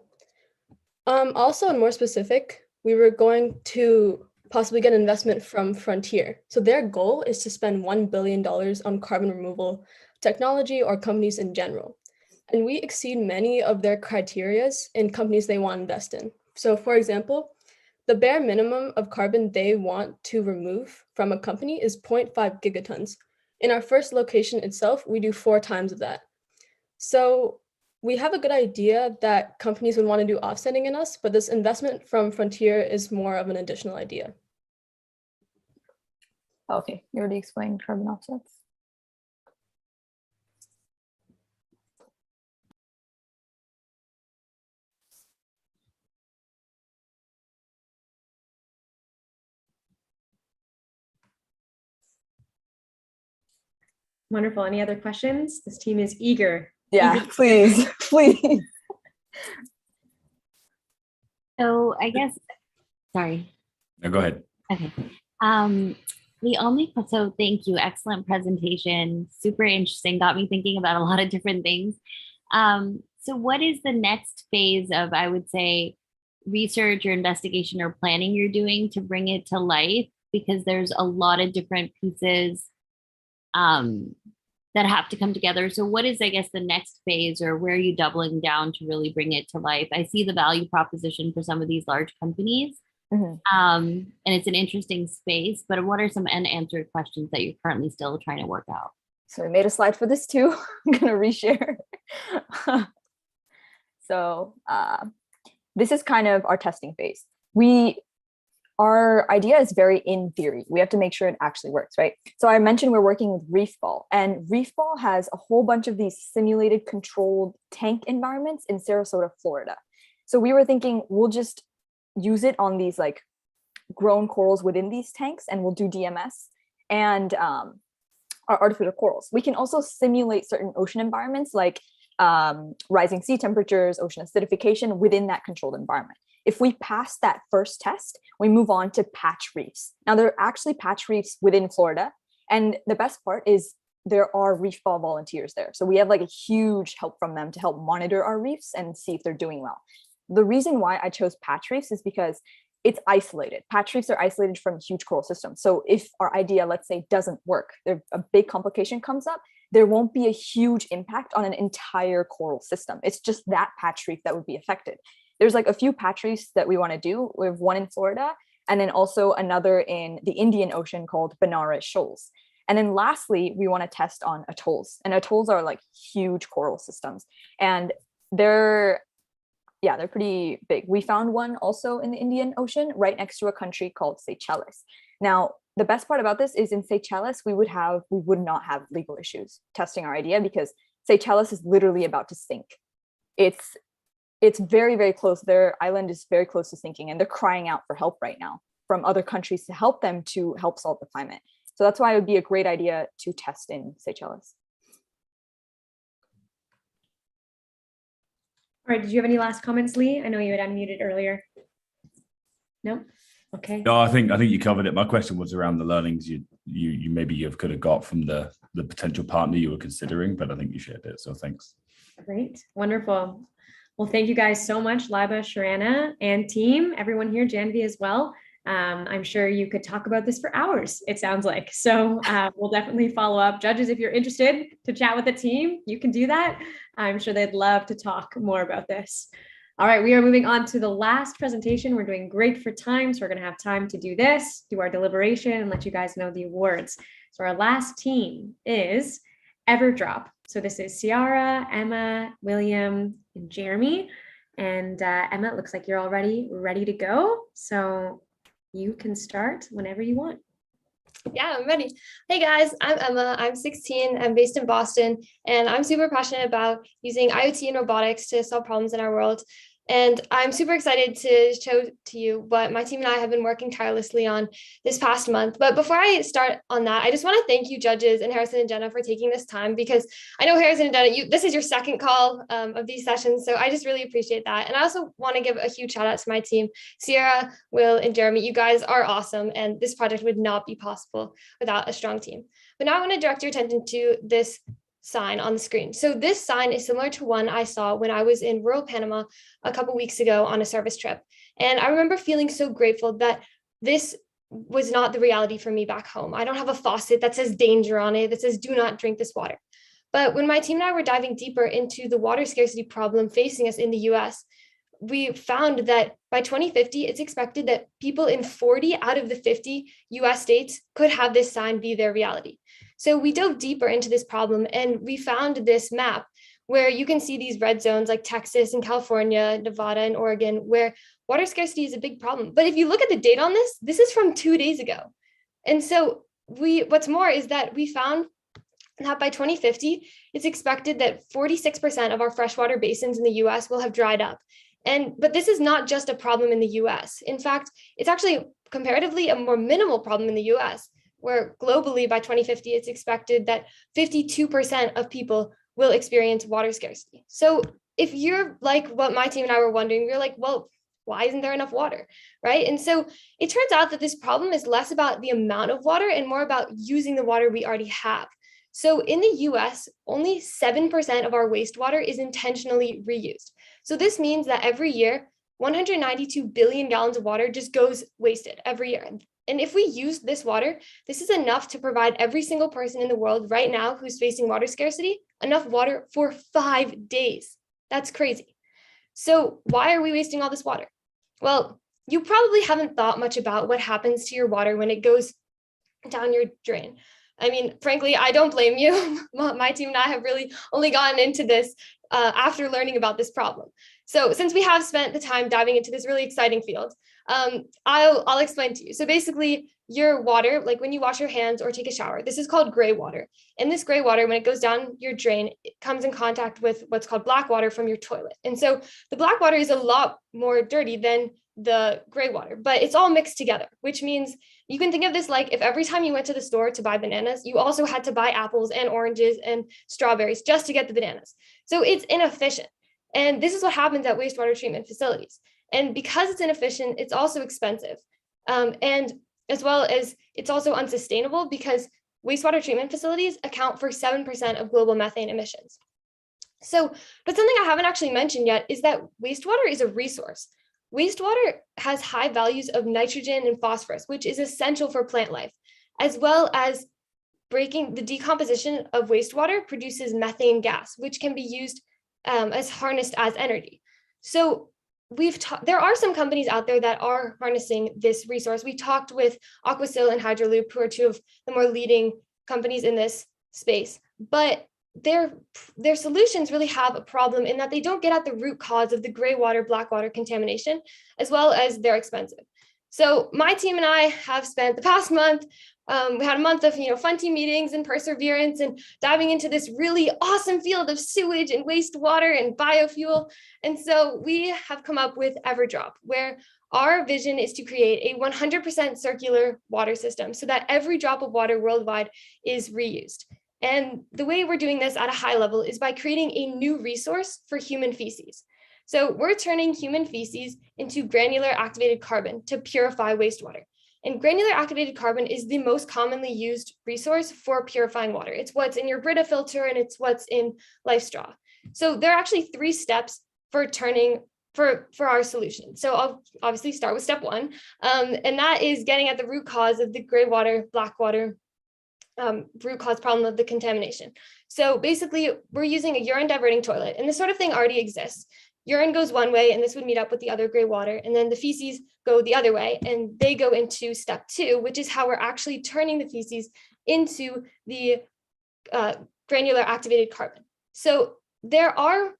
Also, and more specific, we were going to possibly get investment from Frontier. So their goal is to spend $1 billion on carbon removal technology or companies in general. And we exceed many of their criterias in companies they want to invest in. So for example, the bare minimum of carbon they want to remove from a company is 0.5 gigatons. In our first location itself, we do 4 times of that. So we have a good idea that companies would want to do offsetting in us, but this investment from Frontier is more of an additional idea. Okay, you already explained carbon offsets. Wonderful. Any other questions? This team is eager. Yeah, please, please. So I guess, sorry. No, go ahead. Okay. So thank you. Excellent presentation. Super interesting. Got me thinking about a lot of different things. So what is the next phase of, I would say, research or investigation or planning you're doing to bring it to life? Because there's a lot of different pieces that have to come together. So what is, I guess, the next phase, or where are you doubling down to really bring it to life? I see the value proposition for some of these large companies, and it's an interesting space, but what are some unanswered questions that you're currently still trying to work out? So we made a slide for this too. I'm gonna reshare. So this is kind of our testing phase. Our idea is very in theory. We have to make sure it actually works, right? So I mentioned we're working with Reef Ball, and Reef Ball has a whole bunch of these simulated controlled tank environments in Sarasota, Florida. So we were thinking we'll just use it on these like grown corals within these tanks, and we'll do DMS and our artificial corals. We can also simulate certain ocean environments like rising sea temperatures, ocean acidification within that controlled environment. If we pass that first test, we move on to patch reefs. Now, there are actually patch reefs within Florida. And the best part is there are reef ball volunteers there. So we have like a huge help from them to help monitor our reefs and see if they're doing well. The reason why I chose patch reefs is because it's isolated. Patch reefs are isolated from huge coral systems. So if our idea, let's say, doesn't work, a big complication comes up, there won't be a huge impact on an entire coral system. It's just that patch reef that would be affected. There's like a few patch reefs that we want to do. We have one in Florida, and then also another in the Indian Ocean called Benares Shoals. And then lastly, we want to test on atolls. And atolls are like huge coral systems. And they're pretty big. We found one also in the Indian Ocean right next to a country called Seychelles. Now, the best part about this is in Seychelles, we would not have legal issues testing our idea because Seychelles is literally about to sink. It's very, very close. Their island is very close to sinking, and they're crying out for help right now from other countries to help them to help solve the climate. So that's why it would be a great idea to test in Seychelles. All right, did you have any last comments, Lee? I know you had unmuted earlier. No? Okay. No, I think you covered it. My question was around the learnings you maybe could have got from the potential partner you were considering, but I think you shared it. So thanks. Great. Wonderful. Well, thank you guys so much, Liba, Sharana, and team, everyone here, Janvi as well. I'm sure you could talk about this for hours, it sounds like. So we'll definitely follow up. Judges, if you're interested to chat with the team, you can do that. I'm sure they'd love to talk more about this. All right, we are moving on to the last presentation. We're doing great for time, so we're going to have time to do this, do our deliberation, and let you guys know the awards. So our last team is Everdrop. So this is Ciara, Emma, William, and Jeremy. And Emma, it looks like you're already ready to go. So you can start whenever you want. Yeah, I'm ready. Hey guys, I'm Emma. I'm 16. I'm based in Boston, and I'm super passionate about using IoT and robotics to solve problems in our world. And I'm super excited to show to you what my team and I have been working tirelessly on this past month. But before I start on that, I just want to thank you, judges, and Harrison and Jenna for taking this time, because I know Harrison and Jenna, this is your second call of these sessions. So I just really appreciate that. And I also want to give a huge shout out to my team, Ciara, Will, and Jeremy. You guys are awesome. And this project would not be possible without a strong team. But now I want to direct your attention to this sign on the screen. So this sign is similar to one I saw when I was in rural Panama a couple weeks ago on a service trip. And I remember feeling so grateful that this was not the reality for me back home. I don't have a faucet that says danger on it, that says do not drink this water. But when my team and I were diving deeper into the water scarcity problem facing us in the US, we found that by 2050, it's expected that people in 40 out of the 50 US states could have this sign be their reality. So we dove deeper into this problem, and we found this map where you can see these red zones like Texas and California, Nevada and Oregon, where water scarcity is a big problem. But if you look at the date on this, this is from 2 days ago. And so what's more is that we found that by 2050, it's expected that 46% of our freshwater basins in the US will have dried up. But this is not just a problem in the US. In fact, it's actually comparatively a more minimal problem in the US, where globally by 2050, it's expected that 52% of people will experience water scarcity. So if you're like what my team and I were wondering, we're like, well, why isn't there enough water, right? And so it turns out that this problem is less about the amount of water and more about using the water we already have. So in the US, only 7% of our wastewater is intentionally reused. So this means that every year, 192 billion gallons of water just goes wasted every year. And if we use this water, this is enough to provide every single person in the world right now who's facing water scarcity enough water for 5 days. That's crazy. So why are we wasting all this water? Well, you probably haven't thought much about what happens to your water when it goes down your drain. I mean, frankly, I don't blame you. My team and I have really only gotten into this after learning about this problem. So since we have spent the time diving into this really exciting field, I'll explain to you. So basically, your water, like when you wash your hands or take a shower, this is called gray water. And this gray water, when it goes down your drain, it comes in contact with what's called black water from your toilet. And so the black water is a lot more dirty than the gray water, but it's all mixed together, which means you can think of this like if every time you went to the store to buy bananas, you also had to buy apples and oranges and strawberries just to get the bananas. So it's inefficient. And this is what happens at wastewater treatment facilities. And because it's inefficient, it's also expensive. And as well as it's also unsustainable because wastewater treatment facilities account for 7% of global methane emissions. So, but something I haven't actually mentioned yet is that wastewater is a resource. Wastewater has high values of nitrogen and phosphorus, which is essential for plant life, as well as breaking the decomposition of wastewater produces methane gas, which can be used as harnessed as energy. So there are some companies out there that are harnessing this resource. We talked with Aquasil and Hydroloop, who are two of the more leading companies in this space, but their solutions really have a problem in that they don't get at the root cause of the gray water, black water contamination, as well as they're expensive. So my team and I have spent the past month, we had a month of fun team meetings and perseverance and diving into this really awesome field of sewage and wastewater and biofuel. And so we have come up with Everdrop, where our vision is to create a 100% circular water system so that every drop of water worldwide is reused. And the way we're doing this at a high level is by creating a new resource for human feces. So we're turning human feces into granular activated carbon to purify wastewater. And granular activated carbon is the most commonly used resource for purifying water. It's what's in your Brita filter and it's what's in Life Straw. So there are actually 3 steps for turning for our solution. So I'll obviously start with step 1, and that is getting at the root cause of the gray water, black water root cause problem of the contamination. So basically, we're using a urine diverting toilet, and this sort of thing already exists. Urine goes one way, and this would meet up with the other gray water, and then the feces go the other way, and they go into step 2, which is how we're actually turning the feces into the granular activated carbon. So there are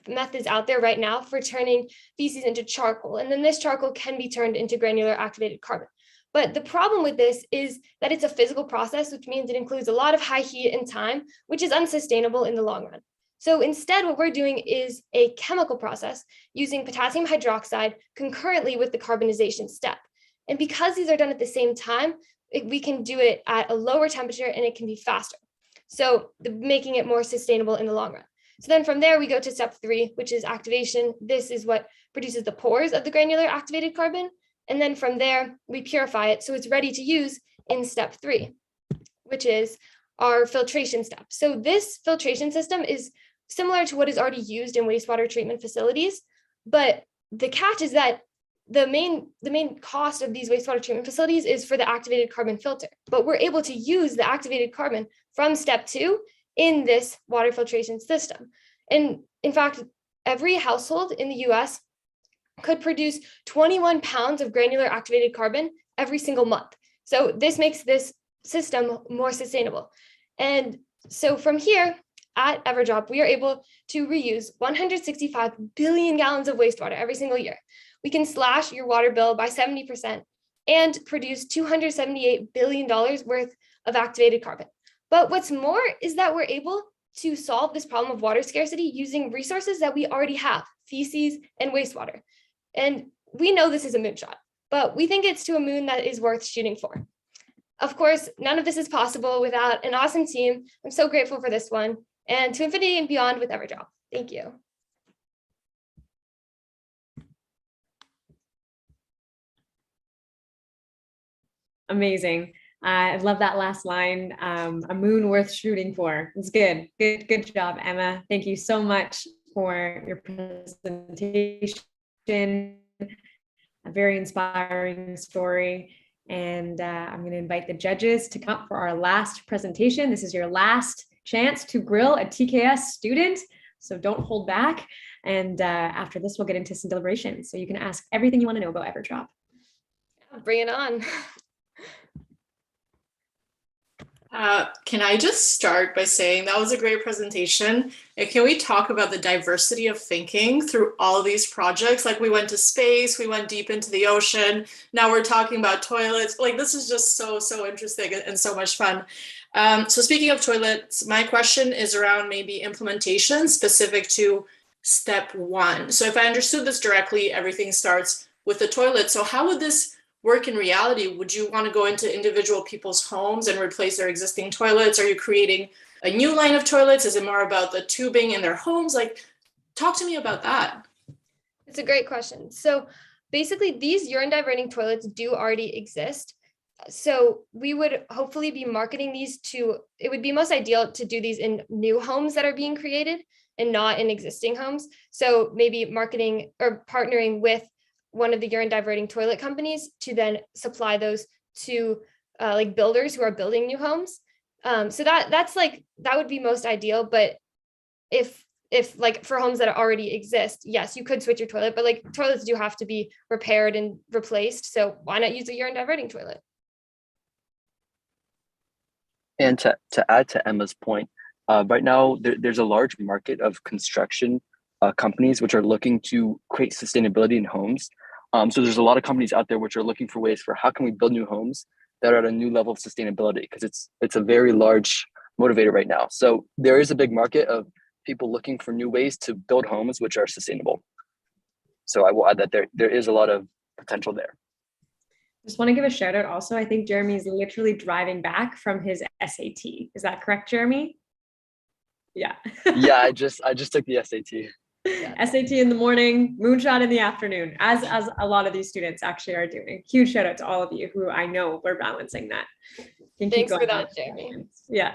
methods out there right now for turning feces into charcoal, and then this charcoal can be turned into granular activated carbon. But the problem with this is that it's a physical process, which means it includes a lot of high heat and time, which is unsustainable in the long run. So instead, what we're doing is a chemical process using potassium hydroxide concurrently with the carbonization step. And because these are done at the same time, we can do it at a lower temperature and it can be faster. So making it more sustainable in the long run. So then from there, we go to step 3, which is activation. This is what produces the pores of the granular activated carbon. And then from there, we purify it so it's ready to use in step 3, which is our filtration step. So this filtration system is similar to what is already used in wastewater treatment facilities, but the catch is that the main cost of these wastewater treatment facilities is for the activated carbon filter, but we're able to use the activated carbon from step 2 in this water filtration system. And in fact, every household in the US could produce 21 pounds of granular activated carbon every single month. So this makes this system more sustainable. And so from here at Everdrop, we are able to reuse 165 billion gallons of wastewater every single year. We can slash your water bill by 70% and produce $278 billion worth of activated carbon. But what's more is that we're able to solve this problem of water scarcity using resources that we already have, feces and wastewater. And we know this is a moonshot, but we think it's to a moon that is worth shooting for. Of course, none of this is possible without an awesome team. I'm so grateful for this one, and to infinity and beyond with Everdrop. Thank you. Amazing. I love that last line, a moon worth shooting for. It's good. Good job, Emma. Thank you so much for your presentation. A very inspiring story. And I'm going to invite the judges to come up for our last presentation. This is your last chance to grill a TKS student, so don't hold back. And after this, we'll get into some deliberations. So you can ask everything you want to know about Everdrop. Bring it on. Can I just start by saying that was a great presentation? And can we talk about the diversity of thinking through all of these projects? Like we went to space, we went deep into the ocean. Now we're talking about toilets. Like this is just so interesting and so much fun. So speaking of toilets, my question is around maybe implementation specific to step one. So if I understood this directly, everything starts with the toilet. So how would this work in reality? Would you want to go into individual people's homes and replace their existing toilets? Are you creating a new line of toilets? Is it more about the tubing in their homes? Like, talk to me about that. It's a great question. So basically, these urine diverting toilets do already exist. So we would hopefully be marketing these to, it would be most ideal to do these in new homes that are being created and not in existing homes. So maybe marketing or partnering with one of the urine diverting toilet companies to then supply those to like builders who are building new homes. So that would be most ideal. But if like for homes that already exist, yes, you could switch your toilet, but like toilets do have to be repaired and replaced. So why not use a urine diverting toilet? And to add to Emma's point, right now there's a large market of construction companies which are looking to create sustainability in homes. So there's a lot of companies out there which are looking for ways for how can we build new homes that are at a new level of sustainability, because it's a very large motivator right now. So there is a big market of people looking for new ways to build homes which are sustainable. So I will add that there is a lot of potential there. Just want to give a shout out also. I think Jeremy is literally driving back from his SAT. Is that correct, Jeremy? Yeah. Yeah, I just took the SAT. SAT in the morning, moonshot in the afternoon, as a lot of these students actually are doing. Huge shout out to all of you who I know were balancing that. Thanks for that, Jeremy. Yeah.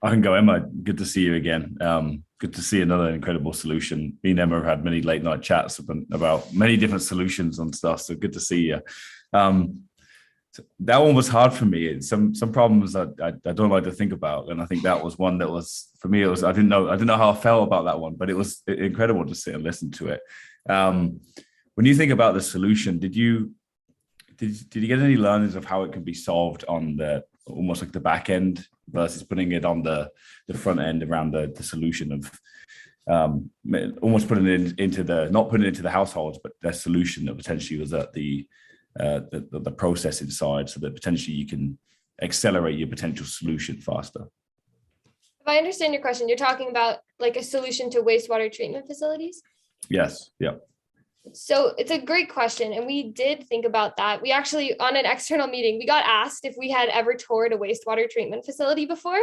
I can go, Emma. Good to see you again. Good to see another incredible solution. Me and Emma have had many late night chats about many different solutions and stuff. So good to see you. That one was hard for me. Some problems I don't like to think about, and I think that was one that was for me. It was I didn't know how I felt about that one, but it was incredible to sit and listen to it. When you think about the solution, did you get any learnings of how it can be solved on the almost like the back end versus putting it on the front end around the solution of almost putting it into not putting it into the households, but the solution that potentially was at the processing side, so that potentially you can accelerate your potential solution faster? If I understand your question, you're talking about like a solution to wastewater treatment facilities? Yes. Yeah. So it's a great question. And we did think about that. We actually, on an external meeting, we got asked if we had ever toured a wastewater treatment facility before.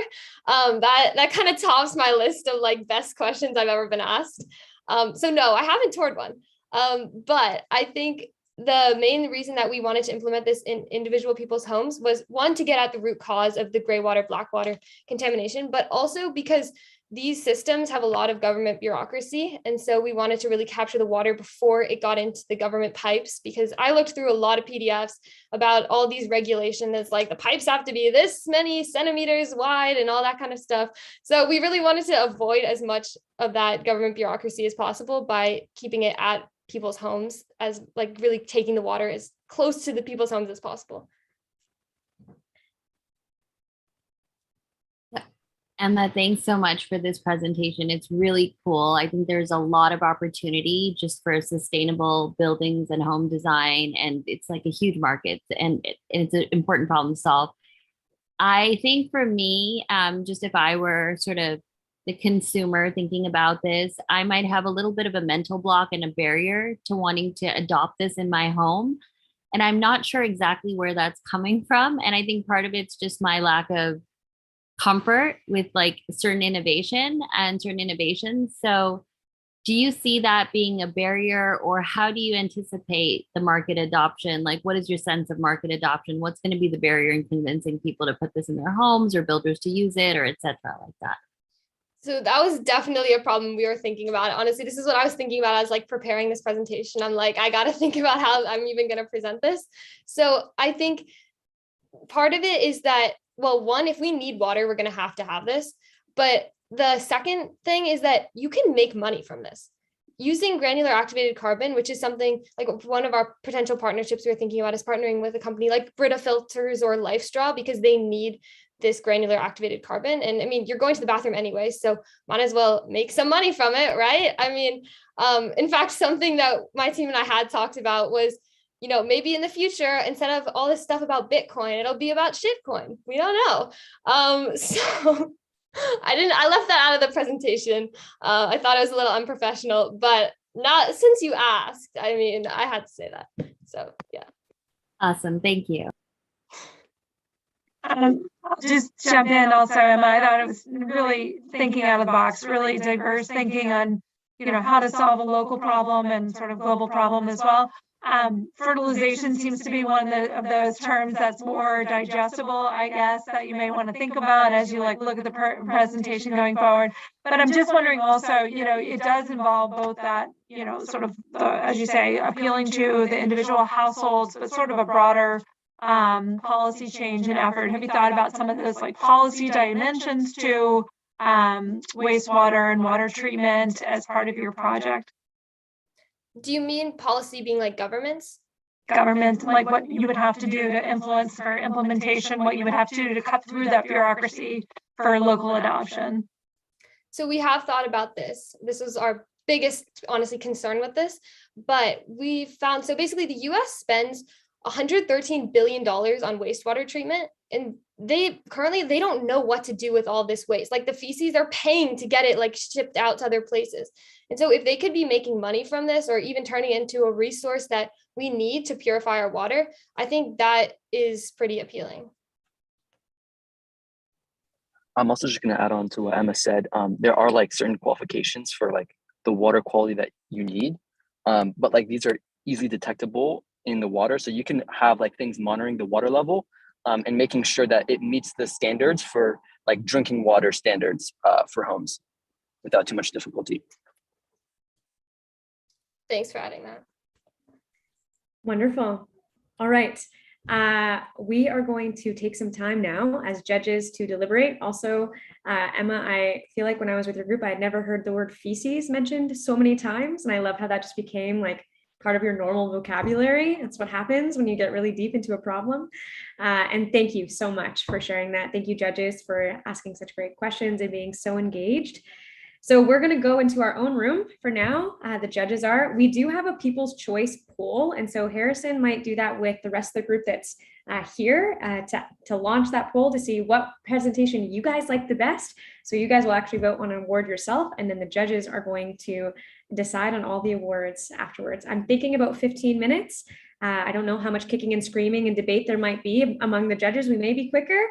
That kind of tops my list of like best questions I've ever been asked. So no, I haven't toured one. But I think the main reason that we wanted to implement this in individual people's homes was, one, to get at the root cause of the gray water, black water contamination, but also because these systems have a lot of government bureaucracy. And so we wanted to really capture the water before it got into the government pipes, because I looked through a lot of PDFs about all these regulations that's like the pipes have to be this many centimeters wide and all that kind of stuff. So we really wanted to avoid as much of that government bureaucracy as possible by keeping it at people's homes, as like really taking the water as close to the people's homes as possible. Emma, thanks so much for this presentation. It's really cool. I think there's a lot of opportunity just for sustainable buildings and home design, and it's like a huge market, and it's an important problem to solve. I think for me, just if I were sort of the consumer thinking about this, I might have a little bit of a mental block and a barrier to wanting to adopt this in my home. And I'm not sure exactly where that's coming from. And I think part of it's just my lack of comfort with like certain innovation and certain innovations. So do you see that being a barrier, or how do you anticipate the market adoption? Like, what is your sense of market adoption? What's going to be the barrier in convincing people to put this in their homes, or builders to use it, or et cetera, like that? So that was definitely a problem we were thinking about. Honestly, this is what I was thinking about as like preparing this presentation. I'm like, I got to think about how I'm even going to present this. So I think part of it is that, well, one, if we need water, we're going to have this. But the second thing is that you can make money from this. using granular activated carbon, which is something like one of our potential partnerships we're thinking about is partnering with a company like Brita Filters or LifeStraw, because they need this granular activated carbon. And I mean, you're going to the bathroom anyway, so might as well make some money from it, right? I mean, in fact, something that my team and I had talked about was, maybe in the future, instead of all this stuff about Bitcoin, it'll be about shitcoin. We don't know. So I left that out of the presentation. I thought it was a little unprofessional, but not since you asked. I mean, I had to say that. So yeah. Awesome. Thank you. I'll just jump in also, Emma. I thought it was really thinking out of the box, really diverse thinking on, how to solve a local problem and sort of global problem as well. Fertilization seems to be one of those terms that's more digestible, I guess, that you may want to think about as you look at the presentation going forward. But I'm just wondering also, it does involve both that, sort of, as you say, appealing to the individual households, but sort of a broader policy change and effort. Have you thought about some of those policy dimensions to wastewater and water treatment as part of your project? Do you mean policy being like governments? Government, like what you would have to do to influence for implementation, what you would have to do to cut through that bureaucracy for local adoption. So we have thought about this. This was our biggest, honestly, concern with this. But we found, so basically the US spends $113 billion on wastewater treatment. And they don't know what to do with all this waste. Like the feces, they're paying to get it shipped out to other places. And so if they could be making money from this, or even turning it into a resource that we need to purify our water, I think that is pretty appealing. I'm also just going to add on to what Emma said. There are certain qualifications for the water quality that you need, but these are easily detectable in the water. So you can have things monitoring the water level and making sure that it meets the standards for drinking water standards for homes without too much difficulty. Thanks for adding that. Wonderful. All right. We are going to take some time now as judges to deliberate. Also, Emma, I feel like when I was with your group, I had never heard the word feces mentioned so many times. And I love how that just became part of your normal vocabulary. That's what happens when you get really deep into a problem. And thank you so much for sharing that. Thank you, judges, for asking such great questions and being so engaged. So we're going to go into our own room for now. The judges are. We do have a People's Choice poll. And so Harrison might do that with the rest of the group that's here to launch that poll to see what presentation you guys like the best. So you guys will actually vote on an award yourself. And then the judges are going to decide on all the awards afterwards. I'm thinking about 15 minutes. I don't know how much kicking and screaming and debate there might be among the judges. We may be quicker,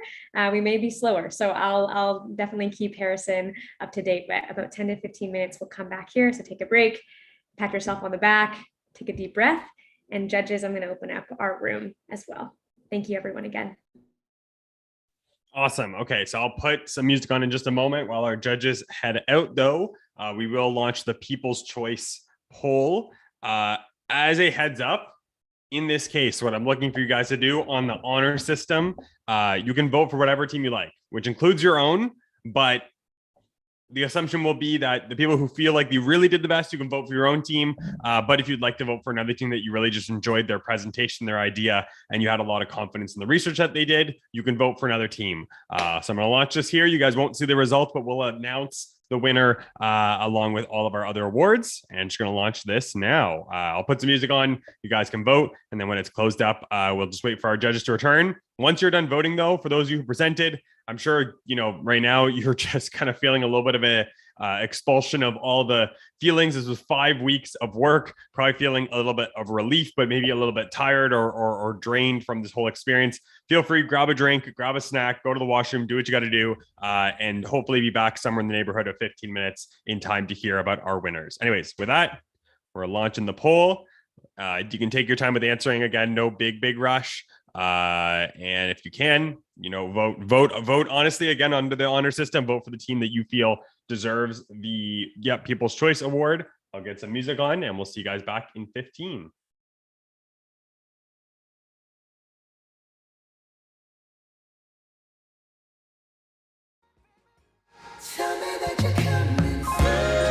we may be slower. So I'll definitely keep Harrison up to date, but about 10 to 15 minutes, we'll come back here. So take a break, pat yourself on the back, take a deep breath, and judges, I'm gonna open up our room as well. Thank you everyone again. Awesome. Okay, so I'll put some music on in just a moment while our judges head out though. We will launch the People's Choice poll. As a heads up, in this case, what I'm looking for you guys to do on the honor system, you can vote for whatever team you like, which includes your own, but the assumption will be that the people who feel like they really did the best, you can vote for your own team. But if you'd like to vote for another team that you really just enjoyed their presentation, their idea, and you had a lot of confidence in the research that they did, you can vote for another team. So I'm going to launch this here. You guys won't see the results, but we'll announce the winner along with all of our other awards. And just going to launch this now. I'll put some music on. You guys can vote. And then when it's closed up, we'll just wait for our judges to return. Once you're done voting, though, for those of you who presented, I'm sure, right now you're just kind of feeling a little bit of a expulsion of all the feelings. This was 5 weeks of work, probably feeling a little bit of relief, but maybe a little bit tired or drained from this whole experience. Feel free, grab a drink, grab a snack, go to the washroom, do what you got to do, and hopefully be back somewhere in the neighborhood of 15 minutes in time to hear about our winners. Anyways, with that, we're launching the poll. You can take your time with answering. Again, no big rush. And if you can, vote honestly, again, under the honor system, vote for the team that you feel deserves the People's Choice Award. I'll get some music on and we'll see you guys back in 15. Tell me that you're coming through.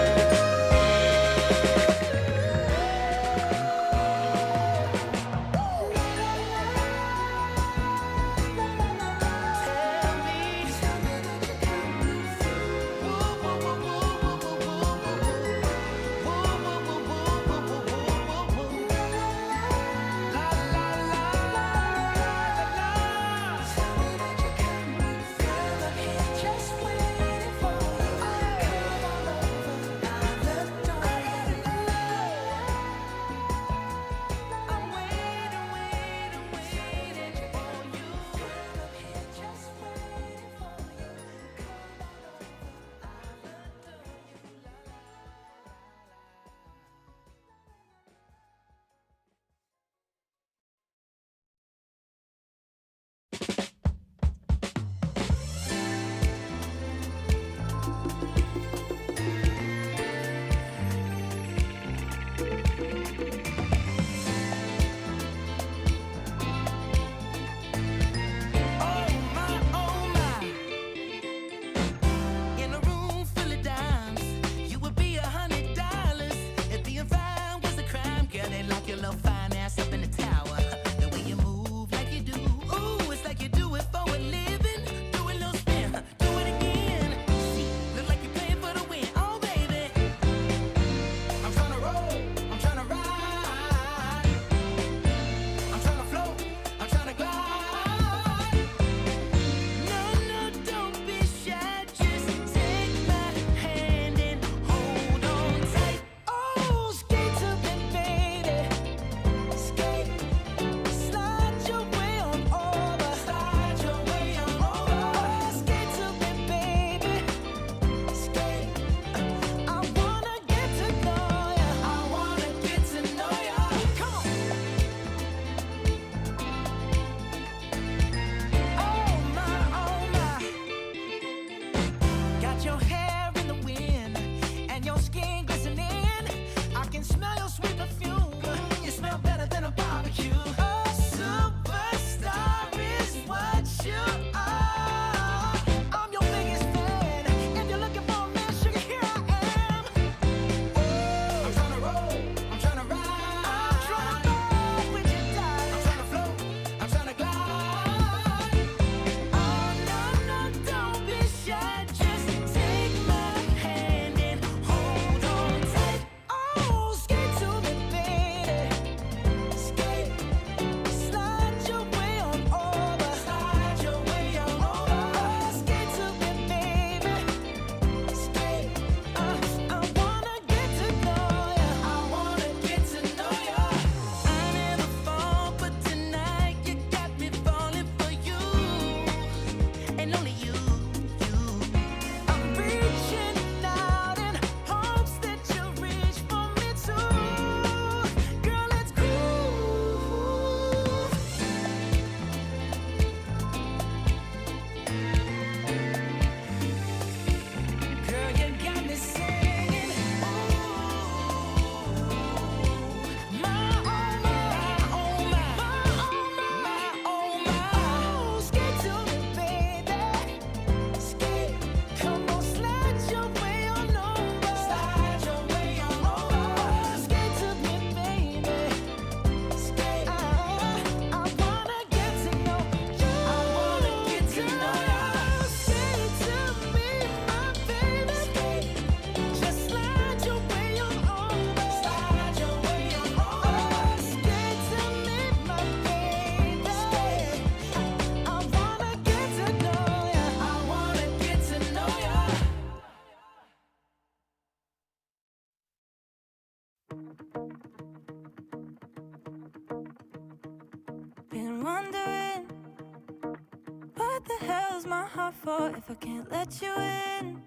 close my heart for if I can't let you in?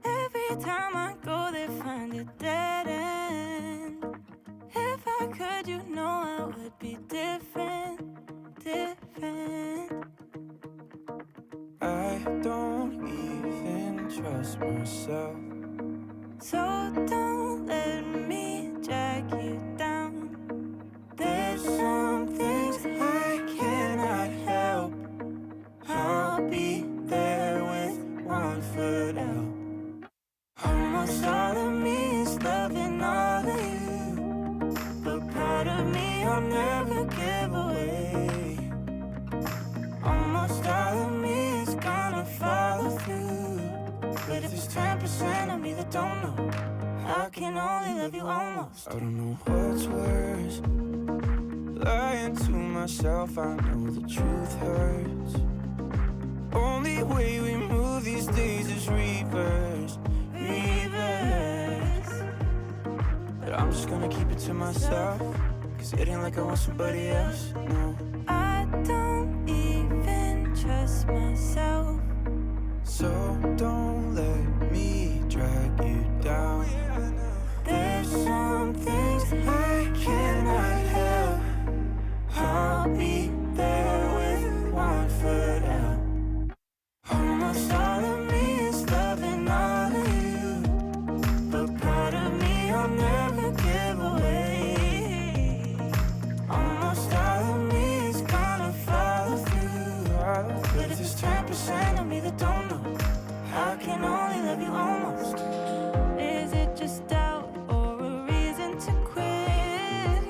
Every time I go, they find a dead end. If I could, you know I would be different, different. I don't even trust myself. So don't let me drag you down. There's some things I cannot help. I'll be there with one foot out. Almost all of me is loving all of you, but part of me I'll never give away. Almost all of me is gonna follow through, but if there's 10% of me that don't know, I can only love you almost. I don't know what's worse, lying to myself. I know the truth hurts. Only way we move these days is reverse, reverse. But I'm just gonna keep it to myself, cause it ain't like I want somebody else, no. I don't even trust myself. So don't let me drag you down. There's some things I cannot help. I'll be there with one foot out. Almost all of me is loving all of you, but part of me I'll never give away. Almost all of me is gonna follow through, but if there's 10% of me that don't know, I can only love you almost. Is it just doubt or a reason to quit?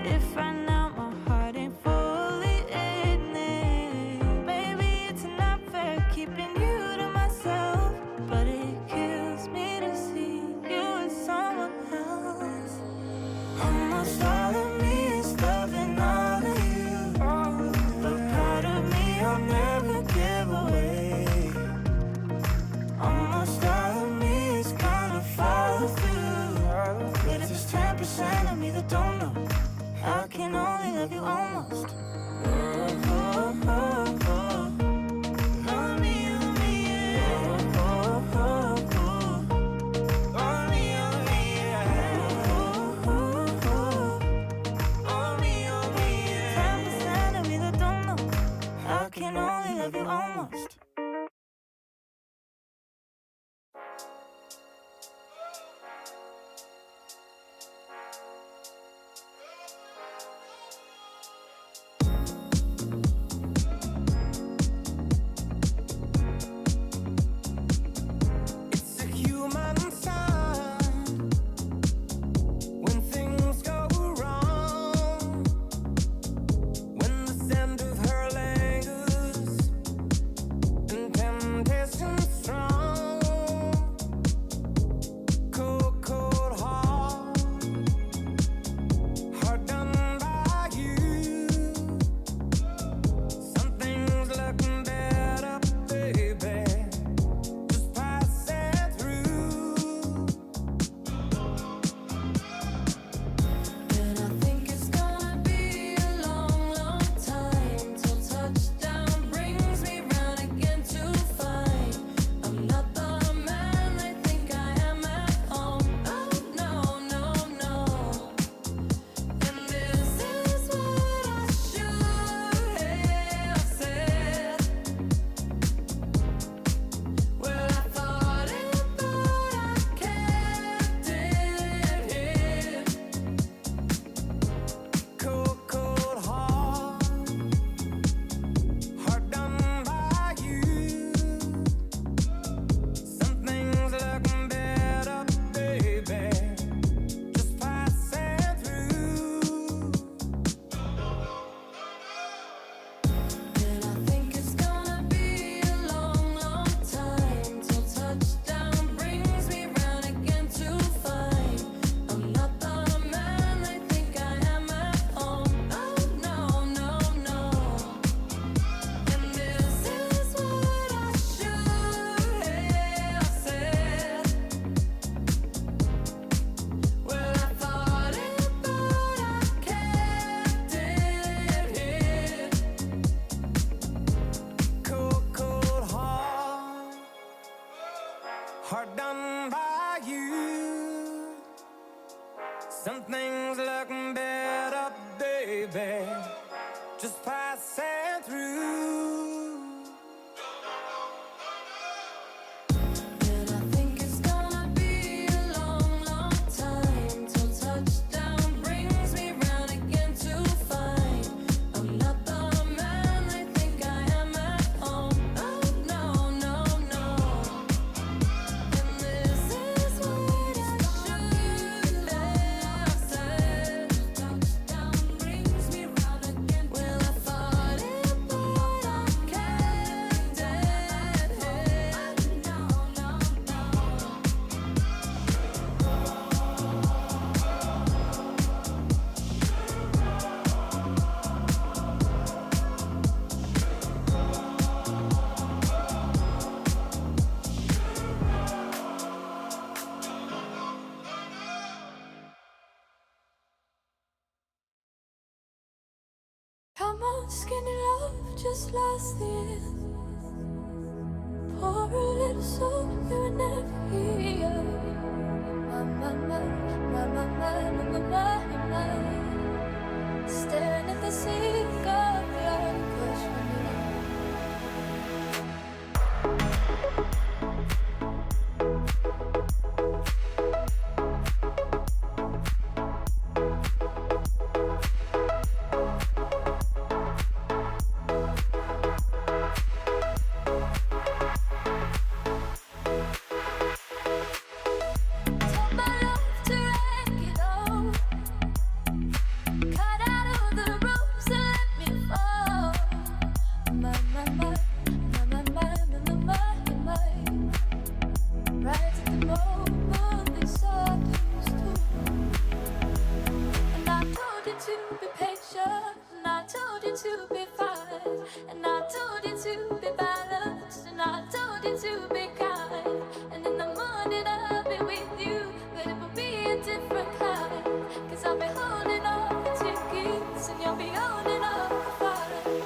If I know my heart ain't fully in it, maybe it's not fair keeping you to myself, but it kills me to see you with someone else. Almost all of me is loving all of you, but part of me I'll never give away. Almost all of me is gonna follow through, but if there's 10% of me that don't know, I can only love you almost. Oh, oh, oh, oh. On me, yeah. Oh, oh, oh, oh. On me, yeah. Oh, oh, oh. On me, yeah. 10% of me that don't know, I can only love you almost. It's a human sign when things go wrong, when the scent of her lingers passing through. And I think it's gonna be a long, long time till touchdown brings me round again to find I'm not the man they think I am at home. Oh no, no, no. And this is what I should have said. Touchdown brings me round again. Well, I thought it, but I kept it. No, no, no. Come on, skinny love, just lost the end. Pour a little soul, you were never here. My. Staring at the sink of your question. Taught my love to wreck it all. Cut out all the ropes and let me fall. My. Right at the moment they saw us too. And I told you to be patient, and I told you to be fine, and I told you to be balanced, and I told you to be kind. And in the morning I'll be with you, but it will be a different kind. Cause I'll be holding all the tickets, and you'll be holding all the fire.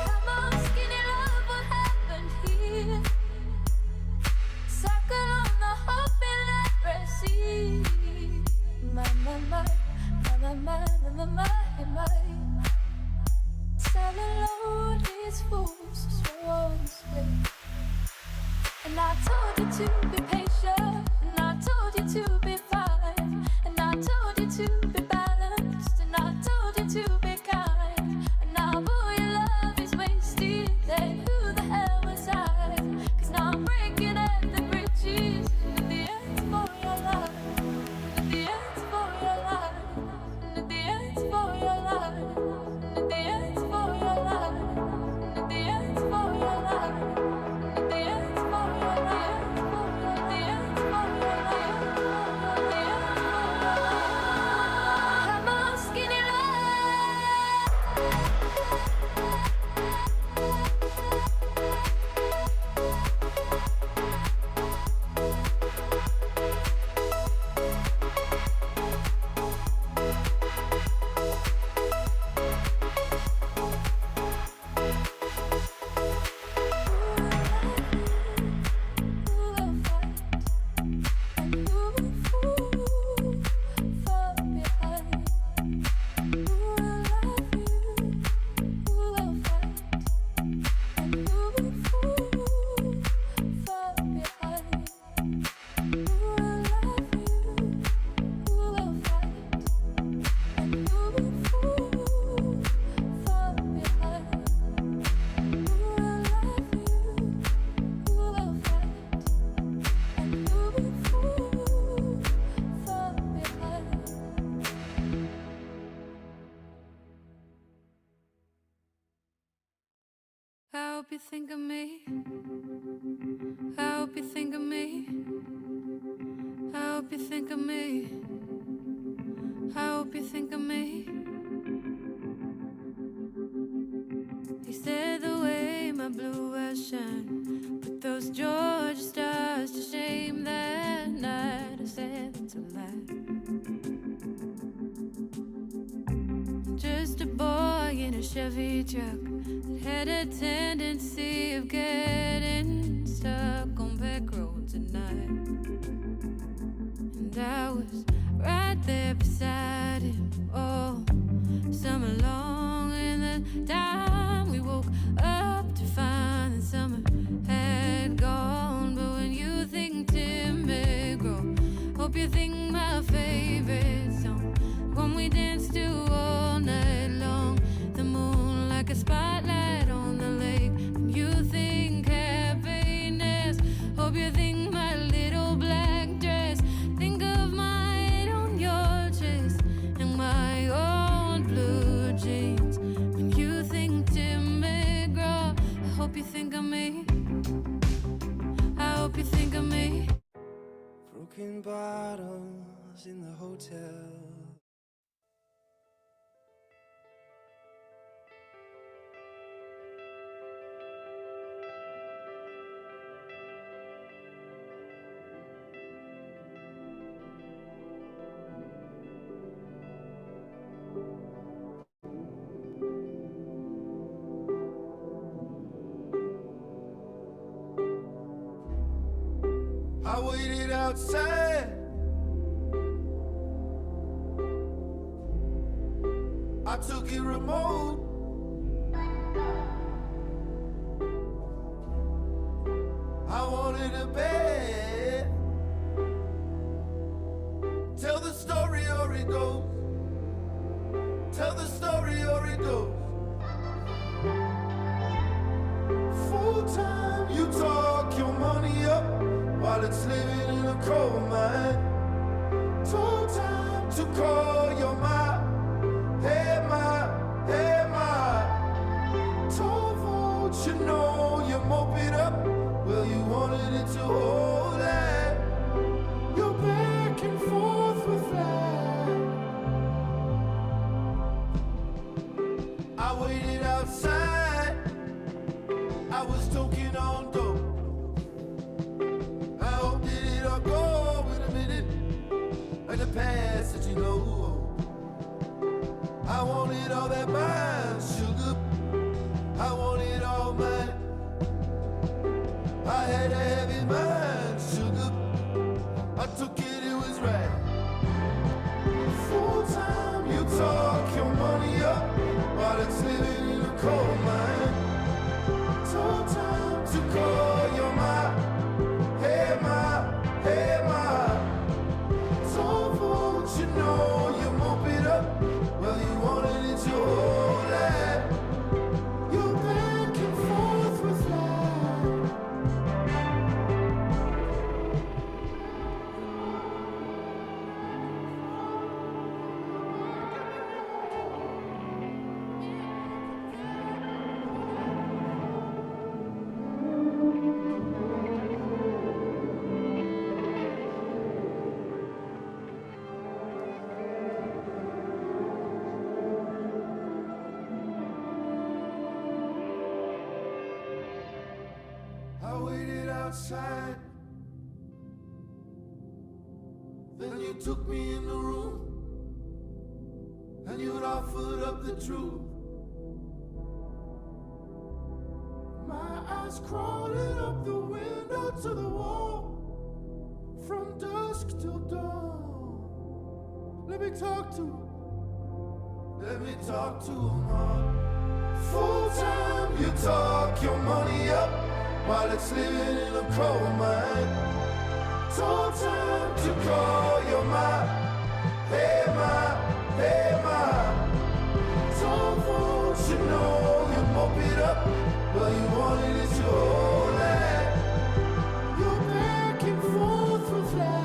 Come on, skinny love, what happened here? Circle on the hope and let us see. My. Selling low, these fools so on slip. And I told you to be patient, and I told you to be fine, and I told you to be balanced, and I told you to be kind. And now boy, your love is wasted, then who the hell was I? Cause now I'm breaking at the bridges, and at the end's for your life, and at the end's for your life, and at the end's for your life, and at the end's for your life, and at the end's for your life, and at the end's for your life, at the end's for your life, at the end's for your life. Come on, skinny I hope you think of me. I hope you think of me. I hope you think of me. I hope you think of me. He said the way my blue eyes shine, put those Georgia stars to shame that night. I said it's a lie. in a Chevy truck that had a tendency of getting stuck on back roads at night. And I was right there beside him all summer long. And the time we woke up to find that summer had gone. But when you think Tim McGraw, hope you think my favorite song, one we danced to all night long, the moon like a spotlight on the lake. And you think happiness, hope you think my little black dress, think of my head on your chest and my old blue jeans. When you think Tim McGraw, I hope you think of me, I hope you think of me. Broken bottles in the hotel. I waited outside. I took it remote. I wanted a bed. Tell the story or it goes. Tell the story or it goes. Full time, you talk your money up while it's living in a coal mine. Full time to call your ma. Hey ma, hey ma. Toll vote, you know you mope it up. Well, you wanted it to hold that. You're back and forth with that. I waited outside. I was toking on dope. I hope that it'll go in a minute, like the past that you know. I wanted all that mine, sugar. I wanted all mine. I had to have it mine, sugar. I took it, it was right. Full time, you talk your money up while it's living in a coal mine. Full time to call your ma. Hey ma, hey ma. So vote, you know you mope it up. Well, you wanted it to hold that. You're back and forth with that. I waited outside. Then you took me in the room and you'd offered up the truth. My eyes crawling up the window to the wall from dusk till dawn. Let me talk to him. Let me talk to him all. Full time, you talk your money up while it's living in a coal mine. Told time to call your ma. Hey ma, hey ma. Told folks you know you mope it up. Well, you wanted it to hold that. You're back and forth with that.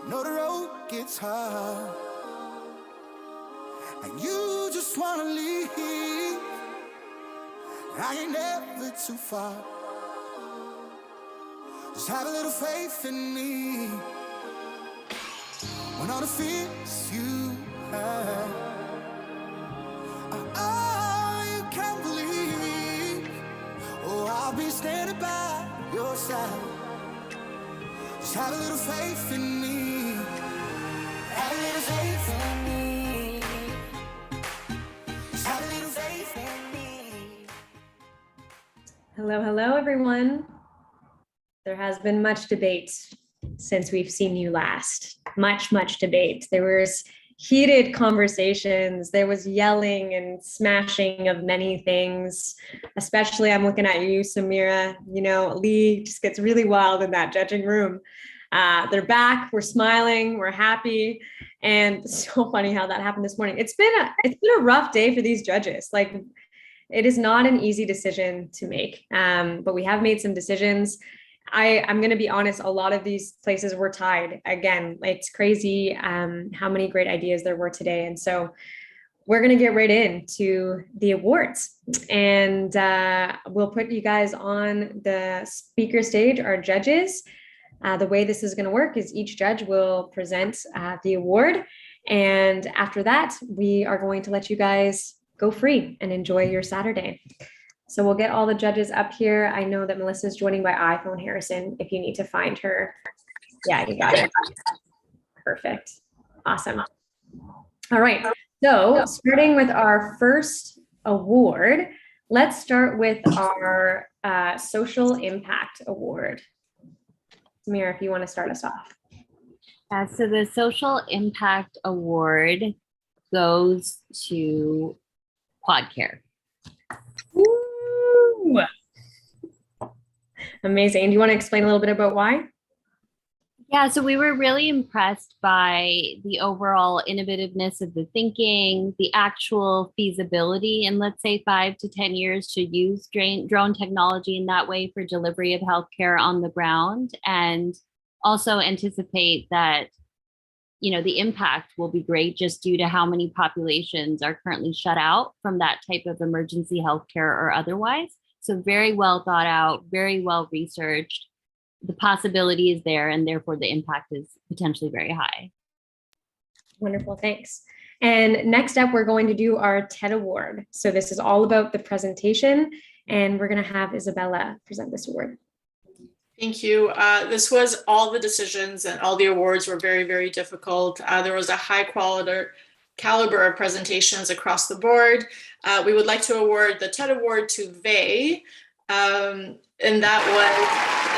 Know the road gets hard and you just wanna leave. I ain't never too far. Just have a little faith in me. When all the fears you have are all Just have a little faith in me. Have a little faith in me. Just have a little faith in me. Hello, everyone. There has been much debate since we've seen you last. Much debate. There was heated conversations. There was yelling and smashing of many things. Especially, I'm looking at you, Samira. You know, Lee just gets really wild in that judging room. They're back. We're smiling. We're happy. And it's so funny how that happened this morning. It's been a rough day for these judges. Like, it is not an easy decision to make, but we have made some decisions. I'm going to be honest, a lot of these places were tied. Again, it's crazy how many great ideas there were today. And so we're going to get right into the awards. And we'll put you guys on the speaker stage, our judges. The way this is going to work is each judge will present the award. And after that, we are going to let you guys go free and enjoy your Saturday. So we'll get all the judges up here. I know that Melissa's joining by iPhone, Harrison, if you need to find her. Yeah, you got it. Perfect. Awesome. All right. So starting with our first award, let's start with our Social Impact Award. Samira, if you want to start us off. So the Social Impact Award goes to QuadCare. Ooh. Amazing. Do you want to explain a little bit about why? Yeah, so we were really impressed by the overall innovativeness of the thinking, the actual feasibility in, let's say, 5 to 10 years to use drone technology in that way for delivery of healthcare on the ground, and also anticipate that, you know, the impact will be great just due to how many populations are currently shut out from that type of emergency healthcare or otherwise. So very well thought out, very well researched. The possibility is there, and therefore the impact is potentially very high. Wonderful, thanks. And next up, we're going to do our TED Award. So this is all about the presentation, and we're going to have Isabella present this award. Thank you. This was all the decisions, and all the awards were very, very difficult. There was a high caliber of presentations across the board. We would like to award the TED Award to Vey, and that was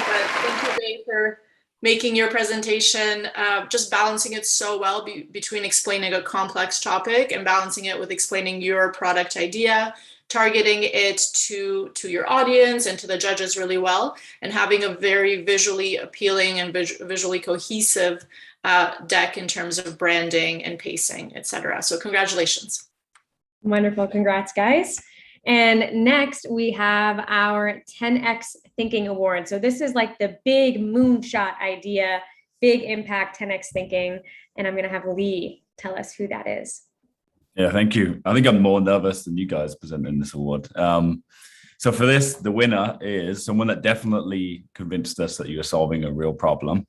but thank you, Vey, for making your presentation, just balancing it so well between explaining a complex topic and balancing it with explaining your product idea, targeting it to your audience and to the judges really well, and having a very visually appealing and visually cohesive deck in terms of branding and pacing, etc. So congratulations. Wonderful, congrats, guys. And next we have our 10X Thinking Award. So this is like the big moonshot idea, big impact 10X thinking. And I'm going to have Lee tell us who that is. Yeah, thank you. I think I'm more nervous than you guys presenting this award. So for this, the winner is someone that definitely convinced us that you were solving a real problem.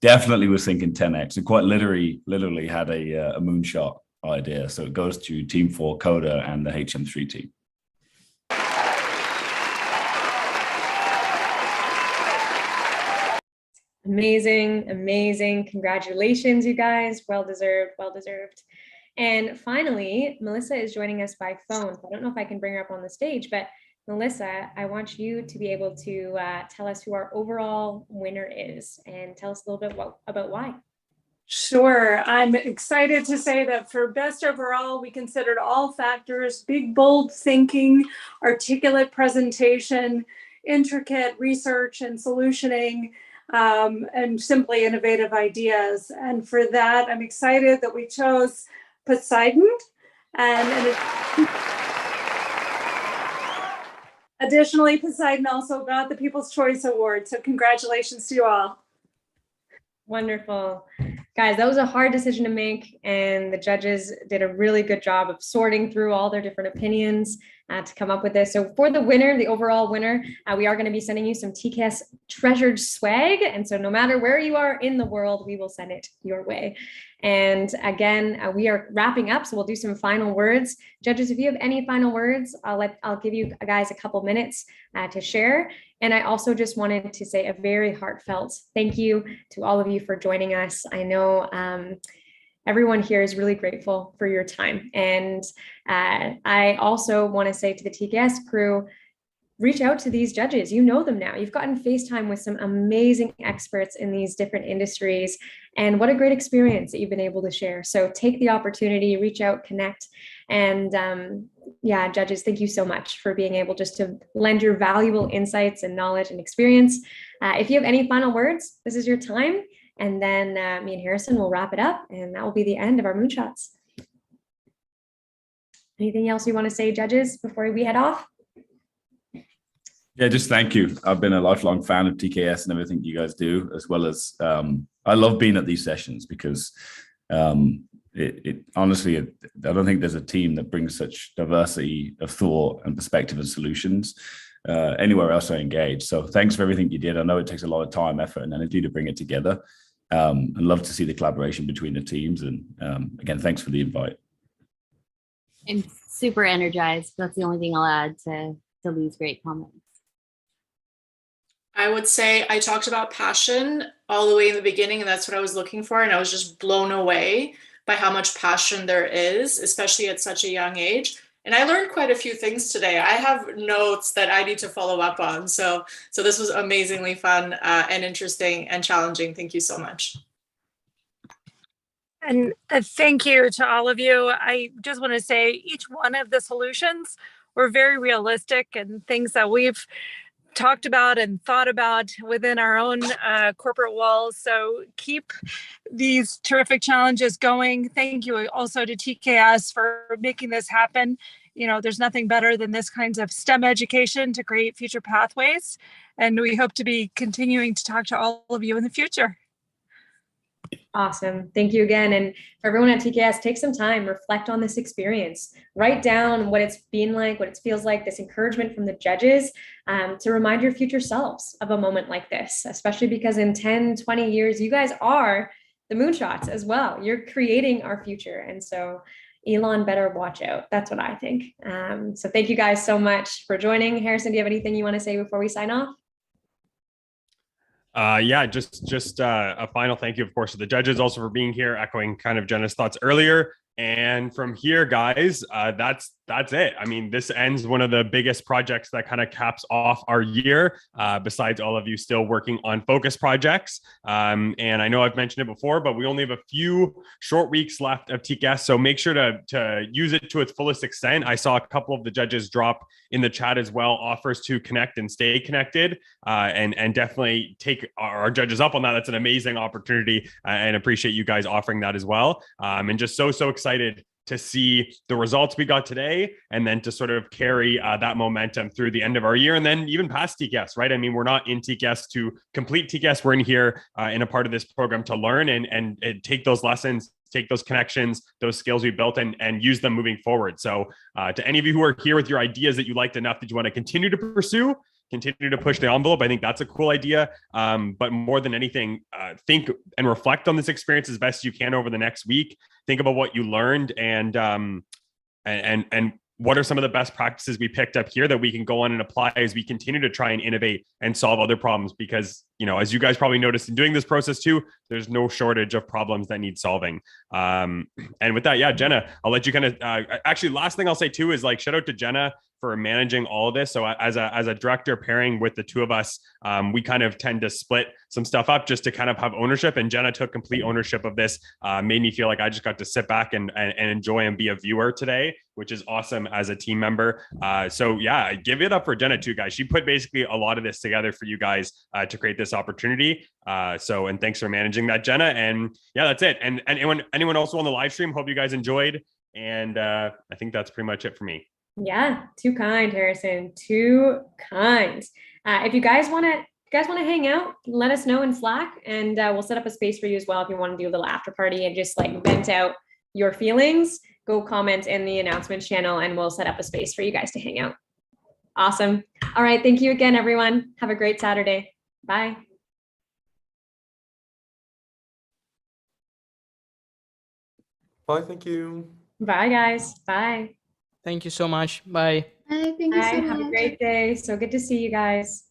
Definitely was thinking 10X, and quite literally had a moonshot idea. So it goes to Team 4 Coda and the HM3 team. Amazing, amazing. Congratulations, you guys. Well deserved, well deserved. And finally, Melissa is joining us by phone. So I don't know if I can bring her up on the stage, but Melissa, I want you to be able to tell us who our overall winner is and tell us a little bit about why. Sure. I'm excited to say that for best overall, we considered all factors: big, bold thinking, articulate presentation, intricate research and solutioning, and simply innovative ideas. And for that, I'm excited that we chose Poseidon. And additionally, Poseidon also got the People's Choice Award. So congratulations to you all. Wonderful. Guys, that was a hard decision to make, and the judges did a really good job of sorting through all their different opinions to come up with this. So for the winner, the overall winner, we are going to be sending you some TKS treasured swag. And so no matter where you are in the world, we will send it your way. And again, we are wrapping up, so we'll do some final words. Judges, if you have any final words, I'll give you guys a couple minutes to share. And I also just wanted to say a very heartfelt thank you to all of you for joining us. I know everyone here is really grateful for your time. And I also want to say to the TKS crew, reach out to these judges. You know them now. You've gotten FaceTime with some amazing experts in these different industries. And what a great experience that you've been able to share. So take the opportunity, reach out, connect. And yeah, judges, thank you so much for being able just to lend your valuable insights and knowledge and experience. If you have any final words, this is your time. And then me and Harrison will wrap it up, and that will be the end of our moonshots. Anything else you want to say, judges, before we head off? Yeah, just thank you. I've been a lifelong fan of TKS and everything you guys do, as well as I love being at these sessions because it honestly, I don't think there's a team that brings such diversity of thought and perspective and solutions anywhere else I engage. So thanks for everything you did. I know it takes a lot of time, effort, and energy to bring it together. I'd love to see the collaboration between the teams. And again, thanks for the invite. I'm super energized. That's the only thing I'll add to these great comments. I would say I talked about passion all the way in the beginning, and that's what I was looking for. And I was just blown away by how much passion there is, especially at such a young age. And I learned quite a few things today. I have notes that I need to follow up on. So this was amazingly fun and interesting and challenging. Thank you so much. And thank you to all of you. I just want to say each one of the solutions were very realistic and things that we've talked about and thought about within our own corporate walls. So keep these terrific challenges going. Thank you also to TKS for making this happen. You know, there's nothing better than this kinds of STEM education to create future pathways. And we hope to be continuing to talk to all of you in the future. Awesome. Thank you again. And for everyone at TKS, take some time, reflect on this experience, write down what it's been like, what it feels like, this encouragement from the judges to remind your future selves of a moment like this, especially because in 10, 20 years, you guys are the moonshots as well. You're creating our future. And so Elon better watch out. That's what I think. So thank you guys so much for joining. Harrison, do you have anything you want to say before we sign off? Yeah, just a final thank you, of course, to the judges also for being here, echoing kind of Jenna's thoughts earlier. And from here, guys, that's it. I mean, this ends one of the biggest projects that kind of caps off our year, besides all of you still working on focus projects. And I know I've mentioned it before, but we only have a few short weeks left of TKS, so make sure to use it to its fullest extent. I saw a couple of the judges drop in the chat as well offers to connect and stay connected, and definitely take our judges up on that. That's an amazing opportunity, and appreciate you guys offering that as well. And just so excited to see the results we got today, and then to sort of carry that momentum through the end of our year, and then even past TKS, right? I mean, we're not in TKS to complete TKS. We're in here in a part of this program to learn and take those lessons, take those connections, those skills we built, and use them moving forward. So to any of you who are here with your ideas that you liked enough that you want to continue to pursue, continue to push the envelope, I think that's a cool idea. But more than anything, think and reflect on this experience as best you can over the next week. Think about what you learned and what are some of the best practices we picked up here that we can go on and apply as we continue to try and innovate and solve other problems. Because, you know, as you guys probably noticed in doing this process too, there's no shortage of problems that need solving. And with that, yeah, Jenna, I'll let you kind of, actually, last thing I'll say too is like, shout out to Jenna for managing all of this. So as a director pairing with the two of us, we kind of tend to split some stuff up just to kind of have ownership. And Jenna took complete ownership of this, made me feel like I just got to sit back and enjoy and be a viewer today, which is awesome as a team member. So yeah, give it up for Jenna too, guys. She put basically a lot of this together for you guys to create this opportunity. And thanks for managing that, Jenna. And yeah, that's it. And anyone also on the live stream, hope you guys enjoyed. And I think that's pretty much it for me. Yeah, too kind, Harrison. Too kind. If you guys want to hang out, let us know in Slack, and we'll set up a space for you as well if you want to do a little after party and just like vent out your feelings. Go comment in the announcements channel, and we'll set up a space for you guys to hang out. Awesome. All right. Thank you again, everyone. Have a great Saturday. Bye. Bye. Thank you. Bye, guys. Bye. Thank you so much. Bye. Thank you Bye. so Have a much. great day. So good to see you guys.